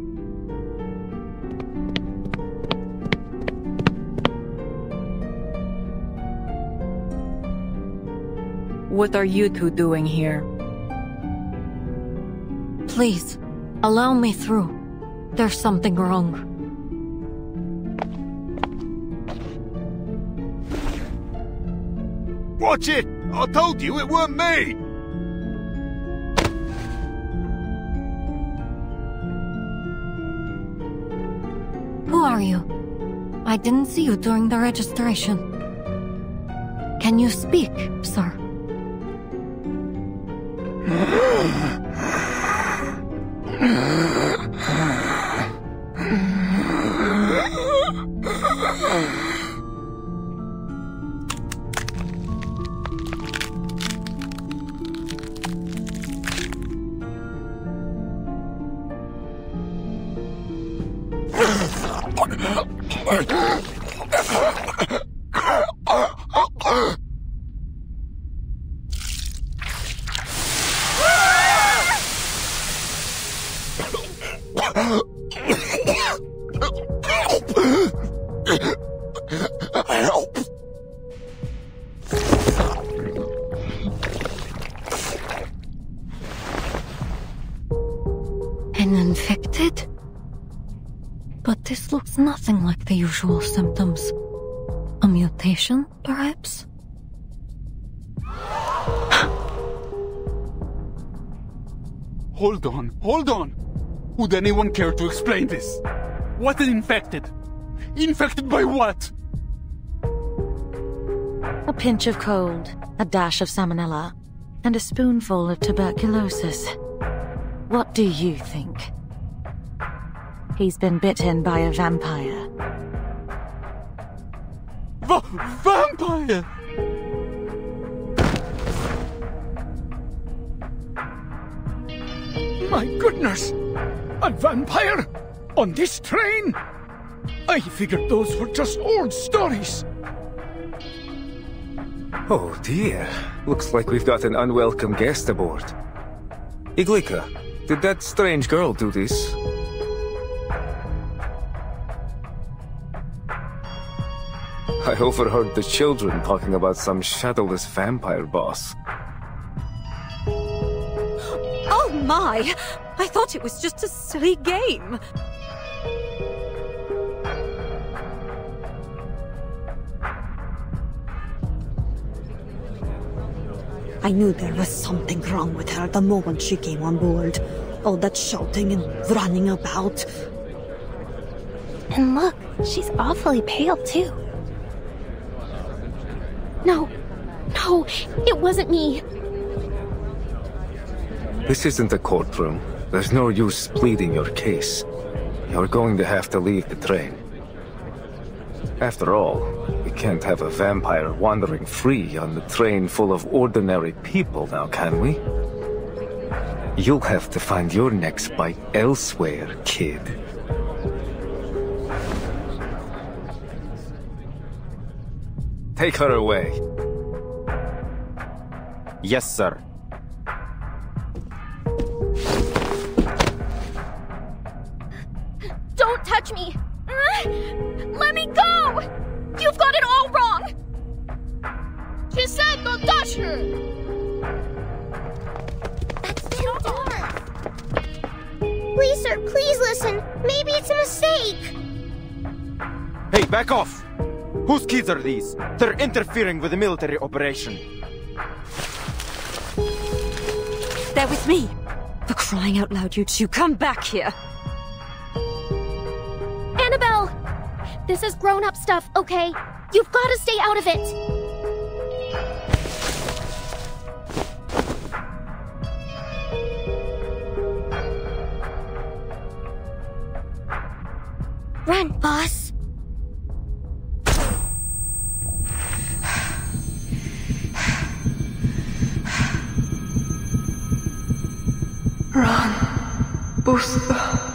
What are you two doing here? Please, allow me through. There's something wrong. Watch it! I told you it weren't me! Who are you? I didn't see you during the registration. Can you speak, sir? An infected? But this looks nothing like the usual symptoms. A mutation, perhaps? Hold on. Would anyone care to explain this? What is infected? Infected by what? A pinch of cold, a dash of salmonella, and a spoonful of tuberculosis. What do you think? He's been bitten by a vampire. Vampire! My goodness! A vampire? On this train? I figured those were just old stories. Oh dear. Looks like we've got an unwelcome guest aboard. Iglika, did that strange girl do this? I overheard the children talking about some shadowless vampire boss. Oh my! I thought it was just a silly game. I knew there was something wrong with her the moment she came on board. All that shouting and running about. And look, she's awfully pale, too. No, it wasn't me. This isn't a courtroom. There's no use pleading your case. You're going to have to leave the train. After all, we can't have a vampire wandering free on the train full of ordinary people now, can we? You'll have to find your next bite elsewhere, kid. Take her away. Yes, sir. Don't touch me! Let me go! You've got it all wrong! She said don't touch her! That's too dark! Please, sir, please listen. Maybe it's a mistake. Hey, back off! Whose kids are these? They're interfering with the military operation. They're with me. For crying out loud, you two, come back here. Annabelle! This is grown-up stuff, okay? You've got to stay out of it! Run, boss! Run, Busca.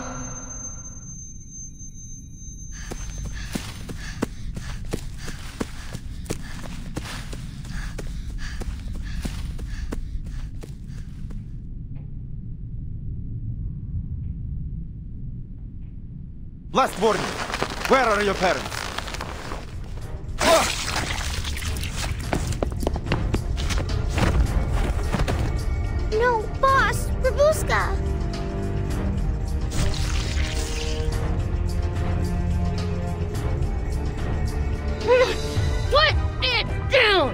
Last warning. Where are your parents? No, boss! Babushka! Put it down!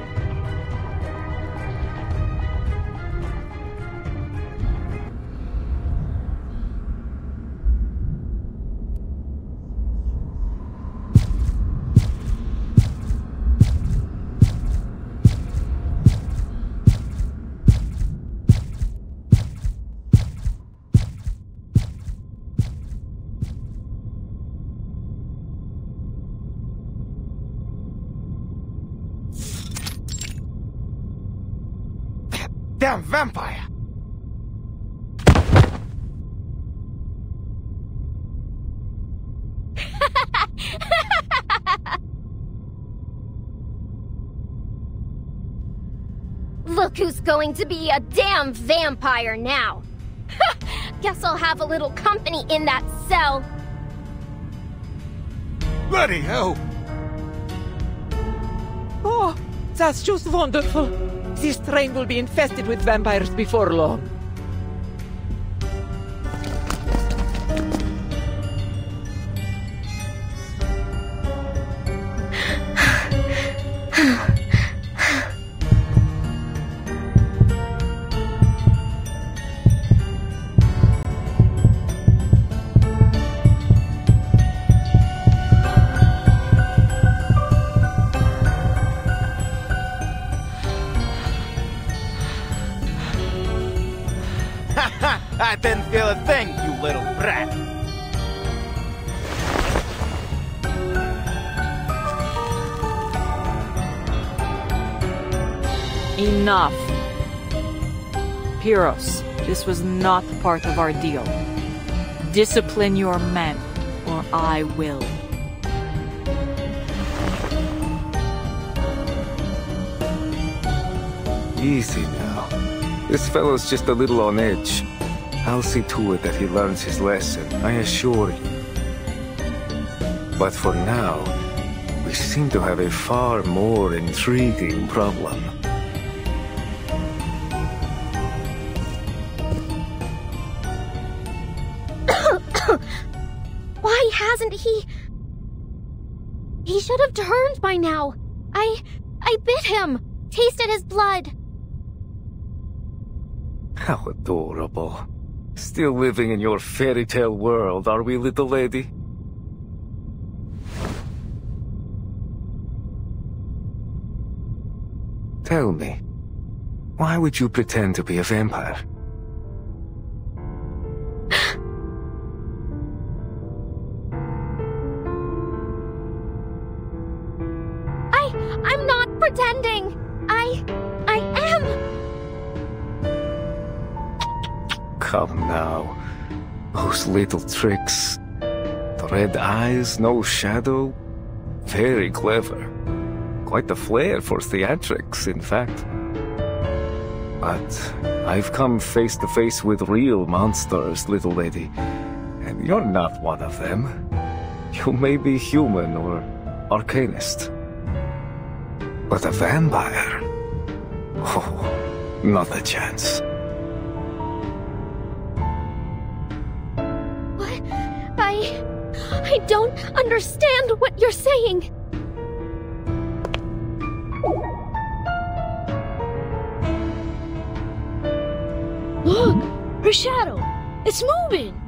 Damn vampire! Look who's going to be a damn vampire now! Guess I'll have a little company in that cell. Bloody hell! Oh, that's just wonderful. This train will be infested with vampires before long. I didn't feel a thing, you little brat! Enough. Pyros, this was not part of our deal. Discipline your men, or I will. Easy now. This fellow's just a little on edge. I'll see to it that he learns his lesson, I assure you. But for now, we seem to have a far more intriguing problem. Why hasn't he... He should have turned by now. I bit him. Tasted his blood. How adorable. Still living in your fairy tale world, are we, little lady? Tell me, why would you pretend to be a vampire? I'm not pretending! I am! Come now. Those little tricks. The red eyes, no shadow. Very clever. Quite the flair for theatrics, in fact. But I've come face to face with real monsters, little lady. And you're not one of them. You may be human or arcanist. But a vampire? Oh, not a chance. What? I don't understand what you're saying. Look! Her shadow! It's moving!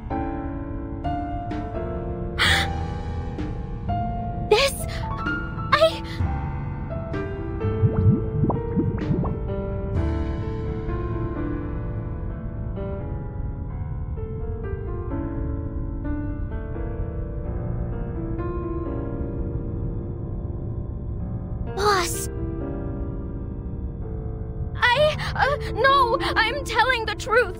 Boss! No! I'm telling the truth!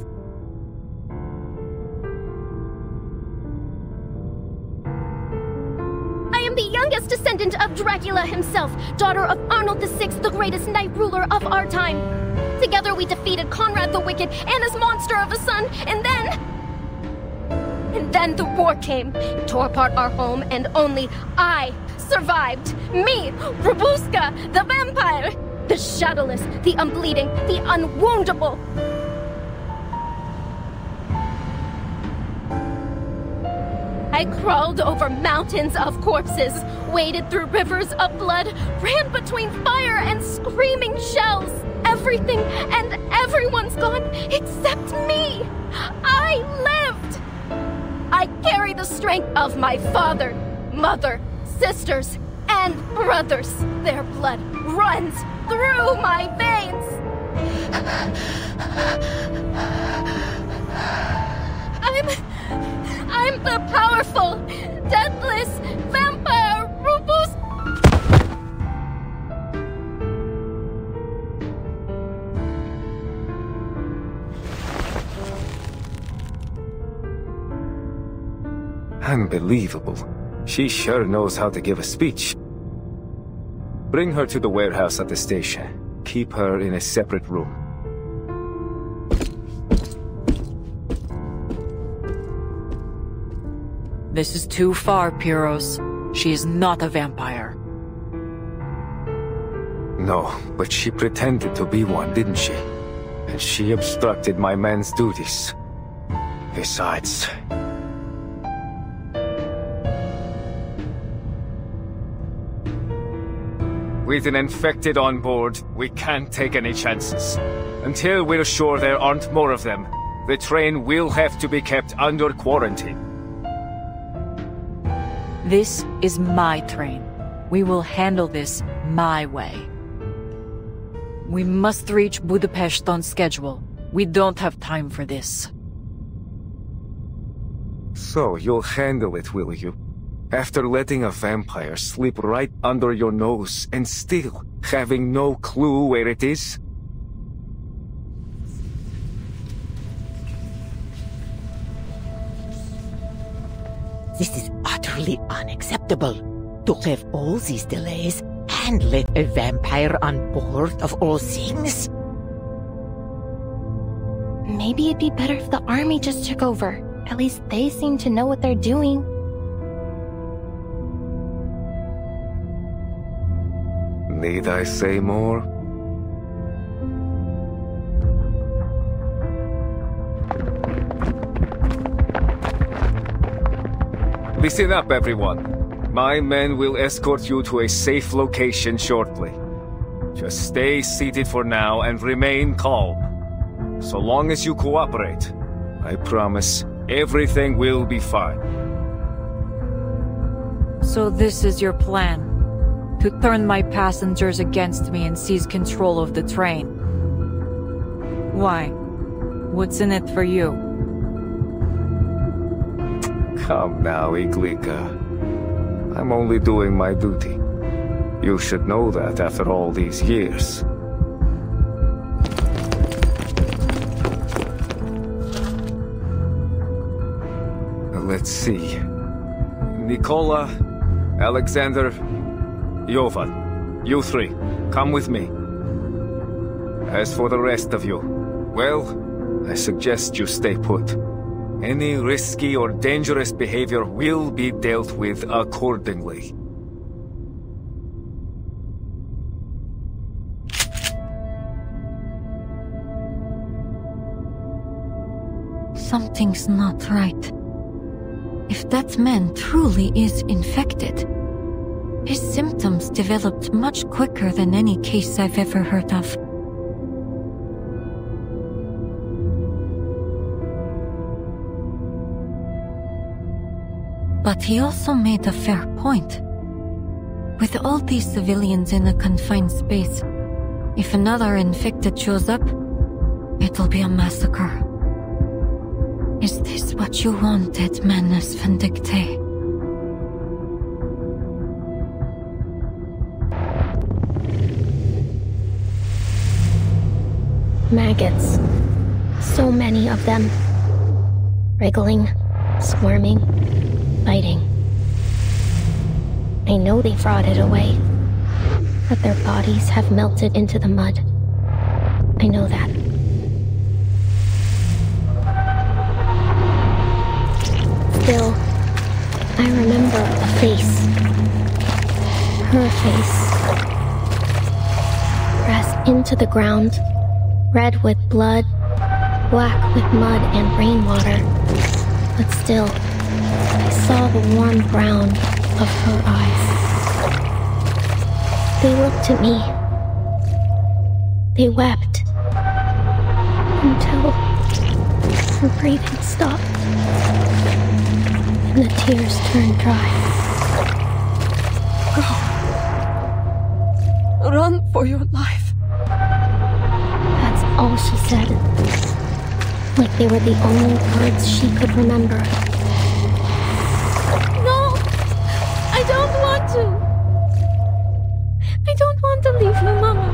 I am the youngest descendant of Dracula himself, daughter of Arnold VI, the greatest knight ruler of our time. Together we defeated Conrad the Wicked and his monster of a son, and then the war came. It tore apart our home, and only I survived. Me, Robuska, the vampire! The shadowless, the unbleeding, the unwoundable. I crawled over mountains of corpses, waded through rivers of blood, ran between fire and screaming shells. Everything and everyone's gone except me. I lived. I carry the strength of my father, mother, sisters, and brothers. Their blood runs through my veins. I'm the powerful, deathless vampire Rufus. Unbelievable. She sure knows how to give a speech. Bring her to the warehouse at the station. Keep her in a separate room. This is too far, Pyros. She is not a vampire. No, but she pretended to be one, didn't she? And she obstructed my man's duties. Besides... with an infected on board, we can't take any chances. Until we're sure there aren't more of them, the train will have to be kept under quarantine. This is my train. We will handle this my way. We must reach Budapest on schedule. We don't have time for this. So, you'll handle it, will you? After letting a vampire slip right under your nose and still having no clue where it is? This is utterly unacceptable. To have all these delays and let a vampire on board of all things? Maybe it'd be better if the army just took over. At least they seem to know what they're doing. Need I say more? Listen up, everyone. My men will escort you to a safe location shortly. Just stay seated for now and remain calm. So long as you cooperate, I promise everything will be fine. So this is your plan. To turn my passengers against me and seize control of the train. Why? What's in it for you? Come now, Iglika. I'm only doing my duty. You should know that after all these years. Let's see. Nikola, Alexander, Yovan, you three, come with me. As for the rest of you, well, I suggest you stay put. Any risky or dangerous behavior will be dealt with accordingly. Something's not right. If that man truly is infected, his symptoms developed much quicker than any case I've ever heard of. But he also made a fair point. With all these civilians in a confined space, if another infected shows up, it'll be a massacre. Is this what you wanted, Manus Vindicte? Maggots. So many of them. Wriggling, squirming, biting. I know they rotted away, but their bodies have melted into the mud. I know that. Still, I remember a face. Her face. Pressed into the ground, red with blood, black with mud and rainwater. But still, I saw the warm brown of her eyes. They looked at me. They wept. Until her breathing stopped. And the tears turned dry. Go. Run for your life. That's all she said. Like they were the only words she could remember. No! I don't want to! I don't want to leave you, Mama.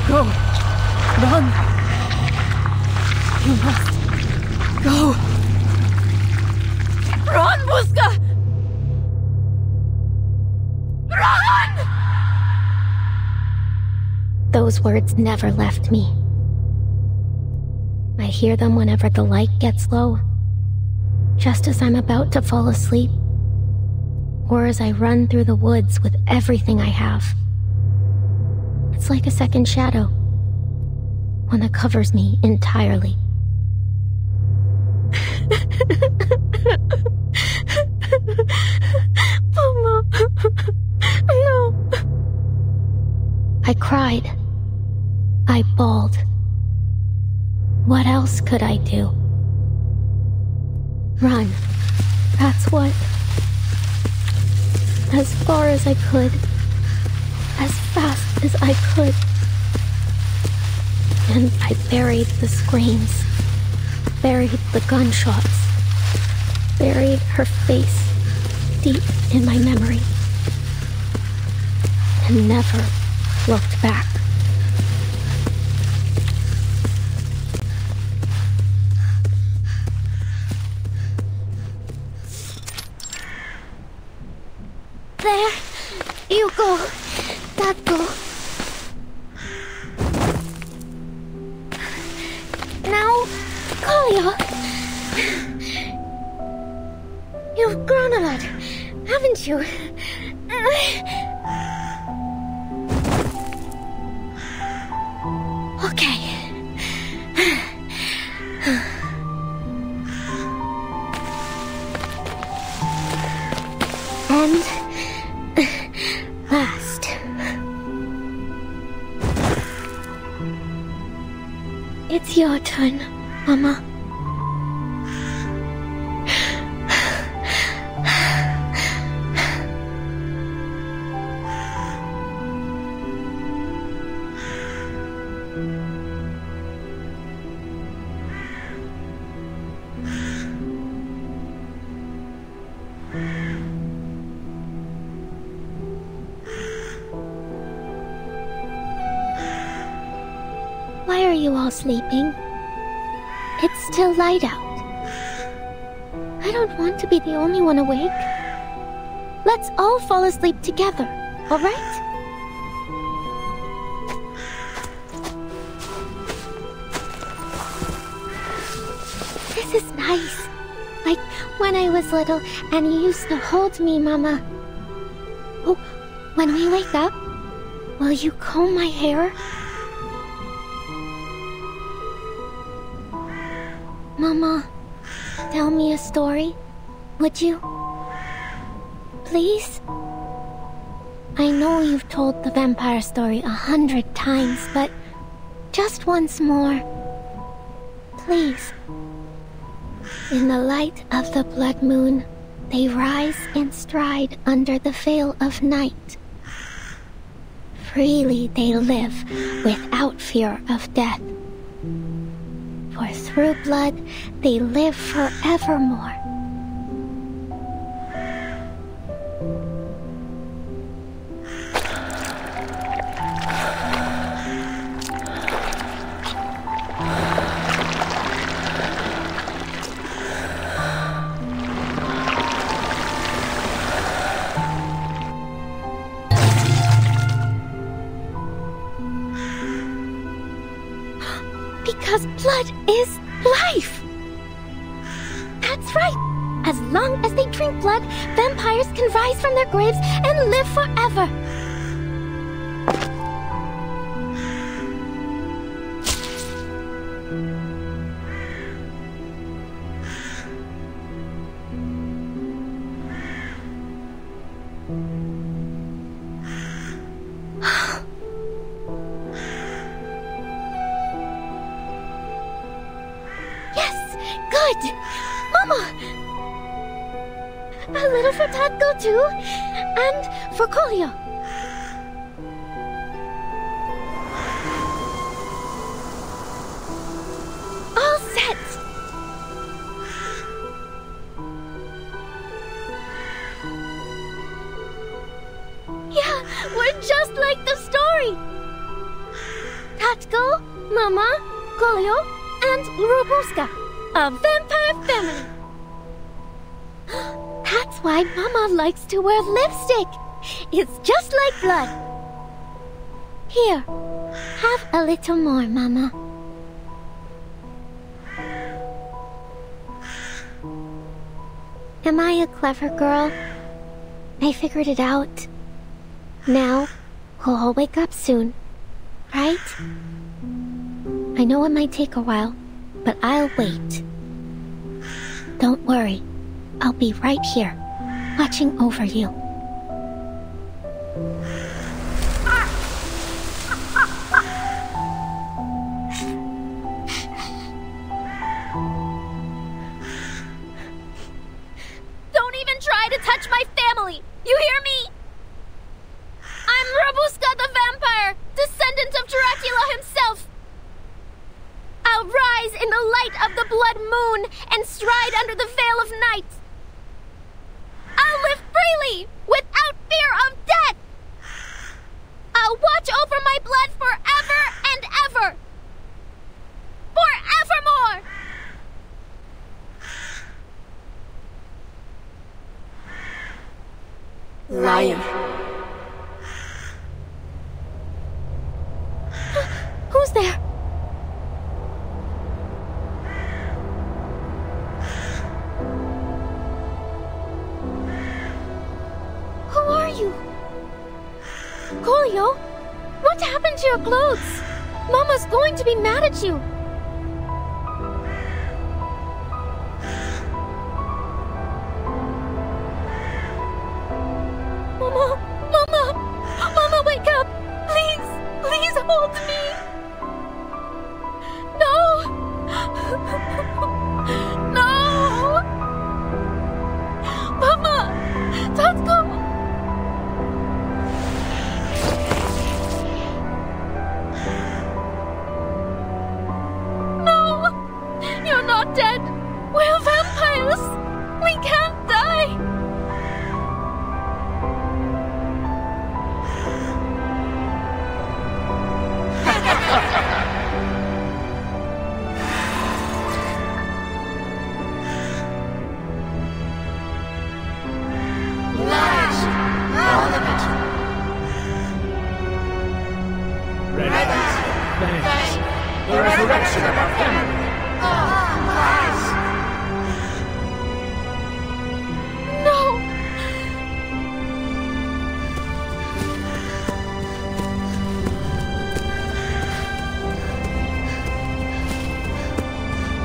Go. Run. You must go. Run, Buska! Run! Those words never left me. I hear them whenever the light gets low, just as I'm about to fall asleep, or as I run through the woods with everything I have. It's like a second shadow, one that covers me entirely. Mama, no. I cried. I bawled. What else could I do? Run. That's what. As far as I could. As fast as I could. And I buried the screams. Buried the gunshots. Buried her face deep in my memory. And never looked back. There you go. That go. Now, Kalia. You've grown a lot, haven't you? Okay. And last. It's your turn, Mama. Why are you all sleeping? It's still light out. I don't want to be the only one awake. Let's all fall asleep together, all right? This is nice. Like when I was little and you used to hold me, Mama. Oh, when we wake up, will you comb my hair? Mama, tell me a story, would you? Please? I know you've told the vampire story 100 times, but just once more. Please. In the light of the blood moon, they rise and stride under the veil of night. Freely they live without fear of death. For through blood, they live forevermore. Because blood is life! That's right! As long as they drink blood, vampires can rise from their graves and live forever! Good! Mama! A little for Tatko too, and for Kolyo. All set! Yeah, we're just like the story! Tatko, Mama, Kolyo, and Robuska. A vampire family! That's why Mama likes to wear lipstick! It's just like blood! Here, have a little more, Mama. Am I a clever girl? I figured it out. Now, we'll all wake up soon, right? I know it might take a while, but I'll wait. Don't worry. I'll be right here, watching over you. Don't even try to touch my family! You hear me? I'm Robuska the vampire, descendant of Dracula himself! I'll rise in the light of the blood moon and stride under the veil of night. I'll live freely, without fear of death. I'll watch over my blood forever and ever. Forevermore! Liar. Who's there? Kolyo, what happened to your clothes? Mama's going to be mad at you. Mama, wake up! Please hold me! No! No! Mama! Tatko! Dead! We're vampires! We can't die! the resurrection of our family. No!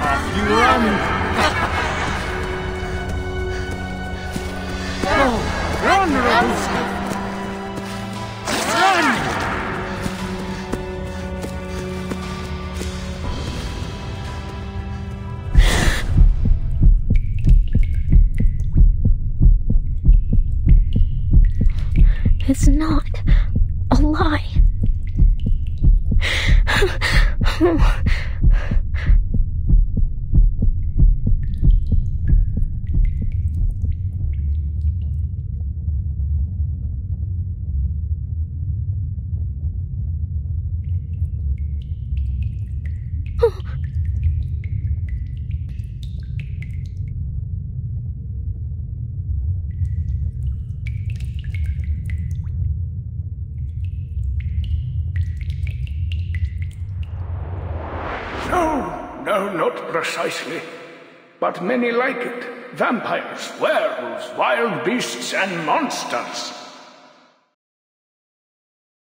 Off you run! Run, Rabuska! Run! It's not a lie. No, not precisely. But many like it. Vampires, werewolves, wild beasts, and monsters.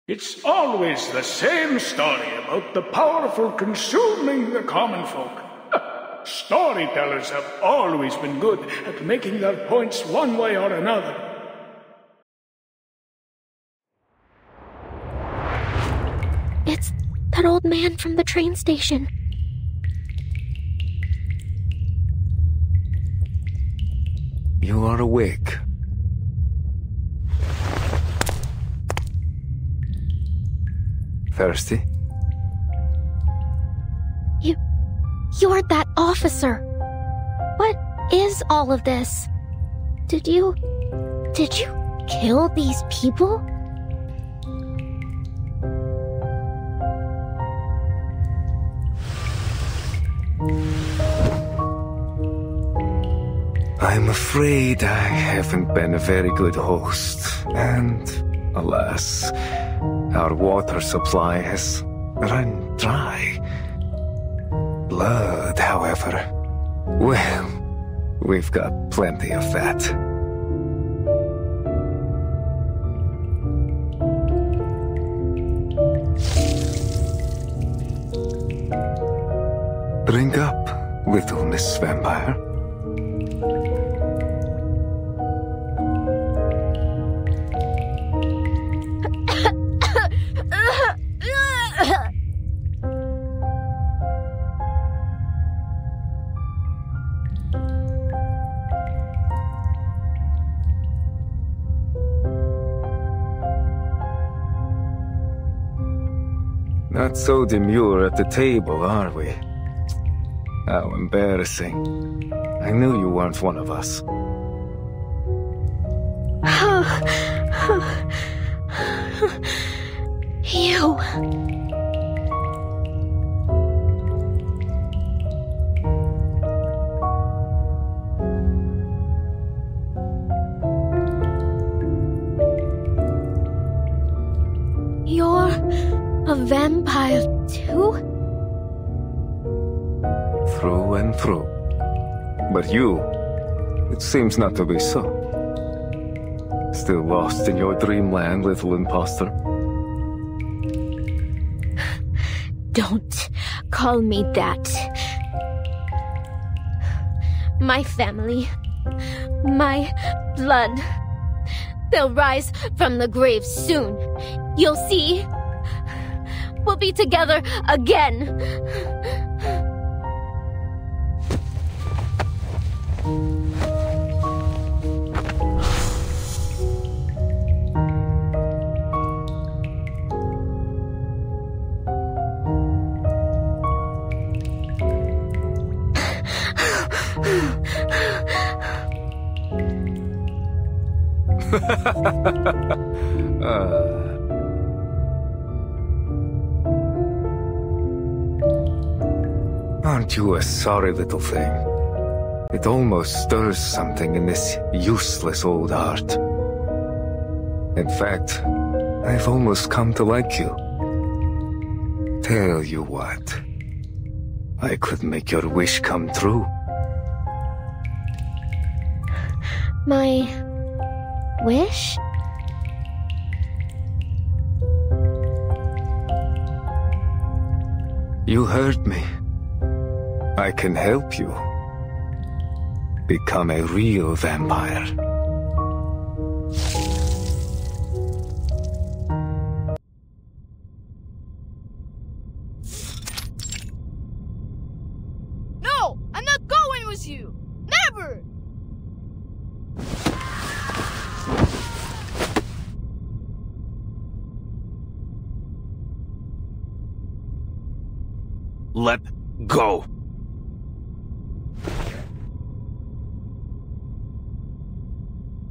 It's always the same story about the powerful consuming the common folk. Storytellers have always been good at making their points one way or another. It's that old man from the train station. You are awake. Thirsty? You're that officer. What is all of this? Did you kill these people? I'm afraid I haven't been a very good host, and alas, our water supply has run dry. Blood, however, well, we've got plenty of that. Drink up, little Miss Vampire. Not so demure at the table, are we? How embarrassing. I knew you weren't one of us. You. You're a vampire too? Through and through. But you, it seems not to be so. Still lost in your dreamland, little imposter? Don't call me that. My family, my blood, they'll rise from the grave soon. You'll see. We'll be together again. Aren't you a sorry little thing? It almost stirs something in this useless old heart. In fact, I've almost come to like you. Tell you what, I could make your wish come true. My wish? You heard me. I can help you become a real vampire. No! I'm not going with you! Never! Let go.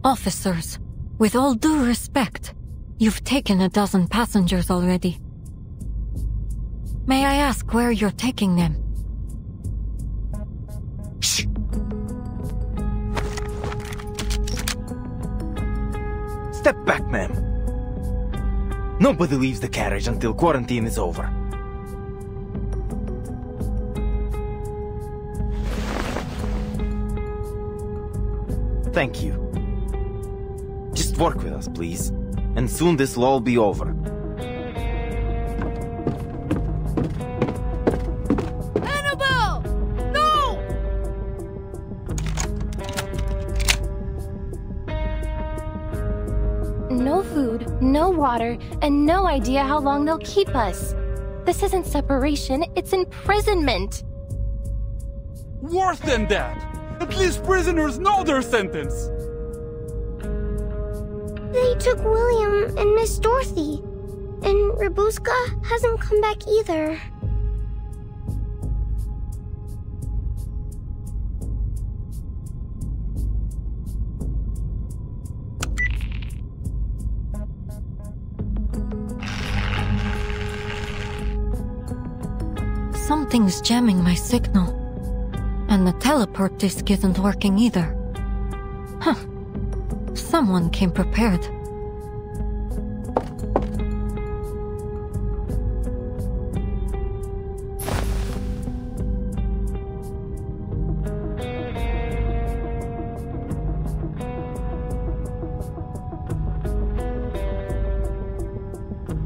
Officers, with all due respect, you've taken 12 passengers already. May I ask where you're taking them? Shh. Step back, ma'am. Nobody leaves the carriage until quarantine is over. Thank you. Just work with us, please. And soon this will all be over. Annabelle! No! No food, no water, and no idea how long they'll keep us. This isn't separation, it's imprisonment. Worse than that! At least prisoners know their sentence! They took William and Miss Dorothy. And Rabuska hasn't come back either. Something's jamming my signal. And the teleport disc isn't working either. Huh. Someone came prepared.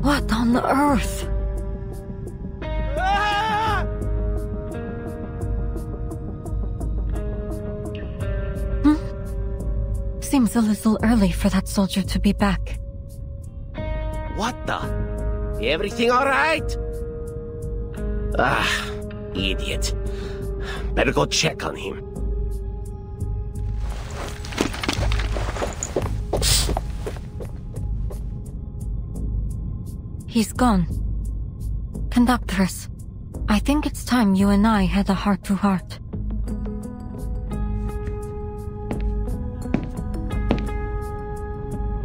What on earth? Seems a little early for that soldier to be back. What the? Everything all right? Ah, idiot. Better go check on him. He's gone. Conductress, I think it's time you and I had a heart-to-heart.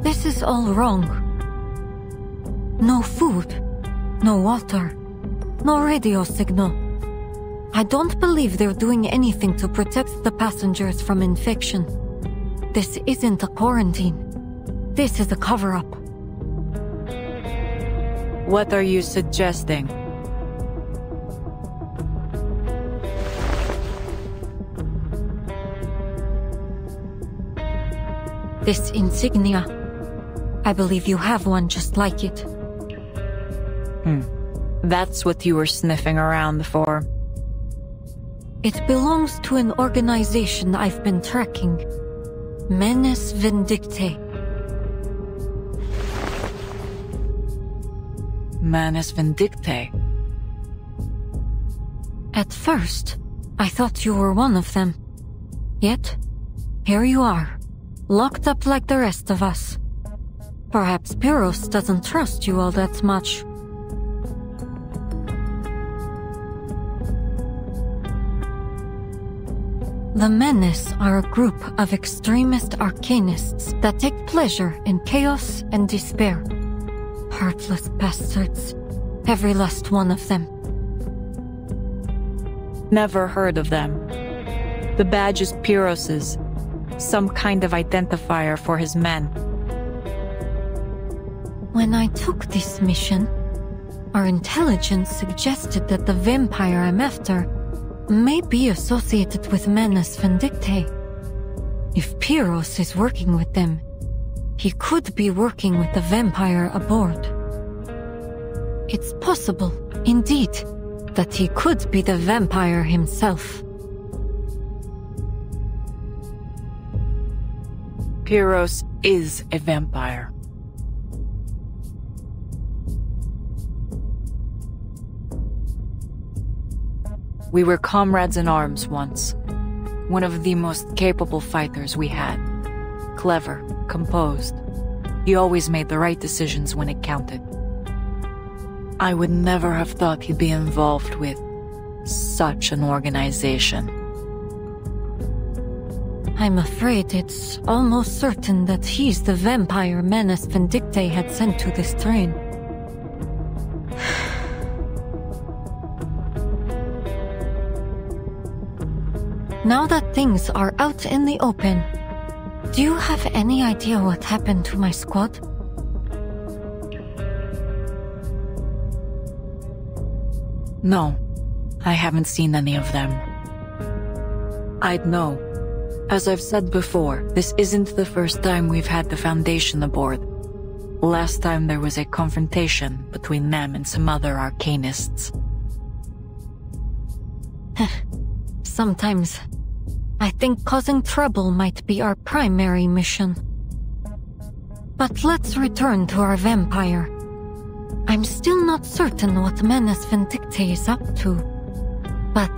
This is all wrong. No food, no water, no radio signal. I don't believe they're doing anything to protect the passengers from infection. This isn't a quarantine. This is a cover-up. What are you suggesting? This insignia. I believe you have one just like it. That's what you were sniffing around for. It belongs to an organization I've been tracking. Menes Vindictae. Menes Vindictae? At first, I thought you were one of them. Yet, here you are, locked up like the rest of us. Perhaps Pyros doesn't trust you all that much. The Menes are a group of extremist arcanists that take pleasure in chaos and despair. Heartless bastards. Every last one of them. Never heard of them. The badge is Pyros's, some kind of identifier for his men. When I took this mission, our intelligence suggested that the vampire I'm after may be associated with Manus Vindictae. If Pyros is working with them, he could be working with the vampire aboard. It's possible, indeed, that he could be the vampire himself. Pyros is a vampire. We were comrades in arms once. One of the most capable fighters we had. Clever, composed. He always made the right decisions when it counted. I would never have thought he'd be involved with such an organization. I'm afraid it's almost certain that he's the vampire Manus Vindictae had sent to this train. Now that things are out in the open, do you have any idea what happened to my squad? No, I haven't seen any of them. I'd know. As I've said before, this isn't the first time we've had the Foundation aboard. Last time there was a confrontation between them and some other arcanists. Sometimes, I think causing trouble might be our primary mission. But let's return to our vampire. I'm still not certain what Manus Vindictae is up to, but...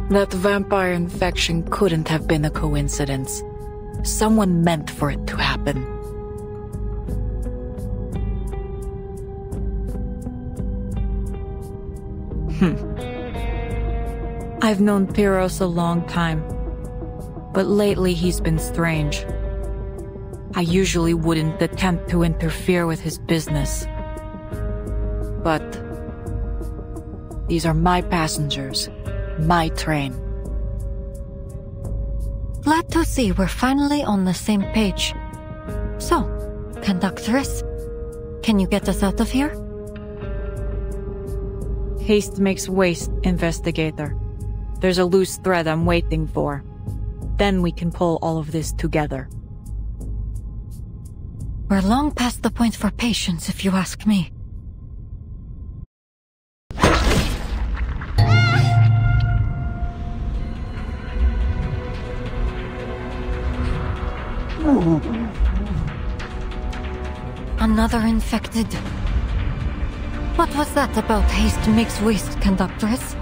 That vampire infection couldn't have been a coincidence. Someone meant for it to happen. I've known Pyros a long time, but lately he's been strange. I usually wouldn't attempt to interfere with his business. But these are my passengers, my train. Glad to see we're finally on the same page. So, conductress, can you get us out of here? Haste makes waste, investigator. There's a loose thread I'm waiting for. Then we can pull all of this together. We're long past the point for patience, if you ask me. Another infected. What was that about haste makes waste, conductress?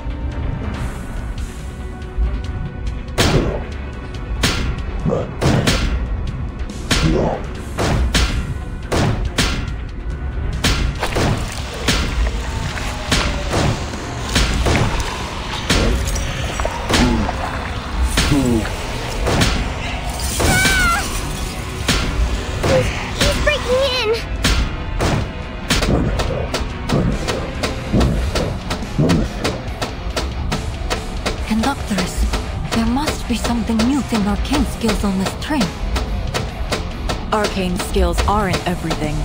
Conductress, there must be something muting arcane skills on this train. Arcane skills aren't everything.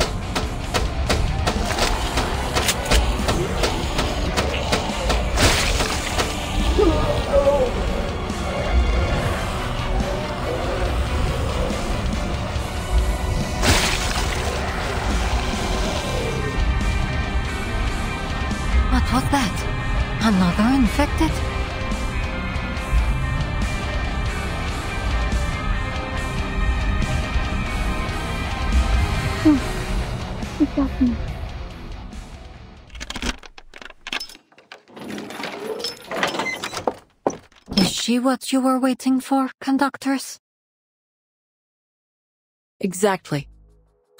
What was that? Another infected? It got me. Is she what you were waiting for, conductress? Exactly.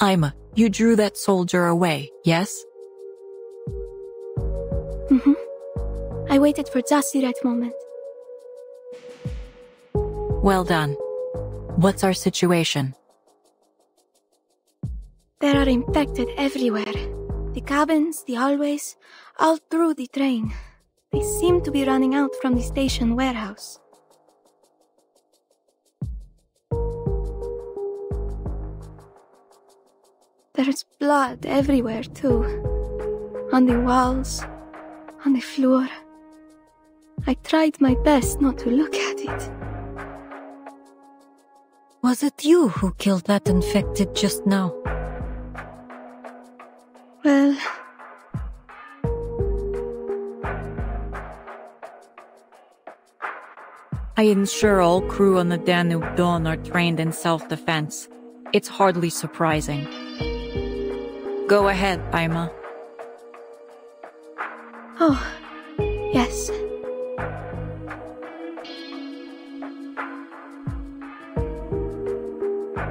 Ima, you drew that soldier away, yes? I waited for just the right moment. Well done. What's our situation? There are infected everywhere. The cabins, the hallways, all through the train. They seem to be running out from the station warehouse. There's blood everywhere, too. On the walls, on the floor, I tried my best not to look at it. Was it you who killed that infected just now? Well... I ensure all crew on the Danube Dawn are trained in self-defense. It's hardly surprising. Go ahead, Paima. Oh, yes.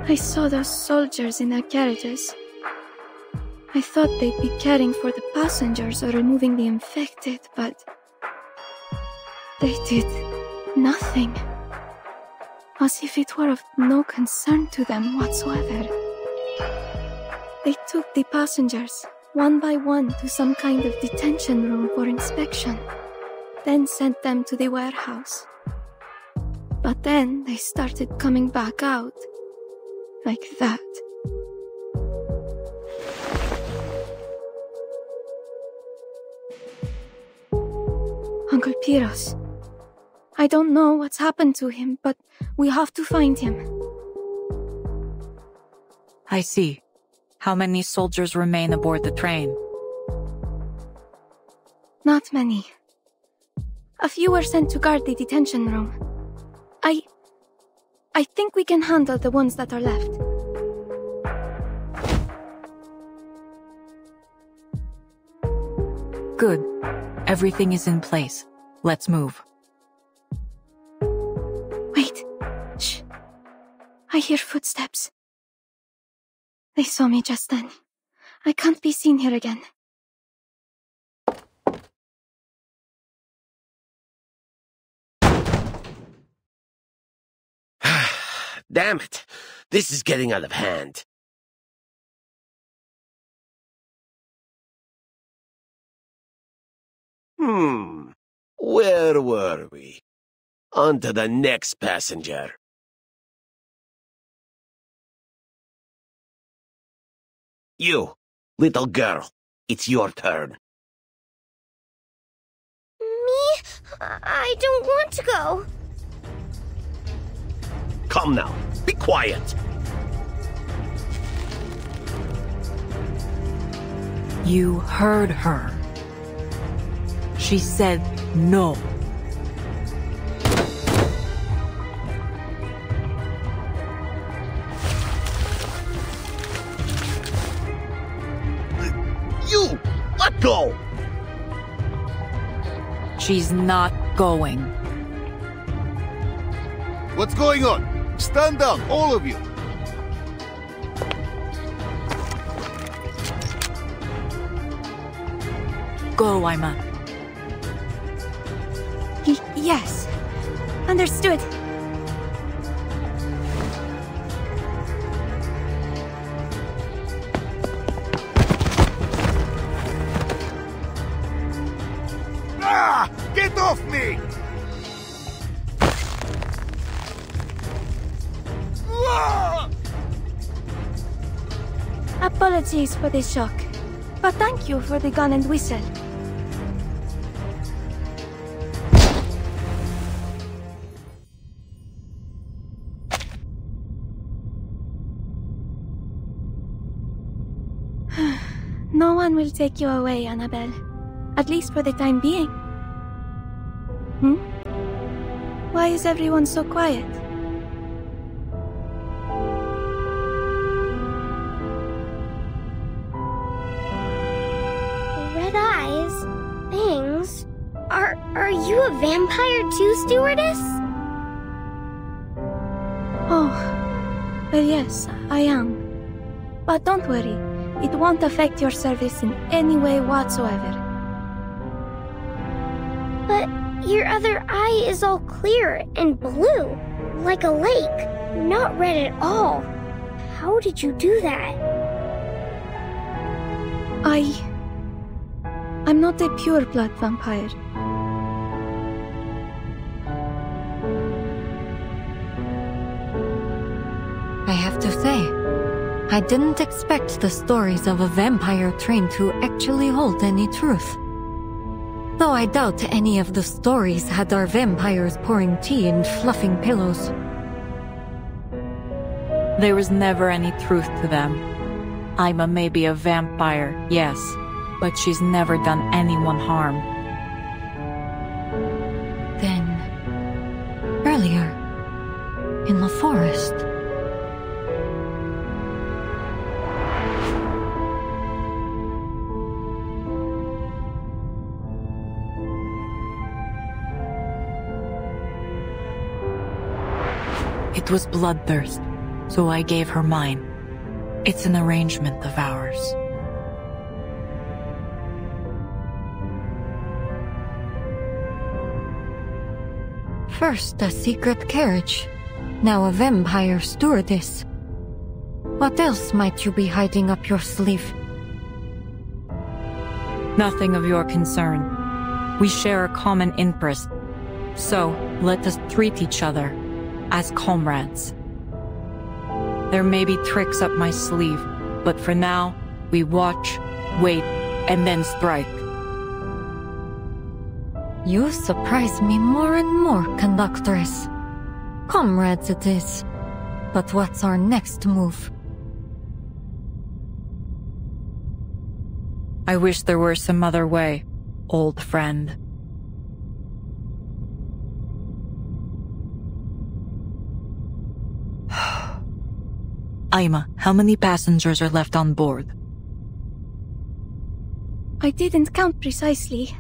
I saw those soldiers in their carriages. I thought they'd be caring for the passengers or removing the infected, but... they did nothing. As if it were of no concern to them whatsoever. They took the passengers, one by one, to some kind of detention room for inspection, then sent them to the warehouse. But then they started coming back out. Like that. Uncle Piros. I don't know what's happened to him, but we have to find him. I see. How many soldiers remain aboard the train? Not many. A few were sent to guard the detention room. I think we can handle the ones that are left. Good. Everything is in place. Let's move. Wait. Shh. I hear footsteps. They saw me just then. I can't be seen here again. Damn it. This is getting out of hand. Where were we? On to the next passenger. You, little girl, it's your turn. Me? I don't want to go. Come now, be quiet. You heard her. She said no. You! Let go! She's not going. What's going on? Stand down, all of you! Go, Aima. Yes. Understood. Ah! Get off me! Apologies for the shock, but thank you for the gun and whistle. No one will take you away, Annabelle. At least for the time being. Why is everyone so quiet? Red eyes? Bangs? Are you a vampire too, stewardess? Oh, well yes, I am. But don't worry, it won't affect your service in any way whatsoever. But your other eye is all clear and blue, like a lake, not red at all. How did you do that? I'm not a pure-blood vampire. I have to say, I didn't expect the stories of a vampire train to actually hold any truth. Though I doubt any of the stories had our vampires pouring tea and fluffing pillows. There was never any truth to them. Ima may be a vampire, yes, but she's never done anyone harm. Then, earlier, in the forest. It was bloodthirst, so I gave her mine. It's an arrangement of ours. First a secret carriage, now a vampire stewardess. What else might you be hiding up your sleeve? Nothing of your concern. We share a common interest, so let us treat each other as comrades. There may be tricks up my sleeve, but for now, we watch, wait, and then strike. You surprise me more and more, Conductress. Comrades it is. But what's our next move? I wish there were some other way, old friend. Ima, how many passengers are left on board? I didn't count precisely.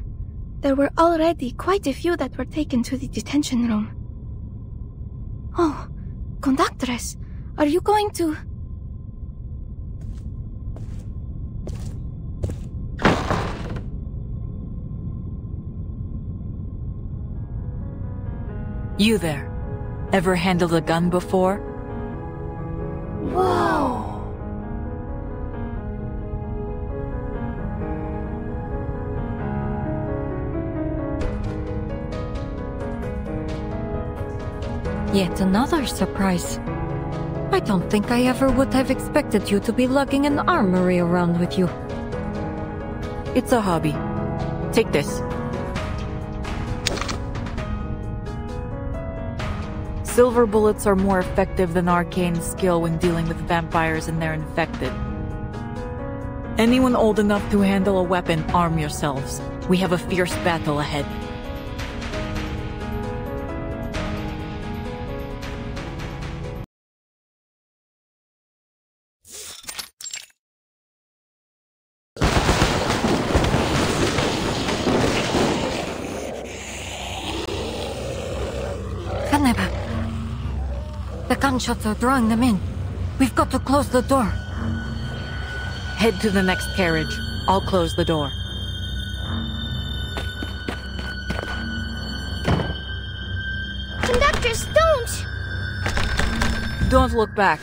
There were already quite a few that were taken to the detention room. Oh, Conductress, are you going to... You there. Ever handled a gun before? Whoa! Yet another surprise. I don't think I ever would have expected you to be lugging an armory around with you. It's a hobby. Take this. Silver bullets are more effective than arcane skill when dealing with vampires and their infected. Anyone old enough to handle a weapon, arm yourselves. We have a fierce battle ahead. The gunshots are drawing them in. We've got to close the door. Head to the next carriage. I'll close the door. Conductors, don't! Don't look back.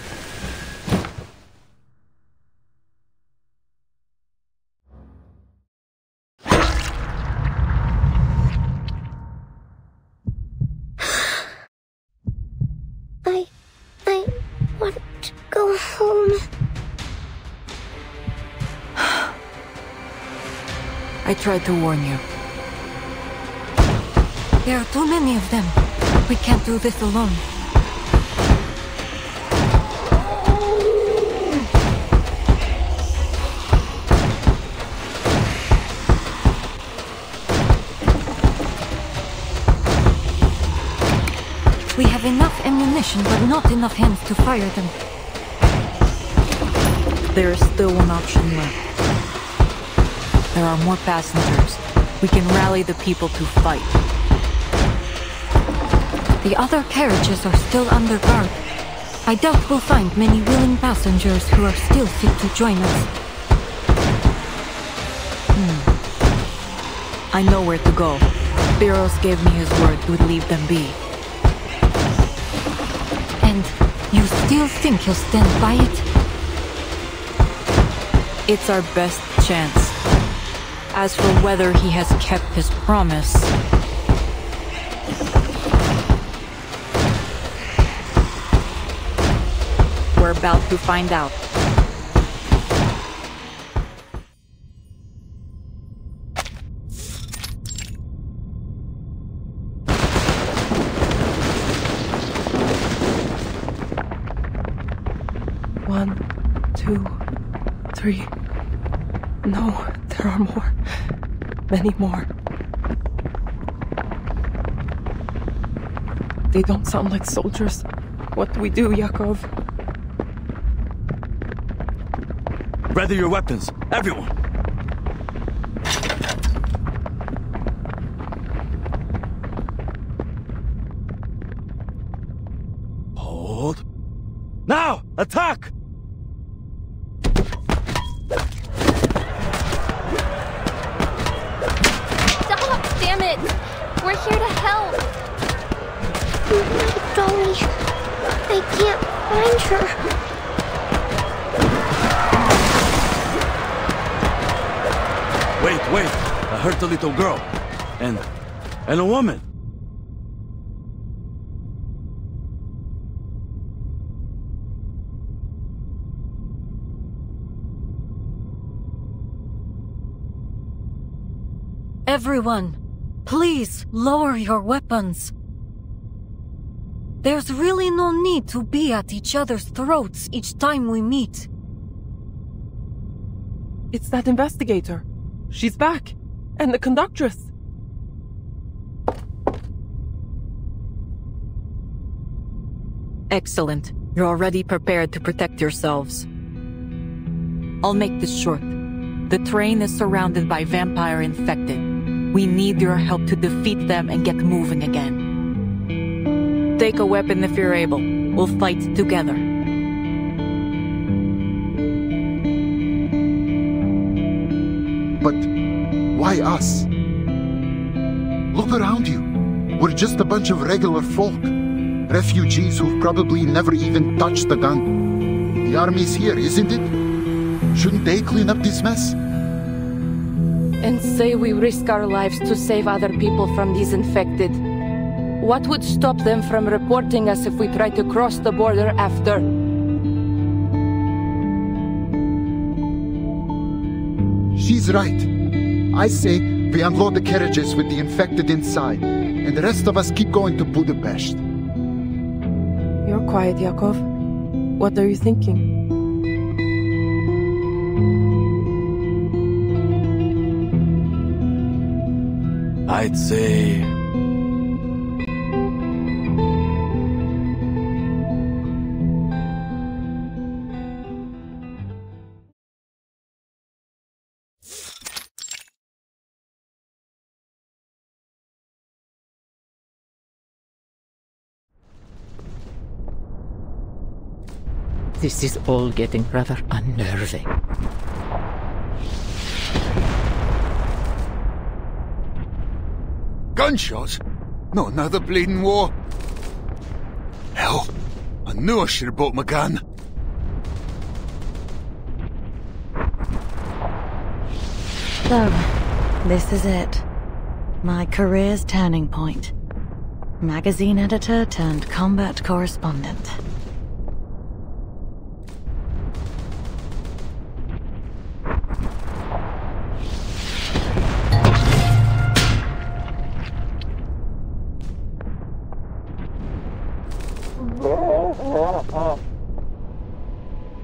I want to go home. I tried to warn you. There are too many of them. We can't do this alone. We have enough ammunition, but not enough hands to fire them. There is still one option left. There are more passengers. We can rally the people to fight. The other carriages are still under guard. I doubt we'll find many willing passengers who are still fit to join us. I know where to go. Biros gave me his word he would leave them be. And you still think he'll stand by it? It's our best chance. As for whether he has kept his promise... we're about to find out. 2, 3. No, there are more. Many more. They don't sound like soldiers. What do we do, Yakov? Ready your weapons, everyone! Hold. Now! Attack! Stop! Damn it! We're here to help! Dolly, I can't find her. Wait! I hurt a little girl. And a woman. Everyone, please lower your weapons. There's really no need to be at each other's throats each time we meet. It's that investigator. She's back. And the conductress. Excellent. You're already prepared to protect yourselves. I'll make this short. The train is surrounded by vampire infected. We need your help to defeat them and get moving again. Take a weapon if you're able. We'll fight together. But why us? Look around you. We're just a bunch of regular folk. Refugees who've probably never even touched a gun. The army's here, isn't it? Shouldn't they clean up this mess? And say we risk our lives to save other people from these infected. What would stop them from reporting us if we try to cross the border after? She's right. I say we unload the carriages with the infected inside, and the rest of us keep going to Budapest. You're quiet, Yakov. What are you thinking? I'd say... This is all getting rather unnerving. Gunshots? No, another bleeding war? Hell, I knew I should have brought my gun. So, this is it. My career's turning point. Magazine editor turned combat correspondent.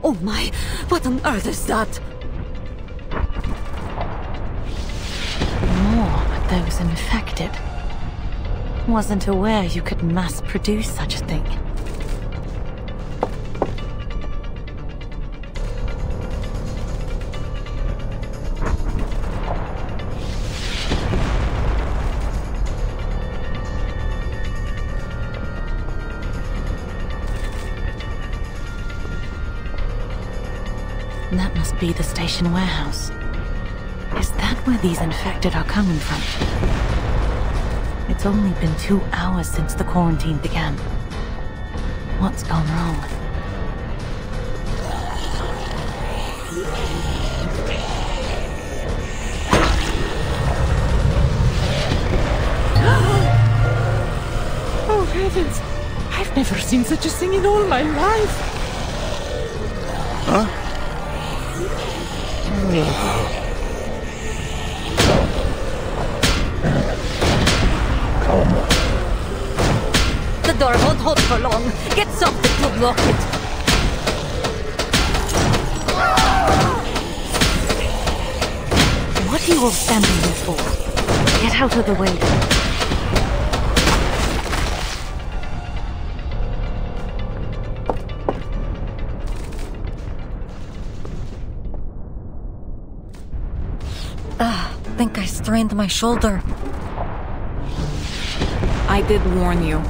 Oh my, what on earth is that? More of those infected. Wasn't aware you could mass produce such a thing. That must be the station warehouse. Is that where these infected are coming from? It's only been 2 hours since the quarantine began. What's gone wrong? Oh heavens! I've never seen such a thing in all my life! Huh? The door won't hold for long. Get something to block it. What are you all standing there for? Get out of the way. I think I strained my shoulder. I did warn you.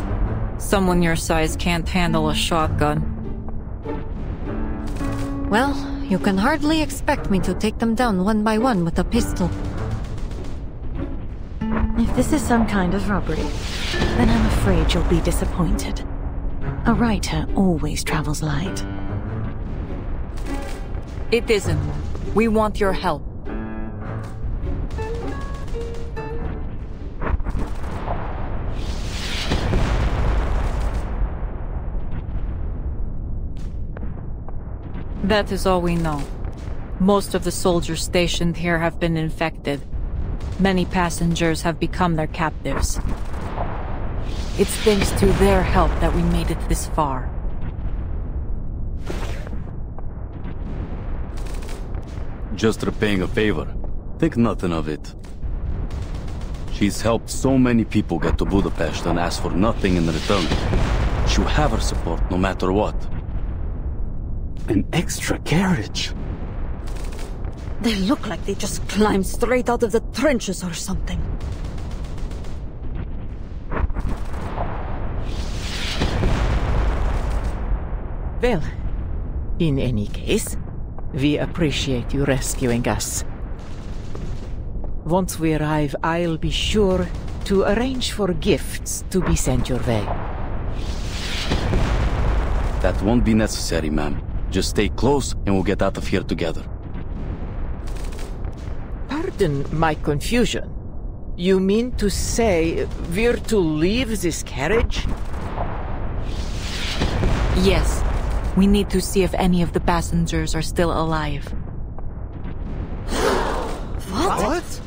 Someone your size can't handle a shotgun. Well, you can hardly expect me to take them down one by one with a pistol. If this is some kind of robbery, then I'm afraid you'll be disappointed. A writer always travels light. It isn't. We want your help. That is all we know. Most of the soldiers stationed here have been infected. Many passengers have become their captives. It's thanks to their help that we made it this far. Just repaying a favor. Think nothing of it. She's helped so many people get to Budapest and ask for nothing in return. She'll have her support no matter what. An extra carriage? They look like they just climbed straight out of the trenches or something. Well, in any case, we appreciate you rescuing us. Once we arrive, I'll be sure to arrange for gifts to be sent your way. That won't be necessary, ma'am. Just stay close and we'll get out of here together. Pardon my confusion. You mean to say we're to leave this carriage? Yes. We need to see if any of the passengers are still alive. What?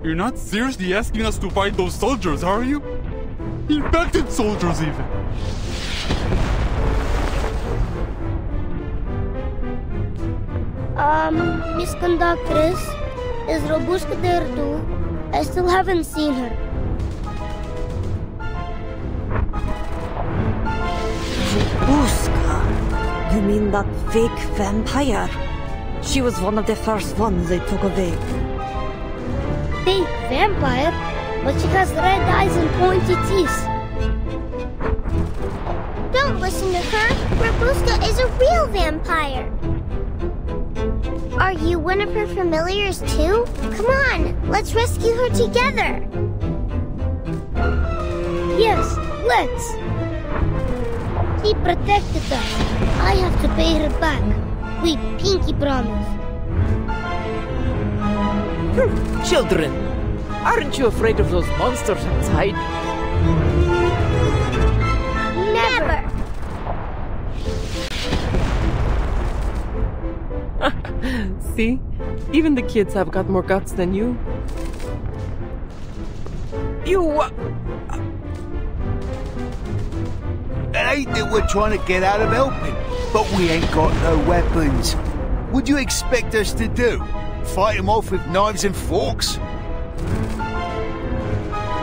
You're not seriously asking us to fight those soldiers, are you? Infected soldiers, even. Miss Conductress, is Robushka there too? I still haven't seen her. Robushka? You mean that fake vampire? She was one of the first ones they took away. Fake vampire? But she has red eyes and pointy teeth. Don't listen to her. Robushka is a real vampire. Are you one of her familiars too? Come on, let's rescue her together. Yes, let's. She protected us. I have to pay her back. We pinky promise. Children, aren't you afraid of those monsters outside? Never. See? Even the kids have got more guts than you. It ain't that we're trying to get out of helping, but we ain't got no weapons. What'd you expect us to do? Fight them off with knives and forks?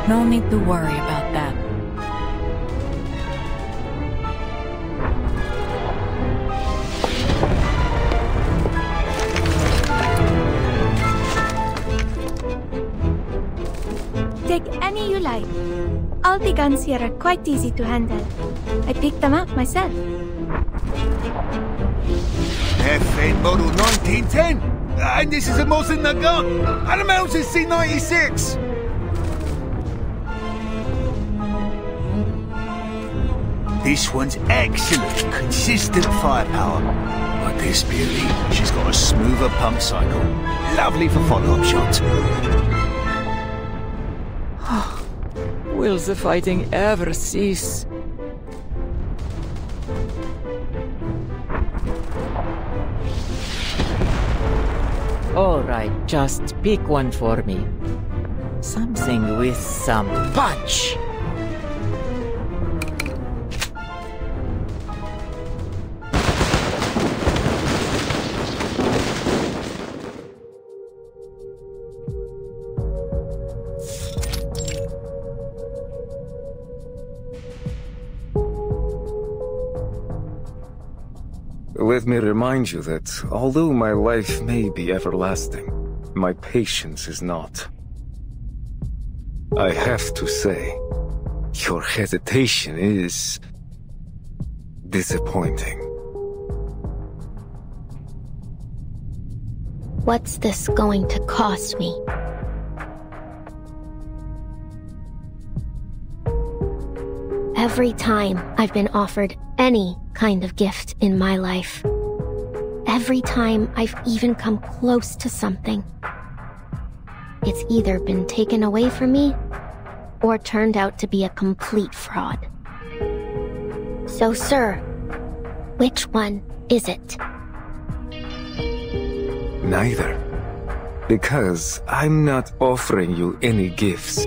No need to worry about that. Take any you like. All the guns here are quite easy to handle. I picked them out myself. FN model 1910? And this is a Mosin Nagant? And a Mountain C96? This one's excellent, consistent firepower. Like this beauty, she's got a smoother pump cycle. Lovely for follow-up shots. Will the fighting ever cease? All right, just pick one for me. Something with some punch. Let me remind you that although my life may be everlasting, my patience is not. I have to say, your hesitation is disappointing. What's this going to cost me? Every time I've been offered any kind of gift in my life, every time I've even come close to something, it's either been taken away from me or turned out to be a complete fraud. So, sir, which one is it? Neither. Because I'm not offering you any gifts,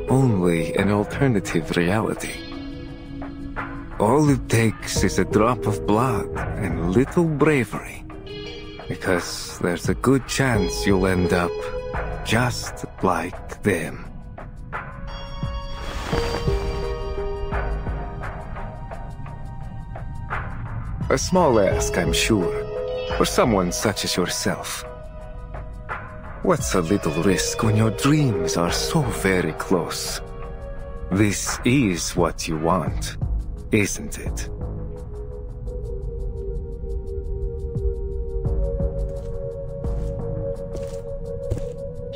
only an alternative reality. All it takes is a drop of blood and little bravery. Because there's a good chance you'll end up just like them. A small ask, I'm sure, for someone such as yourself. What's a little risk when your dreams are so very close? This is what you want, isn't it?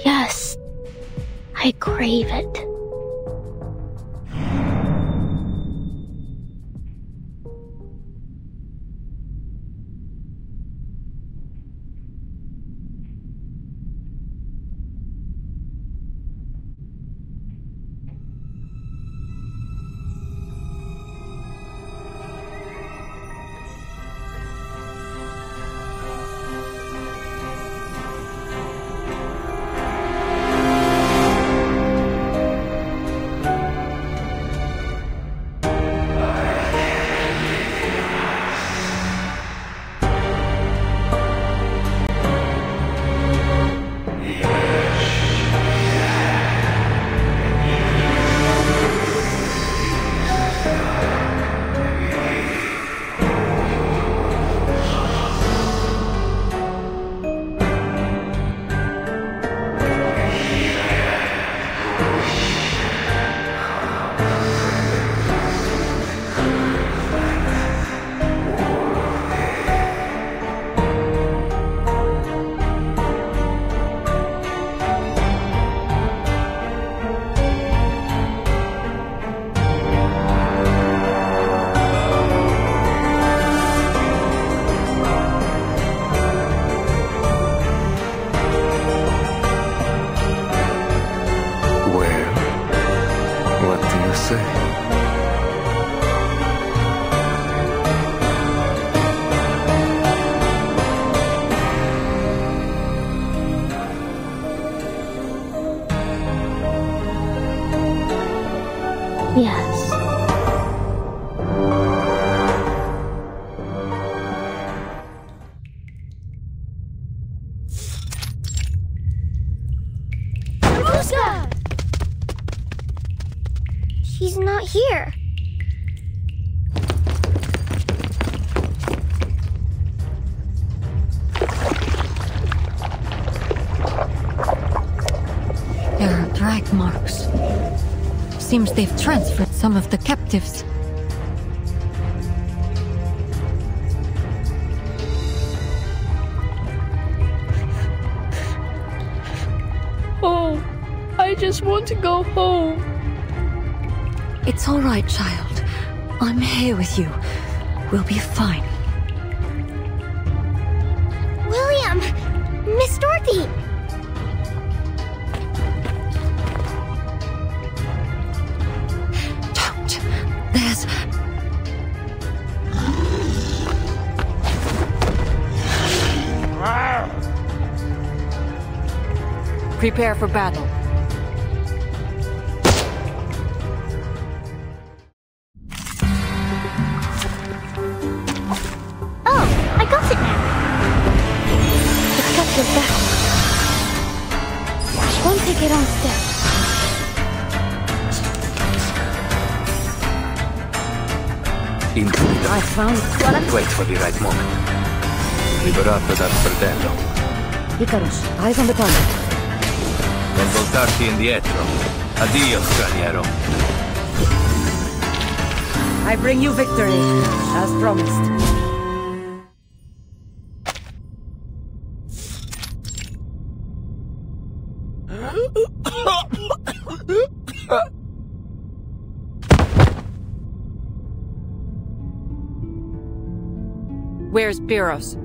Yes, I crave it. Yes. Ruska! She's not here. There are drag marks. Seems they've transferred some of the captives. Oh, I just want to go home. It's all right, child. I'm here with you. We'll be fine. William! Miss Dorothy! There's... Prepare for battle. Oh, I got it now. It's got your back. Won't take it on step. Into the I found Wait for the right moment. Liberata dal fratello. Icarus, eyes on the target. Non voltarti indietro. Addio, straniero. I bring you victory, as promised. Where's Pyros?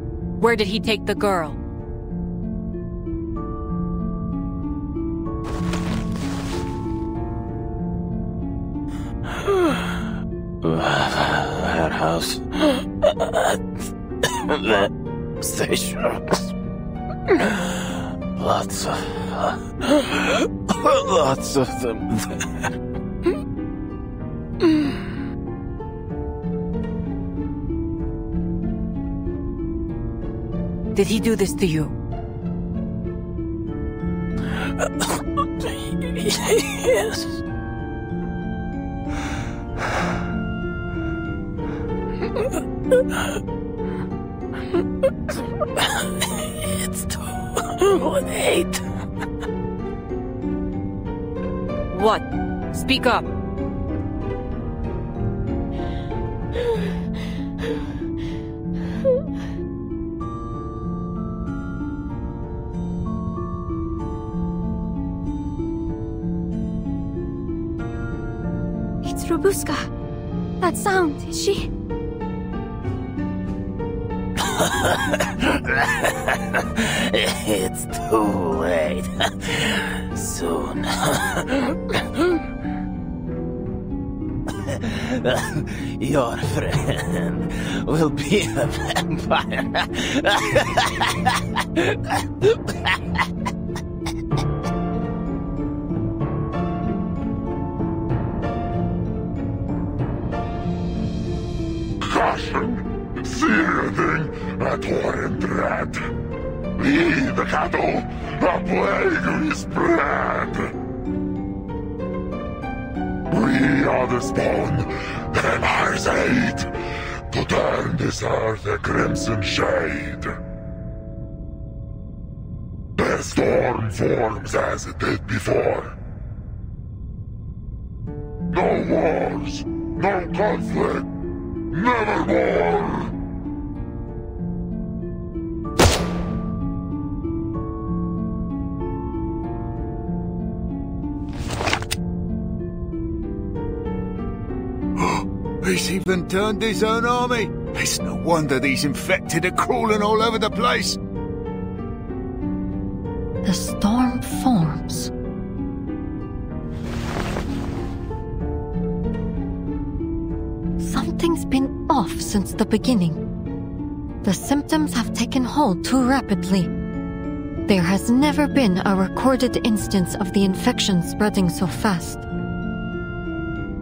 Where did he take the girl? Warehouse. That station. Lots of them there. Did he do this to you? Yes. It's too late. What? Speak up. It's Robuska. That sound, is she? It's too late. Soon. Your friend will be a vampire. Caution! See anything at Warren Dread? Lead the cattle! A plague we spread! We are the spawn, the Empire's aid, to turn this earth a crimson shade. The storm forms as it did before. No wars, no conflict, nevermore! He's even turned his own army. It's no wonder these infected are crawling all over the place. The storm forms. Something's been off since the beginning. The symptoms have taken hold too rapidly. There has never been a recorded instance of the infection spreading so fast.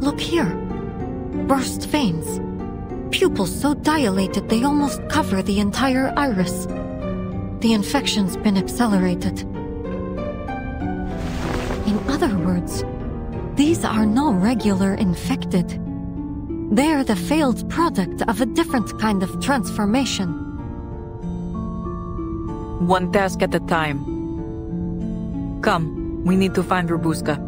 Look here. Burst veins. Pupils so dilated they almost cover the entire iris. The infection's been accelerated. In other words, these are no regular infected. They're the failed product of a different kind of transformation. One task at a time. Come, we need to find Robuska.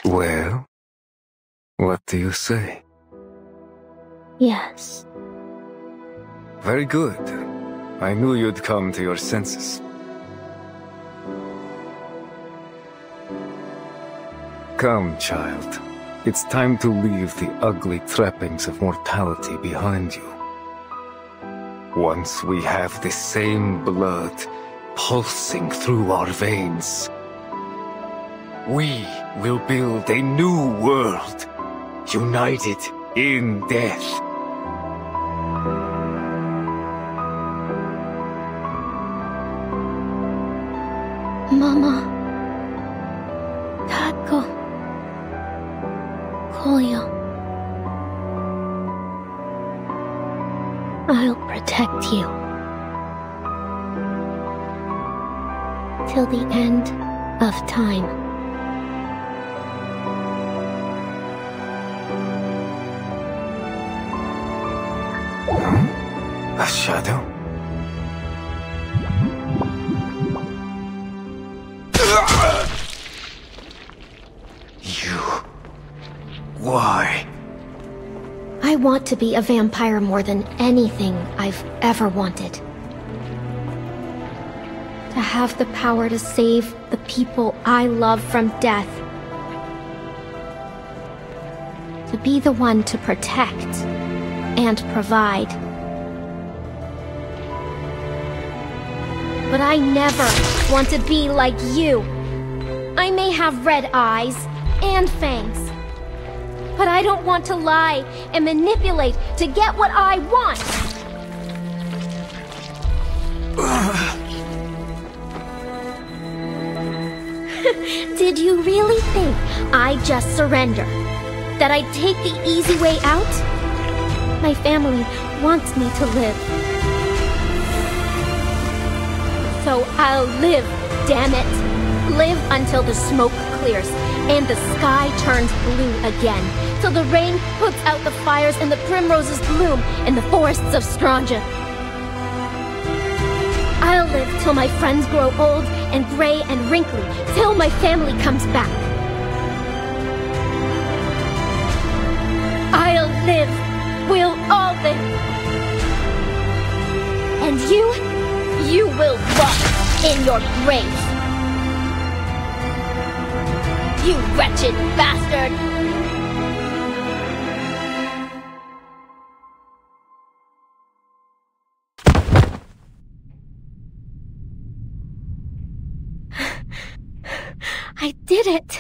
Well, what do you say? Yes. Very good. I knew you'd come to your senses. Come, child. It's time to leave the ugly trappings of mortality behind you. Once we have the same blood pulsing through our veins, we will build a new world, united in death. Mama. Taco. Kolyo. I'll protect you. till the end of time. A shadow? You... Why? I want to be a vampire more than anything I've ever wanted. To have the power to save the people I love from death. To be the one to protect and provide. But I never want to be like you. I may have red eyes and fangs, but I don't want to lie and manipulate to get what I want. Did you really think I'd just surrender? That I'd take the easy way out? My family wants me to live. So I'll live, damn it. Live until the smoke clears and the sky turns blue again. Till the rain puts out the fires and the primroses bloom in the forests of Stranja. I'll live till my friends grow old and gray and wrinkly, till my family comes back. I'll live. We'll all live. And you will rot in your grave. You wretched bastard! I did it!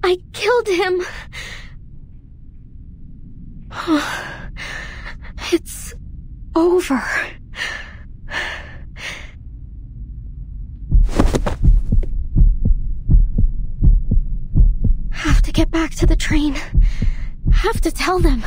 I killed him! It's over. Have to get back to the train. Have to tell them.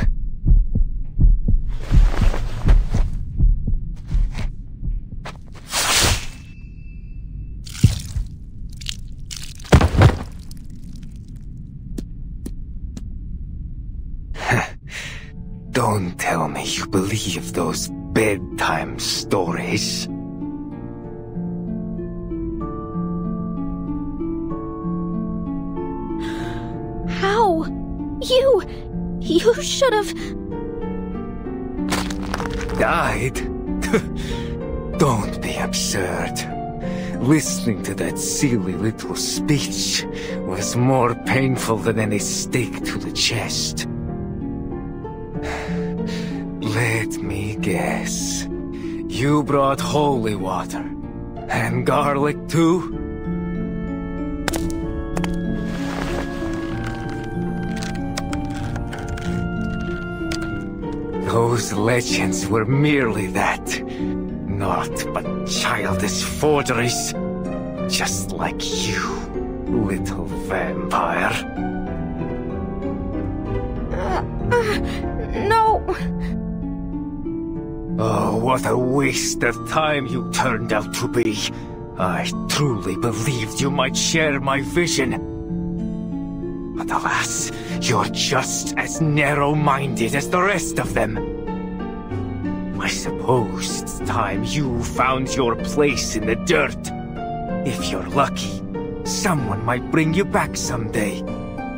Don't tell me you believe those bedtime stories. How? You should have... Died? Don't be absurd. Listening to that silly little speech was more painful than any stake to the chest. Let me guess. You brought holy water. And garlic too? Those legends were merely that. Naught but childish forgeries. Just like you, little vampire. No! Oh, what a waste of time you turned out to be. I truly believed you might share my vision. But alas, you're just as narrow-minded as the rest of them. I suppose it's time you found your place in the dirt. If you're lucky, someone might bring you back someday.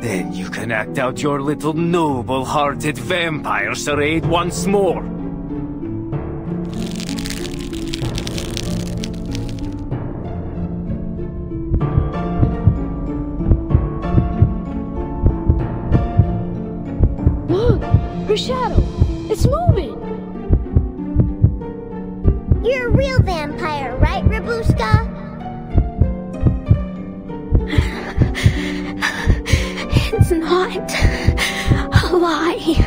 Then you can act out your little noble-hearted vampire charade once more. Look! Her shadow! It's moving! You're a real vampire, right, Rabushka? It's not a lie.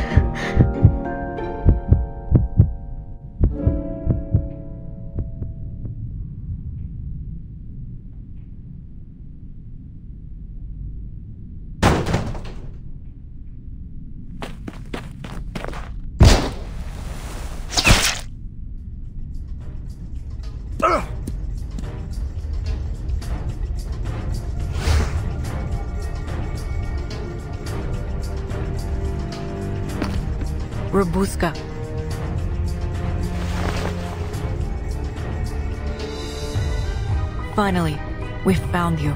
Robuska. Finally, we found you.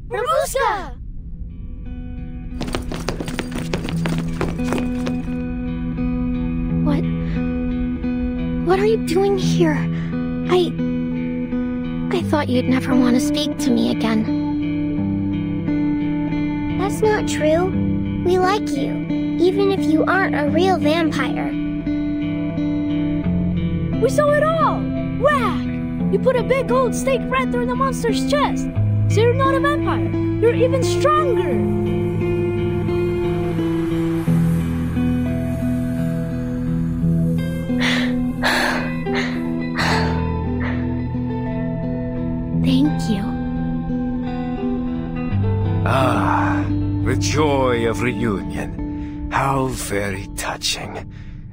Robuska! What are you doing here? I thought you'd never want to speak to me again. That's not true. We like you, even if you aren't a real vampire. We saw it all! Whack! You put a big gold stake right through the monster's chest. So you're not a vampire. You're even stronger. Thank you. Ah, the joy of reunion. How very touching.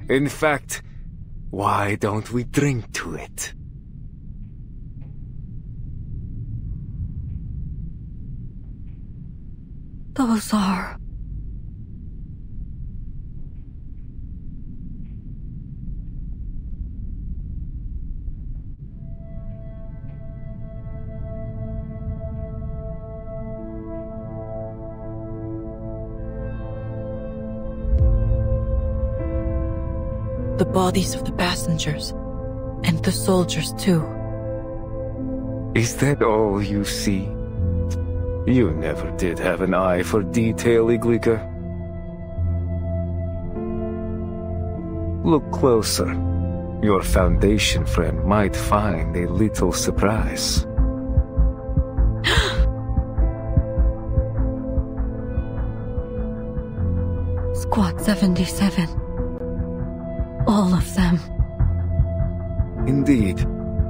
In fact, why don't we drink to it? Those are... The bodies of the passengers. And the soldiers, too. Is that all you see? You never did have an eye for detail, Iglika. Look closer. Your Foundation friend might find a little surprise. Squad 77. All of them. Indeed.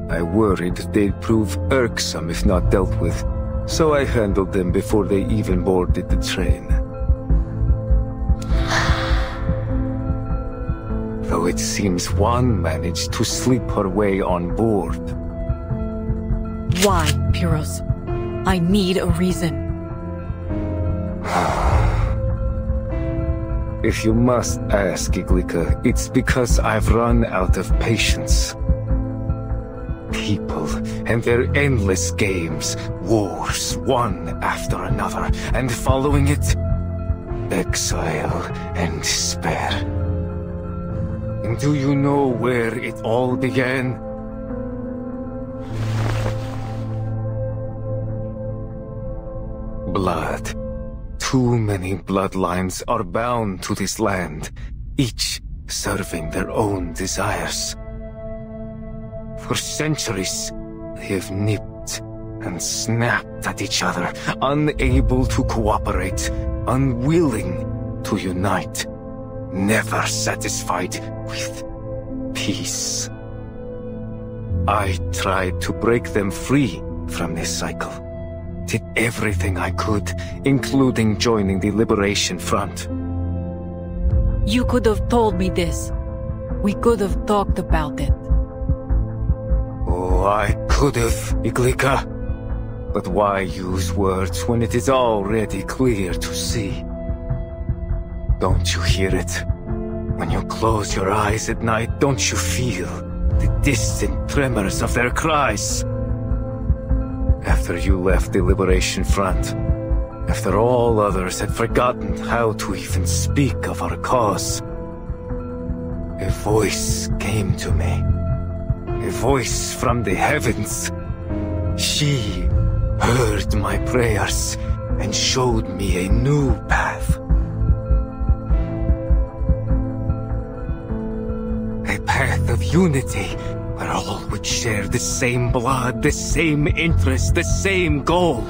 I worried they'd prove irksome if not dealt with, so I handled them before they even boarded the train. Though it seems one managed to slip her way on board. Why, Pyros? I need a reason. If you must ask, Iglika, it's because I've run out of patience. People and their endless games, wars, one after another, and following it, exile and despair. And do you know where it all began? Blood. Too many bloodlines are bound to this land, each serving their own desires. For centuries, they have nipped and snapped at each other, unable to cooperate, unwilling to unite, never satisfied with peace. I tried to break them free from this cycle. Did everything I could, including joining the Liberation Front. You could have told me this. We could have talked about it. Oh, I could have, Iglika. But why use words when it is already clear to see? Don't you hear it? When you close your eyes at night, don't you feel the distant tremors of their cries? After you left the Liberation Front, after all others had forgotten how to even speak of our cause, a voice came to me. A voice from the heavens. She heard my prayers and showed me a new path. A path of unity, where all would share the same blood, the same interest, the same goal.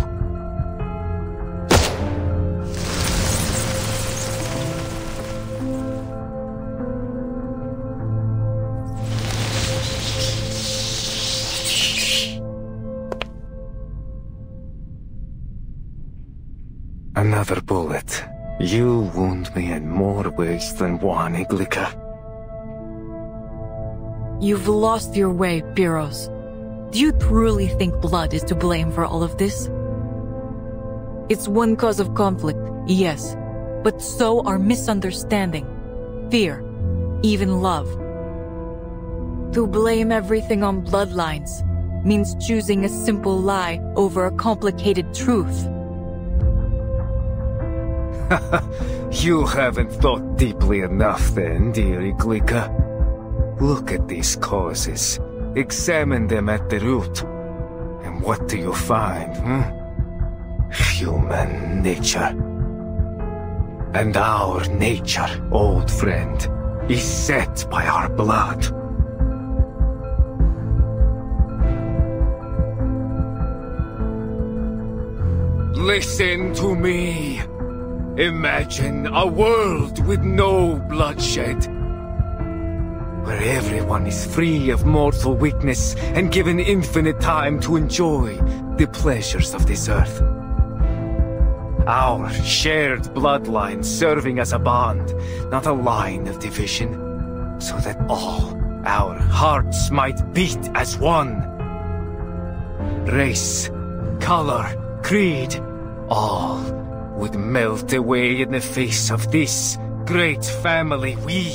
another bullet. You wound me in more ways than one, Iglica. You've lost your way, Pyros. Do you truly think blood is to blame for all of this? It's one cause of conflict, yes, but so are misunderstanding, fear, even love. To blame everything on bloodlines means choosing a simple lie over a complicated truth. You haven't thought deeply enough then, dear Iglica. Look at these causes. Examine them at the root. And what do you find, Human nature. And our nature, old friend, is set by our blood. Listen to me. Imagine a world with no bloodshed, where everyone is free of mortal weakness and given infinite time to enjoy the pleasures of this earth. Our shared bloodline serving as a bond, not a line of division, so that all our hearts might beat as one. Race, color, creed, all would melt away in the face of this great family we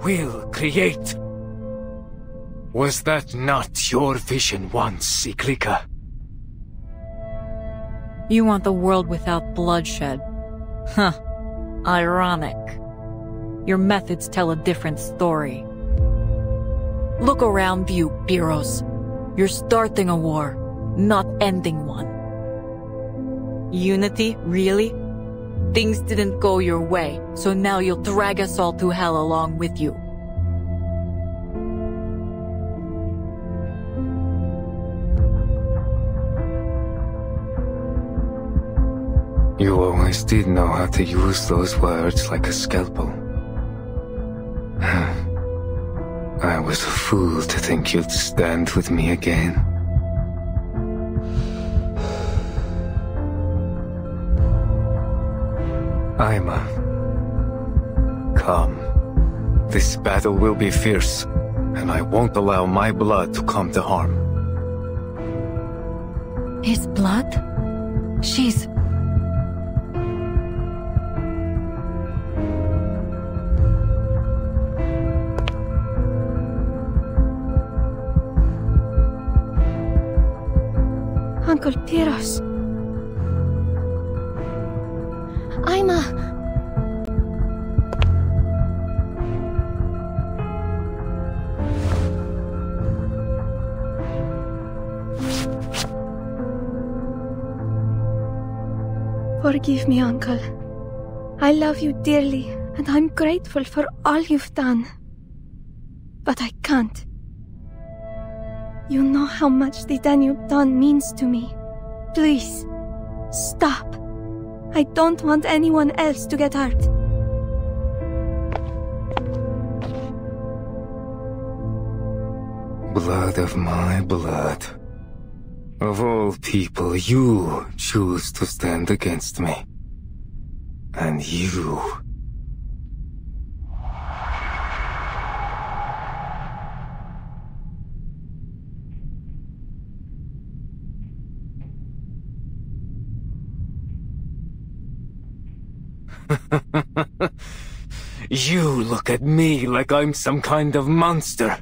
will create. Was that not your vision once, Iglica? You want the world without bloodshed. Huh. Ironic. Your methods tell a different story. Look around you, Pyros. You're starting a war, not ending one. Unity, really? Things didn't go your way, so now you'll drag us all to hell along with you. You always did know how to use those words like a scalpel. I was a fool to think you'd stand with me again. Aima, come. This battle will be fierce, and I won't allow my blood to come to harm. His blood? She's... Uncle Pyros. Aima! Forgive me, Uncle. I love you dearly, and I'm grateful for all you've done. But I can't. You know how much the Danube Dawn means to me. Please, stop. I don't want anyone else to get hurt. Blood of my blood. Of all people, you choose to stand against me. And you... You look at me like I'm some kind of monster.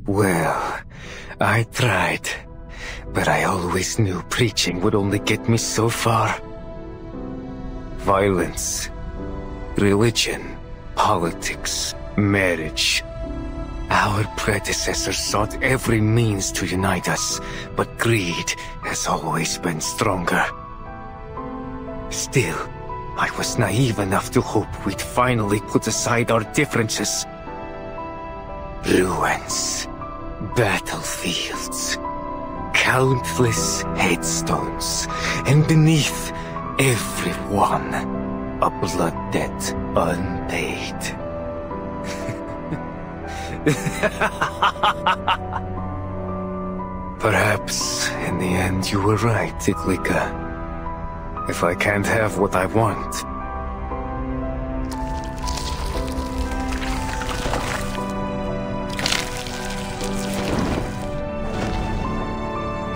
Well, I tried, but I always knew preaching would only get me so far. Violence, religion, politics, marriage. Our predecessors sought every means to unite us, but greed has always been stronger. Still, I was naive enough to hope we'd finally put aside our differences. Ruins, battlefields, countless headstones, and beneath every one, a blood debt unpaid. Perhaps, in the end, you were right, Iglika. If I can't have what I want,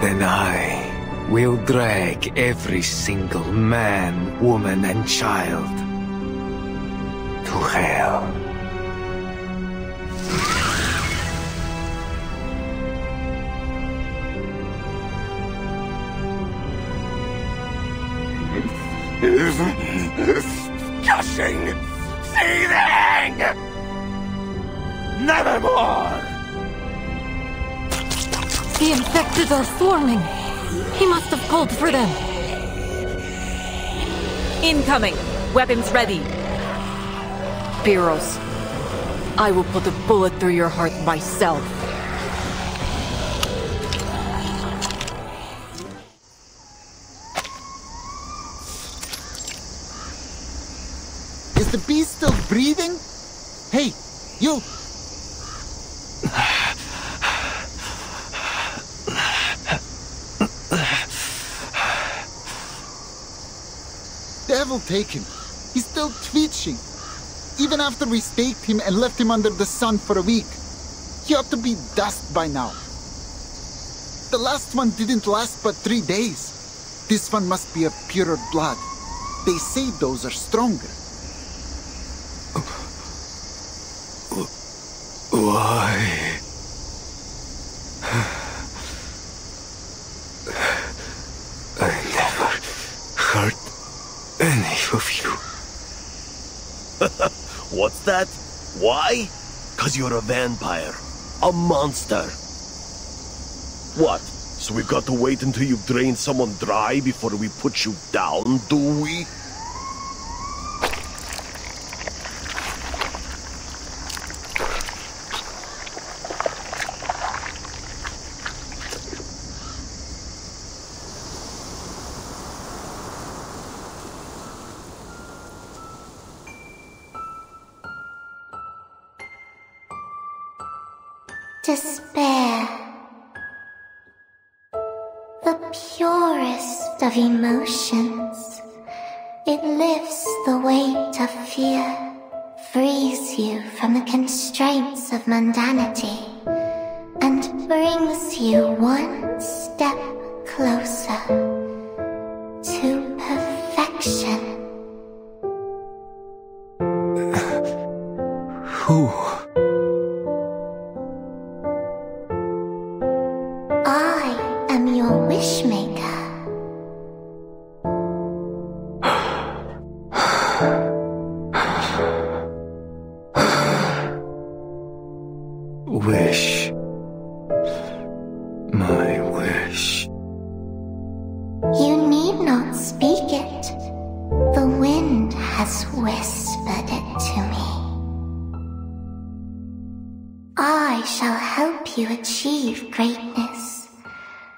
then I will drag every single man, woman, and child to hell. Gushing! Seething! Nevermore! The infected are swarming. He must have called for them. Incoming! Weapons ready! Pyros, I will put a bullet through your heart myself. Is the beast still breathing? Hey, you! Devil take him. He's still twitching. Even after we staked him and left him under the sun for a week. He ought to be dust by now. The last one didn't last but 3 days. This one must be of purer blood. They say those are stronger. Why? I never hurt any of you. What's that? Why? 'Cause you're a vampire. A monster. What? So we've got to wait until you've drained someone dry before we put you down, do we? Despair. The purest of emotions. It lifts the weight of fear, frees you from the constraints of mundanity, and brings you one step closer to perfection. Who? Wishmaker. Wish. My wish. You need not speak it. The wind has whispered it to me. I shall help you achieve greatness.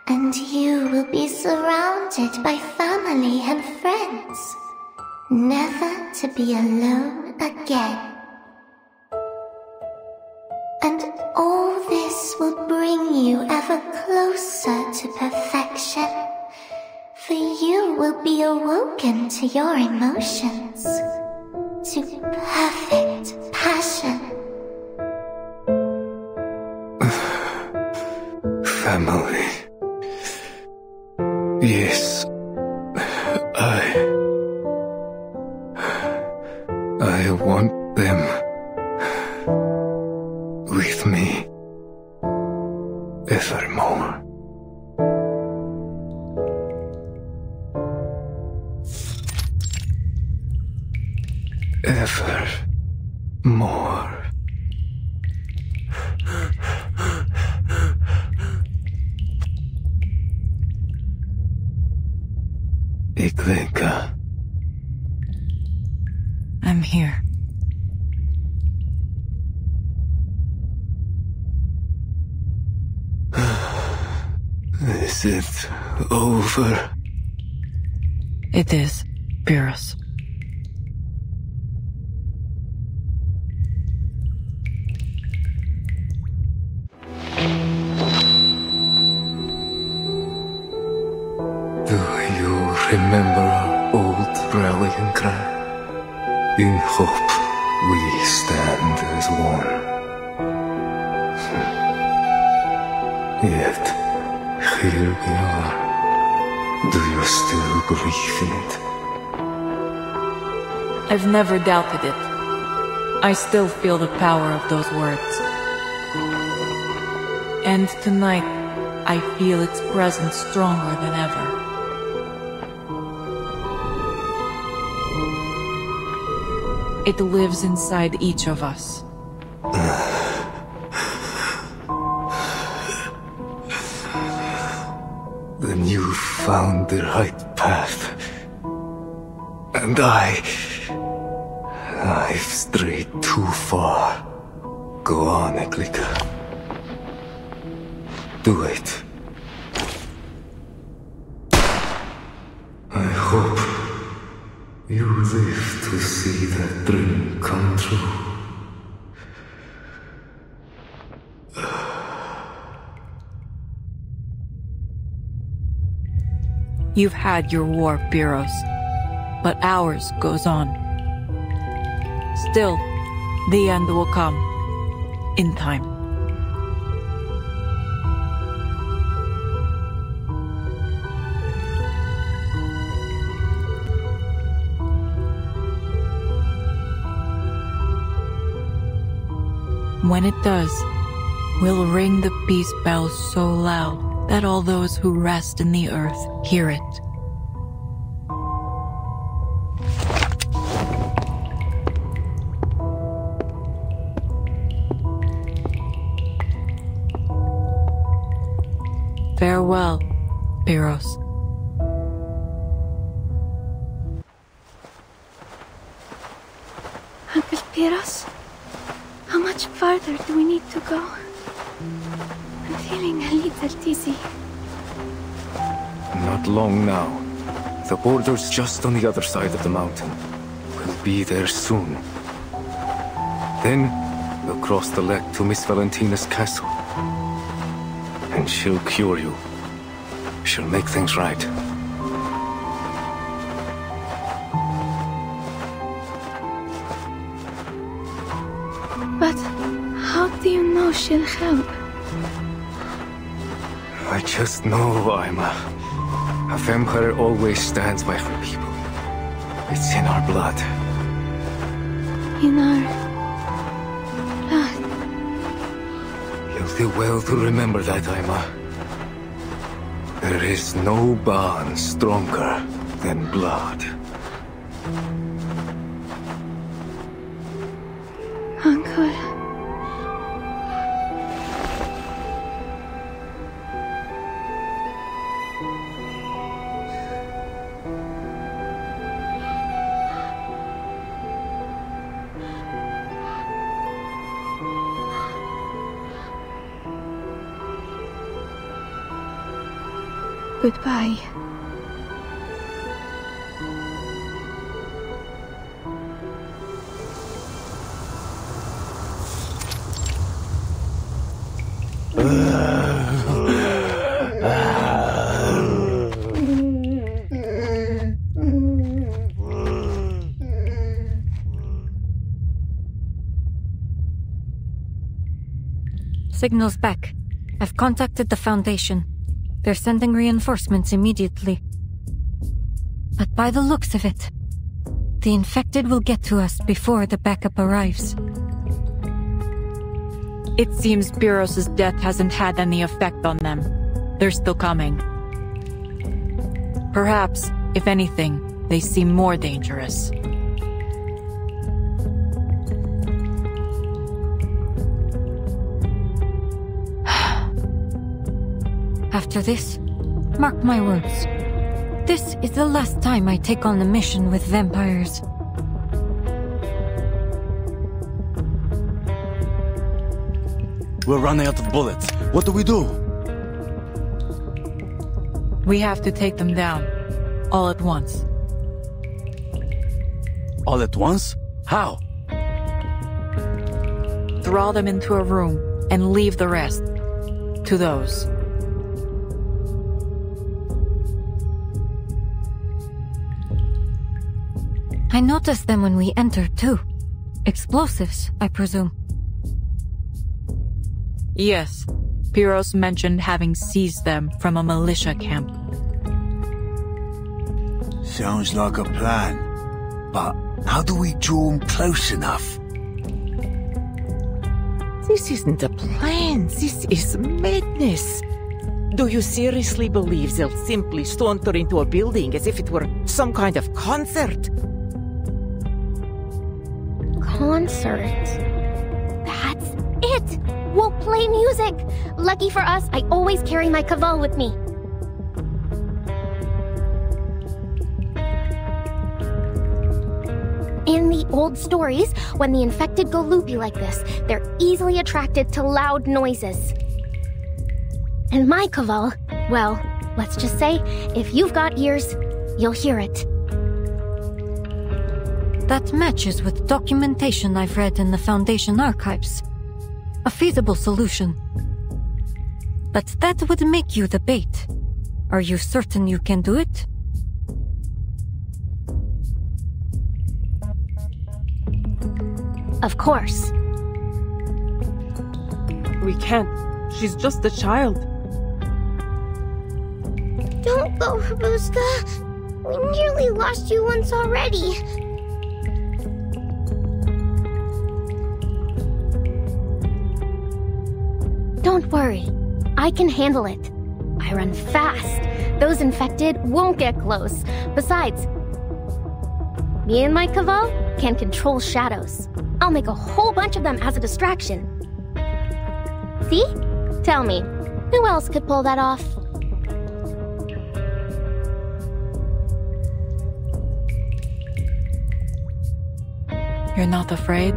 And you will be surrounded by family and friends, never to be alone again. And all this will bring you ever closer to perfection, for you will be awoken to your emotions, to perfect passion. Family. Yes, I want them with me evermore. Evermore. Iglika. I'm here. Is it over? It is, Pyros. Remember our old rallying cry? In hope we stand as one. Yet, here we are. Do you still believe in it? I've never doubted it. I still feel the power of those words. And tonight, I feel its presence stronger than ever. It lives inside each of us. Then you found the right path. And I've strayed too far. Go on, Eklika. Do it. I hope you live to see that dream come true. You've had your war, Pyros, but ours goes on. Still, the end will come, in time. When it does, we'll ring the peace bell so loud that all those who rest in the earth hear it. Farewell, Pyros. Uncle Pyros, how much farther do we need to go? I'm feeling a little dizzy. Not long now. The border's just on the other side of the mountain. We'll be there soon. Then, we'll cross the lake to Miss Valentina's castle. And she'll cure you. She'll make things right. But how do you know she'll help? I just know a vampire always stands by her people. It's in our blood. In our blood. You'll do well to remember that, Aima. There is no bond stronger than blood. Uncle. Goodbye. Signal's back. I've contacted the Foundation. They're sending reinforcements immediately. But by the looks of it, the infected will get to us before the backup arrives. It seems Pyros' death hasn't had any effect on them. They're still coming. Perhaps, if anything, they seem more dangerous. After this, mark my words. This is the last time I take on a mission with vampires. We're running out of bullets. What do we do? We have to take them down. All at once. All at once? How? Draw them into a room and leave the rest to those. I noticed them when we entered, too. Explosives, I presume. Yes. Pyros mentioned having seized them from a militia camp. Sounds like a plan. But how do we draw them close enough? This isn't a plan. This is madness. Do you seriously believe they'll simply saunter into a building as if it were some kind of concert? Concert? That's it! We'll play music! Lucky for us, I always carry my caval with me. In the old stories, when the infected go loopy like this, they're easily attracted to loud noises. And my caval, well, let's just say, if you've got ears, you'll hear it. That matches with documentation I've read in the Foundation archives. A feasible solution. But that would make you the bait. Are you certain you can do it? Of course. We can't. She's just a child. Don't go, Rabuska. We nearly lost you once already. Don't worry. I can handle it. I run fast. Those infected won't get close. Besides, me and my caval can control shadows. I'll make a whole bunch of them as a distraction. See? Tell me, who else could pull that off? You're not afraid?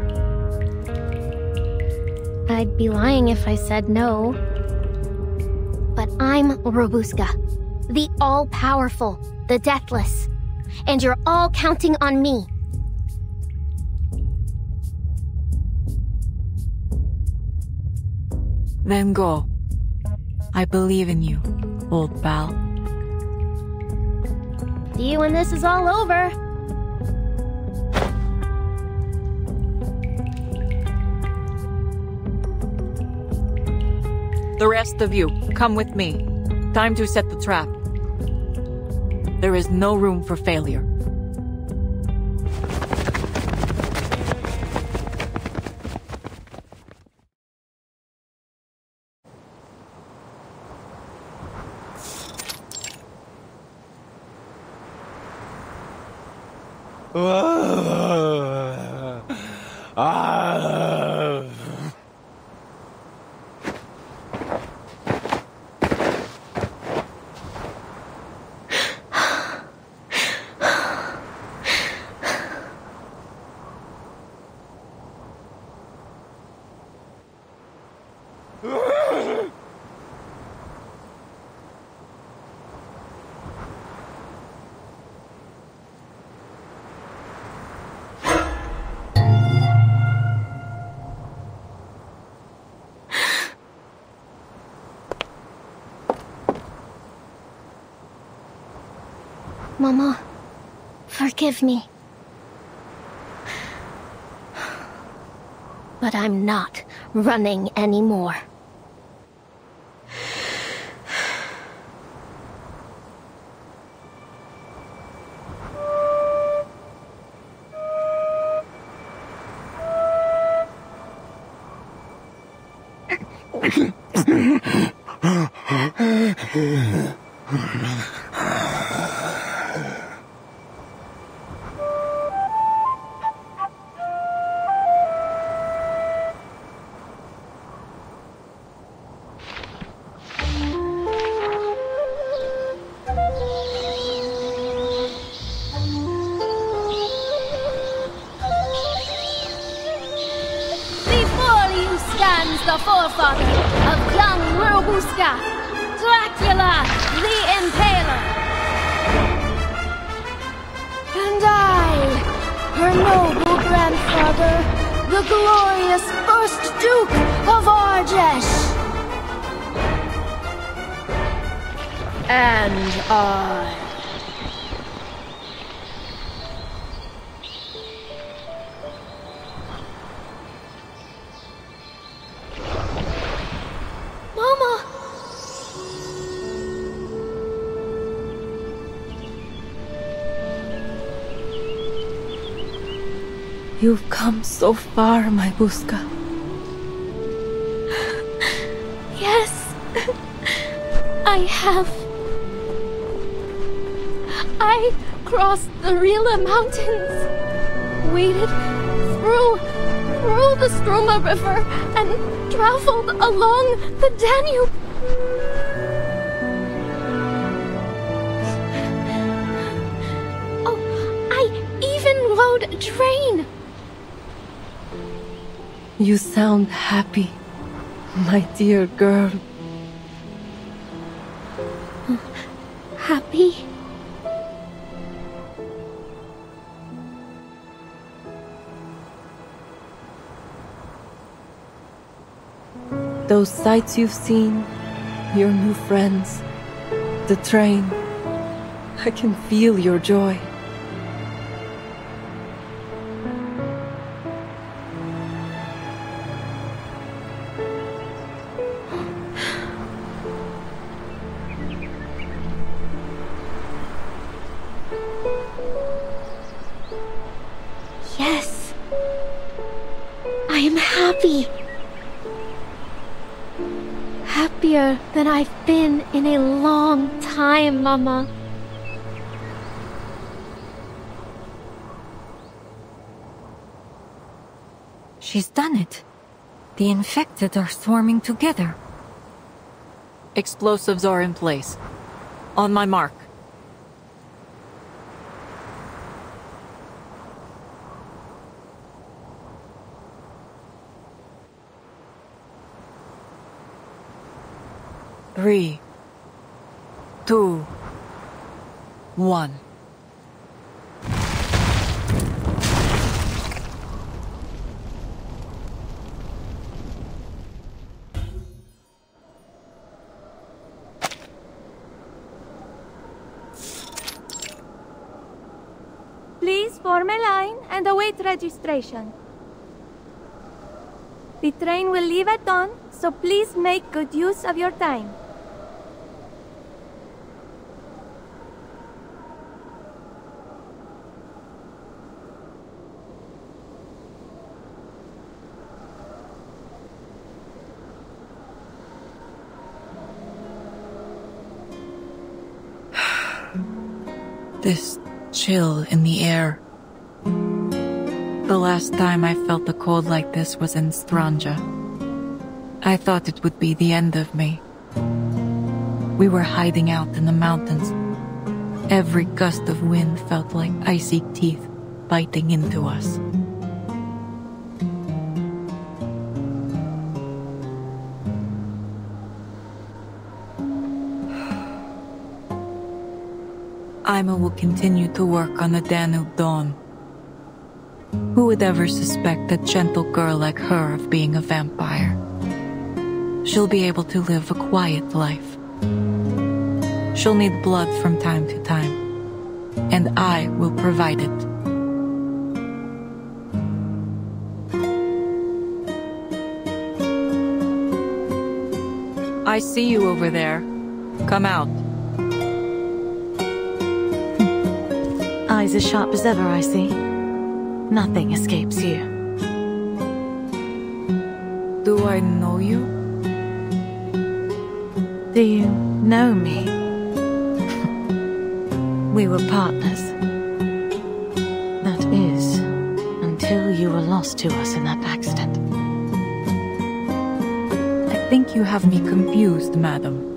I'd be lying if I said no. But I'm Rabuska, the all-powerful, the deathless. And you're all counting on me. Then go. I believe in you, old pal. See you when this is all over. The rest of you, come with me. Time to set the trap. There is no room for failure. Mama, forgive me. But I'm not running anymore. The forefather of young Rabuska, Dracula the Impaler. And I, her noble grandfather, the glorious first Duke of Arjesh. And I... You've come so far, my Buska. Yes, I have. I crossed the Rila Mountains, waded through the Struma River, and traveled along the Danube. Oh, I even rode a train. You sound happy, my dear girl. Happy? Those sights you've seen, your new friends, the train. I can feel your joy. Yes. I am happy. Happier than I've been in a long time, Mama. She's done it. The infected are swarming together. Explosives are in place. On my mark. Three, 2, 1. Please form a line and await registration. The train will leave at dawn, so please make good use of your time. This chill in the air. The last time I felt the cold like this was in Stranja. I thought it would be the end of me. We were hiding out in the mountains. Every gust of wind felt like icy teeth biting into us. Ima will continue to work on the Danube Dawn. Who would ever suspect a gentle girl like her of being a vampire? She'll be able to live a quiet life. She'll need blood from time to time, and I will provide it. I see you over there. Come out. Eyes as sharp as ever, I see. Nothing escapes you. Do I know you? Do you know me? We were partners. That is, until you were lost to us in that accident. I think you have me confused, madam.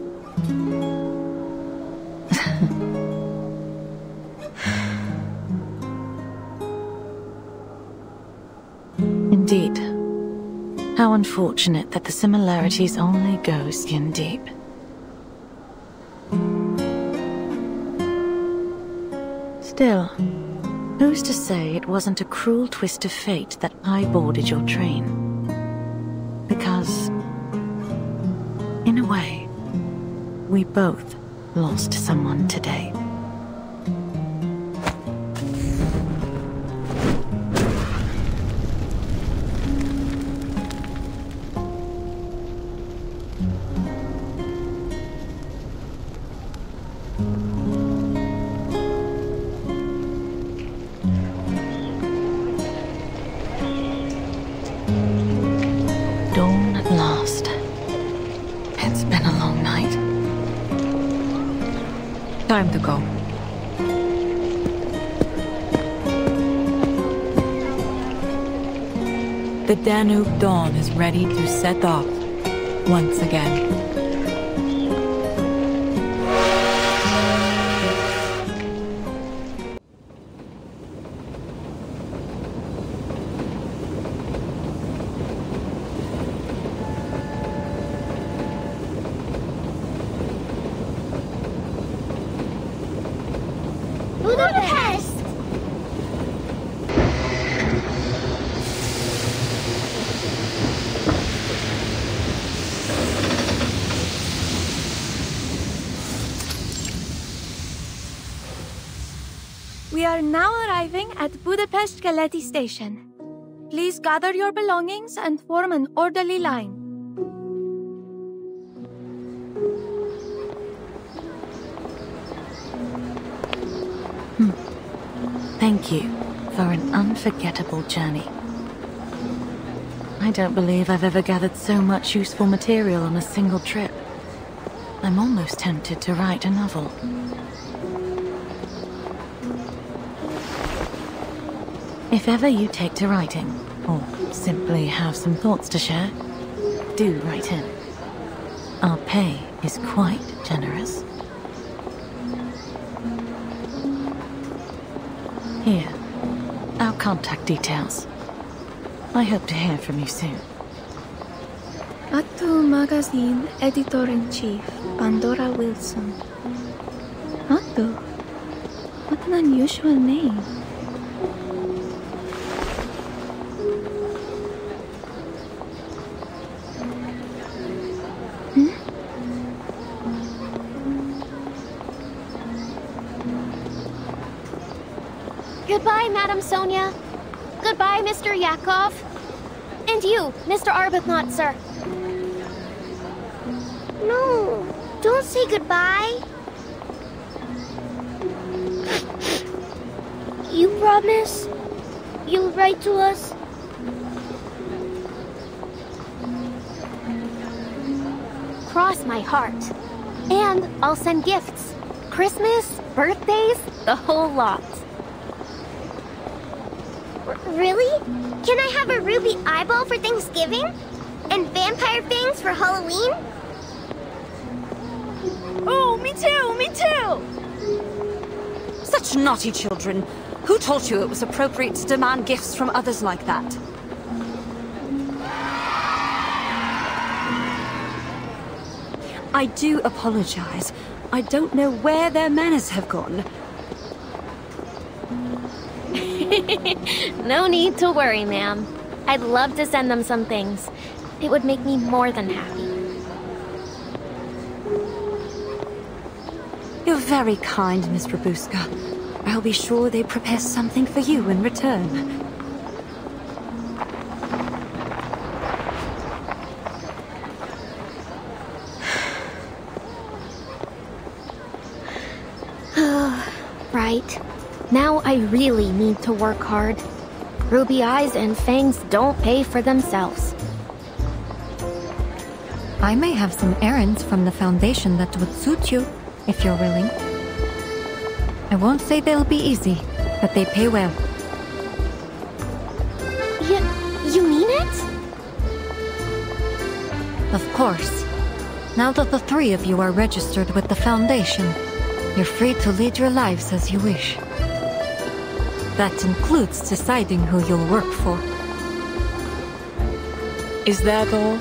Indeed. How unfortunate that the similarities only go skin deep. Still, who's to say it wasn't a cruel twist of fate that I boarded your train? Because, in a way, we both lost someone today. Time to go. The Danube Dawn is ready to set off once again. Budapest! We are now arriving at Budapest Galeti Station. Please gather your belongings and form an orderly line. Thank you for an unforgettable journey. I don't believe I've ever gathered so much useful material on a single trip. I'm almost tempted to write a novel. If ever you take to writing, or simply have some thoughts to share, do write in. Our pay is quite generous. Here, our contact details. I hope to hear from you soon. Atu Magazine Editor-in-Chief, Pandora Wilson. Atu? What an unusual name. Goodbye, Madam Sonia. Goodbye, Mr. Yakov. And you, Mr. Arbuthnot, sir. No, don't say goodbye. You promise you'll write to us? Cross my heart. And I'll send gifts. Christmas, birthdays, the whole lot. Really? Can I have a ruby eyeball for Thanksgiving? And vampire fangs for Halloween? Oh, me too, me too! Such naughty children. Who told you it was appropriate to demand gifts from others like that? I do apologize. I don't know where their manners have gone. No need to worry, ma'am. I'd love to send them some things. It would make me more than happy. You're very kind, Miss Rabuska. I'll be sure they prepare something for you in return. Right. Now I really need to work hard. Ruby eyes and fangs don't pay for themselves. I may have some errands from the Foundation that would suit you, if you're willing. I won't say they'll be easy, but they pay well. You mean it? Of course. Now that the three of you are registered with the Foundation, you're free to lead your lives as you wish. That includes deciding who you'll work for. Is that all?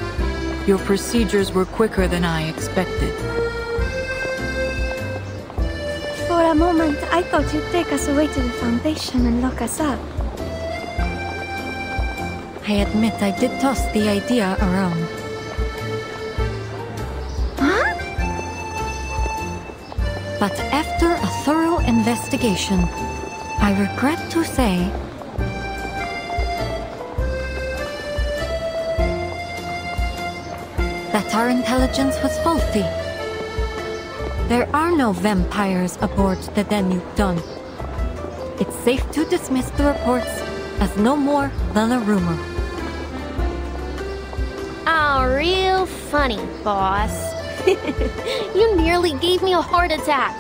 Your procedures were quicker than I expected. For a moment, I thought you'd take us away to the Foundation and lock us up. I admit I did toss the idea around. Huh? But after a thorough investigation, I regret to say that our intelligence was faulty. There are no vampires aboard the Danube Dawn. It's safe to dismiss the reports as no more than a rumor. Oh, real funny, boss. You nearly gave me a heart attack.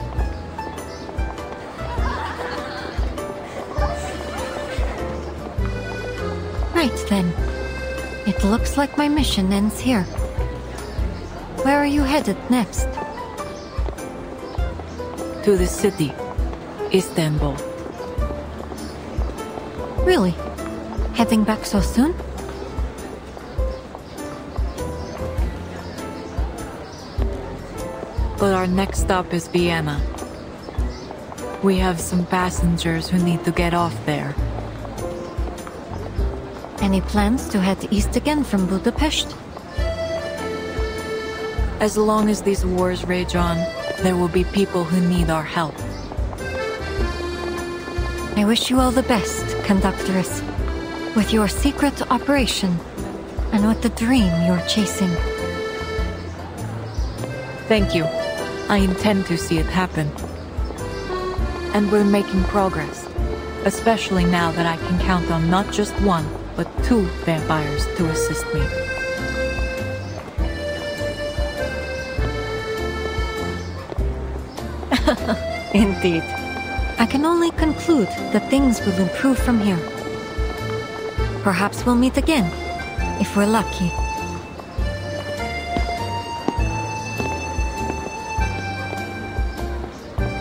Right then. It looks like my mission ends here. Where are you headed next? To the city, Istanbul. Really? Heading back so soon? But our next stop is Vienna. We have some passengers who need to get off there. Any plans to head east again from Budapest? As long as these wars rage on, there will be people who need our help. I wish you all the best, Conductress, with your secret operation and with the dream you're chasing. Thank you. I intend to see it happen. And we're making progress, especially now that I can count on not just one, but 2 vampires to assist me. Indeed. I can only conclude that things will improve from here. Perhaps we'll meet again, if we're lucky.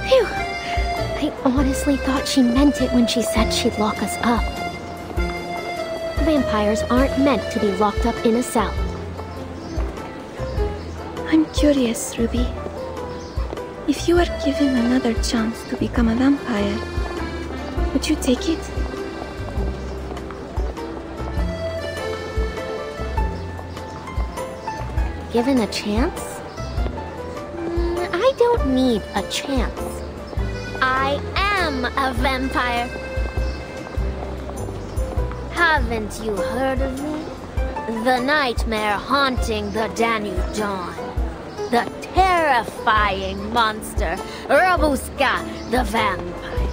Phew! I honestly thought she meant it when she said she'd lock us up. Vampires aren't meant to be locked up in a cell. I'm curious, Ruby. If you were given another chance to become a vampire, would you take it? Given a chance? I don't need a chance. I am a vampire. Haven't you heard of me? The nightmare haunting the Danube dawn. The terrifying monster, Robuska the vampire.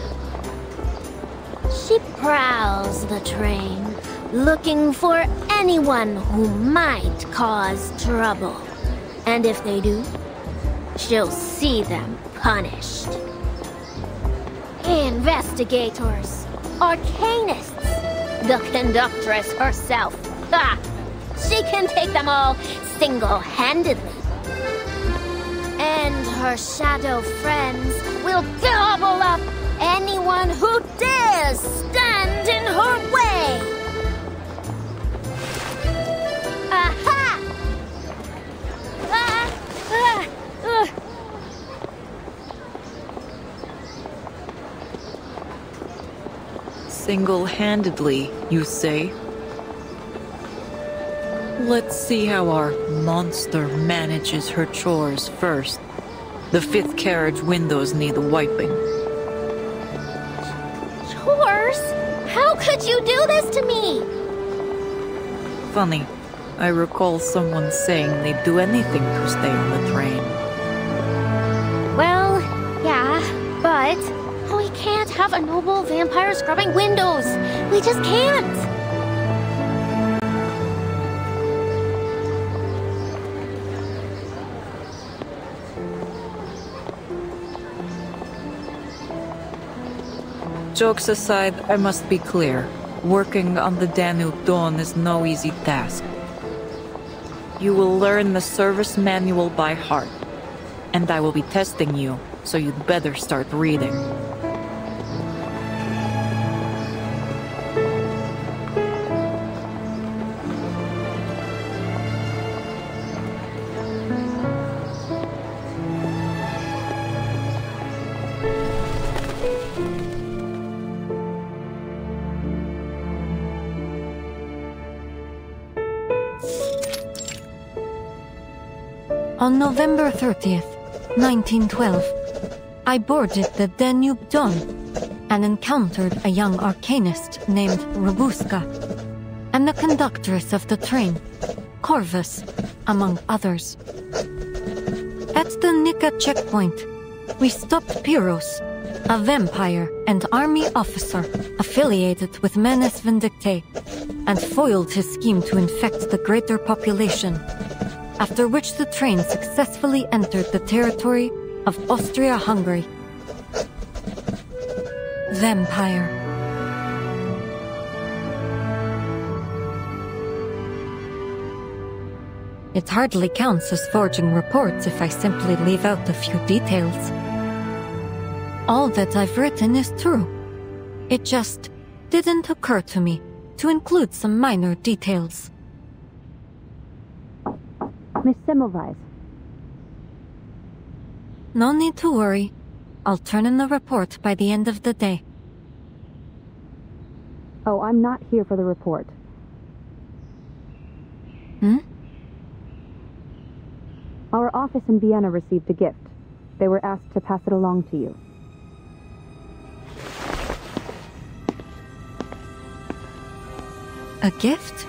She prowls the train, looking for anyone who might cause trouble. And if they do, she'll see them punished. Investigators, arcanists, the conductress herself. Ha! She can take them all single-handedly. And her shadow friends will gobble up anyone who dares stand in her way! Aha! Single-handedly, you say? Let's see how our monster manages her chores first. The 5th carriage windows need wiping. Chores? How could you do this to me? Funny. I recall someone saying they'd do anything to stay on the train. Well, yeah, but we can't have a noble vampire scrubbing windows. We just can't. Jokes aside, I must be clear. Working on the Danube Dawn is no easy task. You will learn the service manual by heart. And I will be testing you, so you'd better start reading. On November 30th, 1912, I boarded the Danube Dawn and encountered a young arcanist named Robuska, and the conductress of the train, Corvus, among others. At the Nika checkpoint, we stopped Pyros, a vampire and army officer affiliated with Menes Vindictae, and foiled his scheme to infect the greater population, after which the train successfully entered the territory of Austria-Hungary. Vampire. It hardly counts as forging reports if I simply leave out a few details. All that I've written is true. It just didn't occur to me to include some minor details. Miss Semmelweis. No need to worry. I'll turn in the report by the end of the day. Oh, I'm not here for the report. Our office in Vienna received a gift. They were asked to pass it along to you. A gift?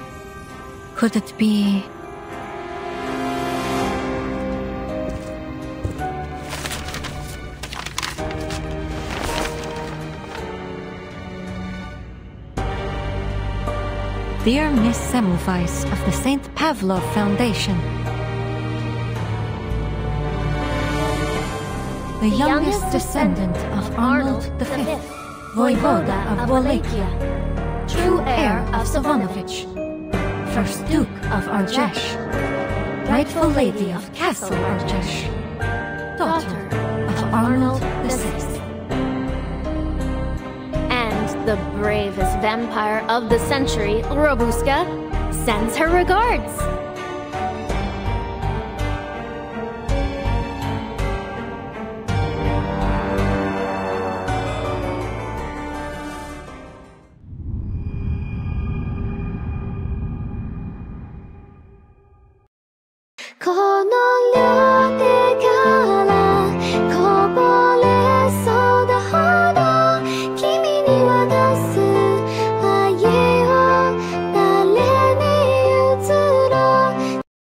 Could it be... Dear Miss Semmelweis of the St. Pavlov Foundation. The youngest descendant of Arnold V, Voivoda of Wallachia, true heir of Savanovich, first Duke of Argesh, rightful lady of Castle Argesh, daughter of Arnold VI. The bravest vampire of the century, Robuska, sends her regards.この